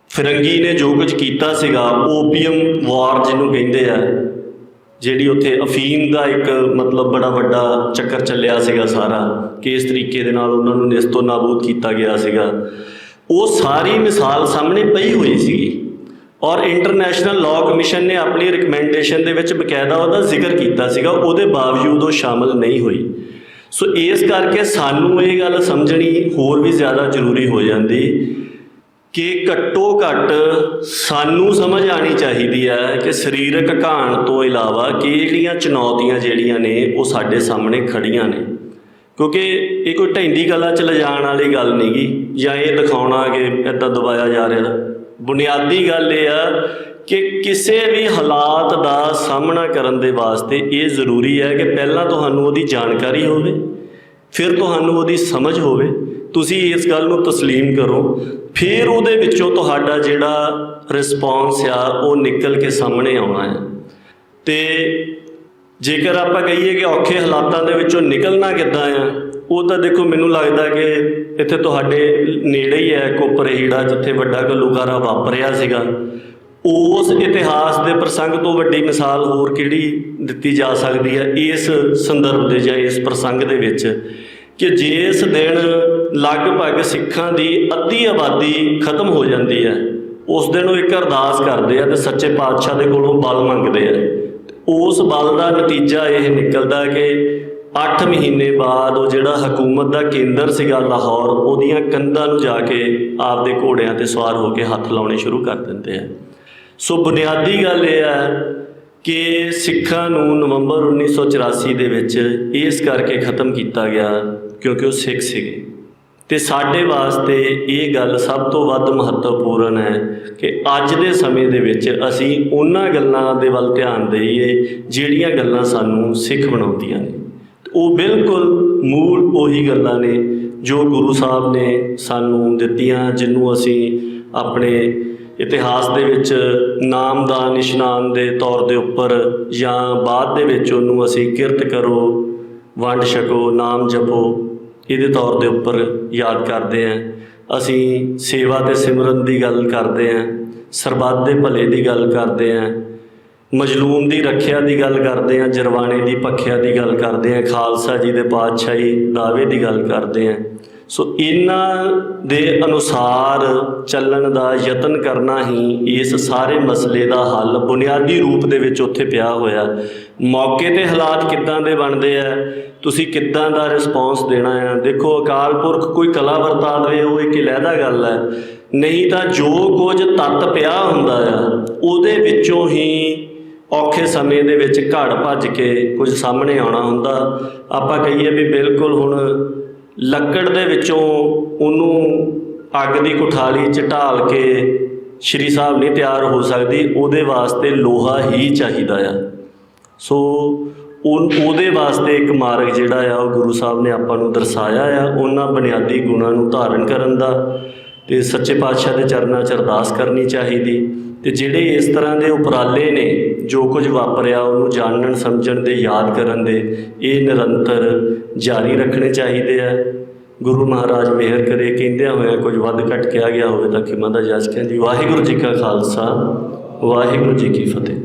ਫਿਰੰਗੀ ਨੇ ਜੋ ਕੁਝ ਕੀਤਾ ਸੀਗਾ, ਓਪੀਅਮ ਵਾਰ ਜਿਹਨੂੰ ਕਹਿੰਦੇ ਆ, ਜਿਹੜੀ ਉੱਥੇ ਅਫੀਮ ਦਾ ਇੱਕ ਮਤਲਬ ਬੜਾ ਵੱਡਾ ਚੱਕਰ ਚੱਲਿਆ ਸੀਗਾ ਸਾਰਾ, ਕਿ ਇਸ ਤਰੀਕੇ ਦੇ ਨਾਲ ਉਹਨਾਂ ਨੂੰ ਨਿਸਤੋ ਨਾਬੂਦ ਕੀਤਾ ਗਿਆ ਸੀਗਾ, ਉਹ ਸਾਰੀ ਮਿਸਾਲ ਸਾਹਮਣੇ ਪਈ ਹੋਈ ਸੀਗੀ। ਔਰ ਇੰਟਰਨੈਸ਼ਨਲ ਲਾਅ ਕਮਿਸ਼ਨ ਨੇ ਆਪਣੀ ਰਿਕਮੈਂਡੇਸ਼ਨ ਦੇ ਵਿੱਚ ਬਕਾਇਦਾ ਉਹਦਾ ਜ਼ਿਕਰ ਕੀਤਾ ਸੀਗਾ, ਉਹਦੇ ਬਾਵਜੂਦ ਉਹ ਸ਼ਾਮਲ ਨਹੀਂ ਹੋਈ। ਸੋ ਇਸ ਕਰਕੇ ਸਾਨੂੰ ਇਹ ਗੱਲ ਸਮਝਣੀ ਹੋਰ ਵੀ ਜ਼ਿਆਦਾ ਜ਼ਰੂਰੀ ਹੋ ਜਾਂਦੀ ਕਿ ਘੱਟੋ ਘੱਟ ਸਾਨੂੰ ਸਮਝ ਆਉਣੀ ਚਾਹੀਦੀ ਹੈ ਕਿ ਸਰੀਰਕ ਘਾਣ ਤੋਂ ਇਲਾਵਾ ਕਿਹੜੀਆਂ ਚੁਣੌਤੀਆਂ ਜਿਹੜੀਆਂ ਨੇ ਉਹ ਸਾਡੇ ਸਾਹਮਣੇ ਖੜੀਆਂ ਨੇ। ਕਿਉਂਕਿ ਇਹ ਕੋਈ ਢਹਿੰਦੀ ਕਲਾ 'ਚ ਲਿਜਾਣ ਵਾਲੀ ਗੱਲ ਨਹੀਂ ਗੀ, ਜਾਂ ਇਹ ਦਿਖਾਉਣਾ ਕਿ ਇੱਦਾਂ ਦਬਾਇਆ ਜਾ ਰਿਹਾ। ਬੁਨਿਆਦੀ ਗੱਲ ਇਹ ਆ ਕਿ ਕਿਸੇ ਵੀ ਹਾਲਾਤ ਦਾ ਸਾਹਮਣਾ ਕਰਨ ਦੇ ਵਾਸਤੇ ਇਹ ਜ਼ਰੂਰੀ ਹੈ ਕਿ ਪਹਿਲਾਂ ਤੁਹਾਨੂੰ ਉਹਦੀ ਜਾਣਕਾਰੀ ਹੋਵੇ, ਫਿਰ ਤੁਹਾਨੂੰ ਉਹਦੀ ਸਮਝ ਹੋਵੇ, ਤੁਸੀਂ ਇਸ ਗੱਲ ਨੂੰ ਤਸਲੀਮ ਕਰੋ, ਫਿਰ ਉਹਦੇ ਵਿੱਚੋਂ ਤੁਹਾਡਾ ਜਿਹੜਾ ਰਿਸਪੌਂਸ ਆ ਉਹ ਨਿਕਲ ਕੇ ਸਾਹਮਣੇ ਆਉਣਾ ਹੈ। ਤੇ ਜੇਕਰ ਆਪਾਂ ਕਹੀਏ ਕਿ ਔਖੇ ਹਾਲਾਤਾਂ ਦੇ ਵਿੱਚੋਂ ਨਿਕਲਣਾ ਕਿੱਦਾਂ ਆ, ਉਹ ਤਾਂ ਦੇਖੋ ਮੈਨੂੰ ਲੱਗਦਾ ਕਿ ਇੱਥੇ ਤੁਹਾਡੇ ਨੇੜੇ ਹੀ ਹੈ ਕੋਪਰਹੀੜਾ, ਜਿੱਥੇ ਵੱਡਾ ਘੱਲੂਘਾਰਾ ਵਾਪਰਿਆ ਸੀਗਾ। ਉਸ ਇਤਿਹਾਸ ਦੇ ਪ੍ਰਸੰਗ ਤੋਂ ਵੱਡੀ ਮਿਸਾਲ ਹੋਰ ਕਿਹੜੀ ਦਿੱਤੀ ਜਾ ਸਕਦੀ ਹੈ ਇਸ ਸੰਦਰਭ ਦੇ ਜਾਂ ਇਸ ਪ੍ਰਸੰਗ ਦੇ ਵਿੱਚ, ਕਿ ਜਿਸ ਦਿਨ ਲਗਭਗ ਸਿੱਖਾਂ ਦੀ ਅੱਧੀ ਆਬਾਦੀ ਖਤਮ ਹੋ ਜਾਂਦੀ ਹੈ, ਉਸ ਦਿਨ ਉਹ ਇੱਕ ਅਰਦਾਸ ਕਰਦੇ ਆ ਤੇ ਸੱਚੇ ਪਾਤਸ਼ਾਹ ਦੇ ਕੋਲੋਂ ਬਲ ਮੰਗਦੇ ਆ। ਉਸ ਬਲ ਦਾ ਨਤੀਜਾ ਇਹ ਨਿਕਲਦਾ ਕਿ 8 ਮਹੀਨੇ ਬਾਅਦ ਉਹ ਜਿਹੜਾ ਹਕੂਮਤ ਦਾ ਕੇਂਦਰ ਸੀਗਾ ਲਾਹੌਰ, ਉਹਦੀਆਂ ਕੰਧਾਂ ਨੂੰ ਜਾ ਕੇ ਆਪਦੇ ਘੋੜਿਆਂ 'ਤੇ ਸਵਾਰ ਹੋ ਕੇ ਹੱਥ ਲਾਉਣੇ ਸ਼ੁਰੂ ਕਰ ਦਿੰਦੇ ਆ। ਸੋ ਬੁਨਿਆਦੀ ਗੱਲ ਇਹ ਹੈ ਕਿ ਸਿੱਖਾਂ ਨੂੰ ਨਵੰਬਰ 1984 ਦੇ ਵਿੱਚ ਇਸ ਕਰਕੇ ਖਤਮ ਕੀਤਾ ਗਿਆ ਕਿਉਂਕਿ ਉਹ ਸਿੱਖ ਸੀਗੇ। ਤੇ ਸਾਡੇ ਵਾਸਤੇ ਇਹ ਗੱਲ ਸਭ ਤੋਂ ਵੱਧ ਮਹੱਤਵਪੂਰਨ ਹੈ ਕਿ ਅੱਜ ਦੇ ਸਮੇਂ ਦੇ ਵਿੱਚ ਅਸੀਂ ਉਹਨਾਂ ਗੱਲਾਂ ਦੇ ਵੱਲ ਧਿਆਨ ਦੇਈਏ ਜਿਹੜੀਆਂ ਗੱਲਾਂ ਸਾਨੂੰ ਸਿੱਖ ਬਣਾਉਂਦੀਆਂ ਨੇ। ਉਹ ਬਿਲਕੁਲ ਮੂਲ ਉਹੀ ਗੱਲਾਂ ਨੇ ਜੋ ਗੁਰੂ ਸਾਹਿਬ ਨੇ ਸਾਨੂੰ ਦਿੱਤੀਆਂ, ਜਿਹਨੂੰ ਅਸੀਂ ਆਪਣੇ ਇਤਿਹਾਸ ਦੇ ਵਿੱਚ ਨਾਮਦਾਨ ਇਸ਼ਨਾਨ ਦੇ ਤੌਰ ਦੇ ਉੱਪਰ ਜਾਂ ਬਾਅਦ ਦੇ ਵਿੱਚ ਉਹਨੂੰ ਅਸੀਂ ਕਿਰਤ ਕਰੋ, ਵੰਡ ਛਕੋ, ਨਾਮ ਜਪੋ, ਇਹਦੇ ਤੌਰ ਦੇ ਉੱਪਰ ਯਾਦ ਕਰਦੇ ਹਾਂ। ਅਸੀਂ ਸੇਵਾ ਅਤੇ ਸਿਮਰਨ ਦੀ ਗੱਲ ਕਰਦੇ ਹਾਂ, ਸਰਬੱਤ ਦੇ ਭਲੇ ਦੀ ਗੱਲ ਕਰਦੇ ਹਾਂ, ਮਜ਼ਲੂਮ ਦੀ ਰੱਖਿਆ ਦੀ ਗੱਲ ਕਰਦੇ ਹਾਂ, ਜਰਵਾਣੇ ਦੀ ਭੱਖਿਆ ਦੀ ਗੱਲ ਕਰਦੇ ਹਾਂ, ਖਾਲਸਾ ਜੀ ਦੇ ਪਾਤਸ਼ਾਹੀ ਦਾਅਵੇ ਦੀ ਗੱਲ ਕਰਦੇ ਹਾਂ। ਸੋ ਇਹਨਾਂ ਦੇ ਅਨੁਸਾਰ ਚੱਲਣ ਦਾ ਯਤਨ ਕਰਨਾ ਹੀ ਇਸ ਸਾਰੇ ਮਸਲੇ ਦਾ ਹੱਲ ਬੁਨਿਆਦੀ ਰੂਪ ਦੇ ਵਿੱਚ ਉੱਥੇ ਪਿਆ ਹੋਇਆ। ਮੌਕੇ 'ਤੇ ਹਾਲਾਤ ਕਿੱਦਾਂ ਦੇ ਬਣਦੇ ਆ, ਤੁਸੀਂ ਕਿੱਦਾਂ ਦਾ ਰਿਸਪੌਂਸ ਦੇਣਾ ਆ। ਦੇਖੋ, ਅਕਾਲ ਪੁਰਖ ਕੋਈ ਕਲਾ ਵਰਤਾ ਦੇਵੇ ਉਹ ਇੱਕ ਅਲੱਗਾ ਗੱਲ ਹੈ, ਨਹੀਂ ਤਾਂ ਜੋ ਕੁਝ ਤੱਤ ਪਿਆ ਹੁੰਦਾ ਆ ਉਹਦੇ ਵਿੱਚੋਂ ਹੀ ਔਖੇ ਸਮੇਂ ਦੇ ਵਿੱਚ ਘੜ ਭੱਜ ਕੇ ਕੁਝ ਸਾਹਮਣੇ ਆਉਣਾ ਹੁੰਦਾ। ਆਪਾਂ ਕਹੀਏ ਵੀ ਬਿਲਕੁਲ ਹੁਣ ਲੱਕੜ ਦੇ ਵਿੱਚੋਂ ਉਹਨੂੰ ਅੱਗ ਦੀ ਕੁਠਾਲੀ 'ਚ ਢਾਲ ਕੇ ਸ਼੍ਰੀ ਸਾਹਿਬ ਨਹੀਂ ਤਿਆਰ ਹੋ ਸਕਦੀ, ਉਹਦੇ ਵਾਸਤੇ ਲੋਹਾ ਹੀ ਚਾਹੀਦਾ ਆ। ਸੋ ਉਹਦੇ ਵਾਸਤੇ ਇੱਕ ਮਾਰਗ ਜਿਹੜਾ ਆ ਉਹ ਗੁਰੂ ਸਾਹਿਬ ਨੇ ਆਪਾਂ ਨੂੰ ਦਰਸਾਇਆ ਆ, ਉਹਨਾਂ ਬੁਨਿਆਦੀ ਗੁਣਾਂ ਨੂੰ ਧਾਰਨ ਕਰਨ ਦਾ, ਅਤੇ ਸੱਚੇ ਪਾਤਸ਼ਾਹ ਦੇ ਚਰਨਾਂ 'ਚ ਅਰਦਾਸ ਕਰਨੀ ਚਾਹੀਦੀ। ਅਤੇ ਜਿਹੜੇ ਇਸ ਤਰ੍ਹਾਂ ਦੇ ਉਪਰਾਲੇ ਨੇ, ਜੋ ਕੁਝ ਵਾਪਰਿਆ ਉਹਨੂੰ ਜਾਣਨ ਸਮਝਣ ਦੇ, ਯਾਦ ਕਰਨ ਦੇ, ਇਹ ਨਿਰੰਤਰ ਜਾਰੀ ਰੱਖਣੇ ਚਾਹੀਦੇ ਆ। ਗੁਰੂ ਮਹਾਰਾਜ ਮਿਹਰ ਕਰੇ। ਕਹਿੰਦਿਆਂ ਹੋਇਆ ਕੁਝ ਵੱਧ ਘੱਟ ਕਿਹਾ ਗਿਆ ਹੋਵੇ ਤਾਂ ਖਿਮਾ ਦਾ ਜਾਚ ਕਹਿੰਦੀ। ਵਾਹਿਗੁਰੂ ਜੀ ਕਾ ਖਾਲਸਾ, ਵਾਹਿਗੁਰੂ ਜੀ ਕੀ ਫਤਿਹ।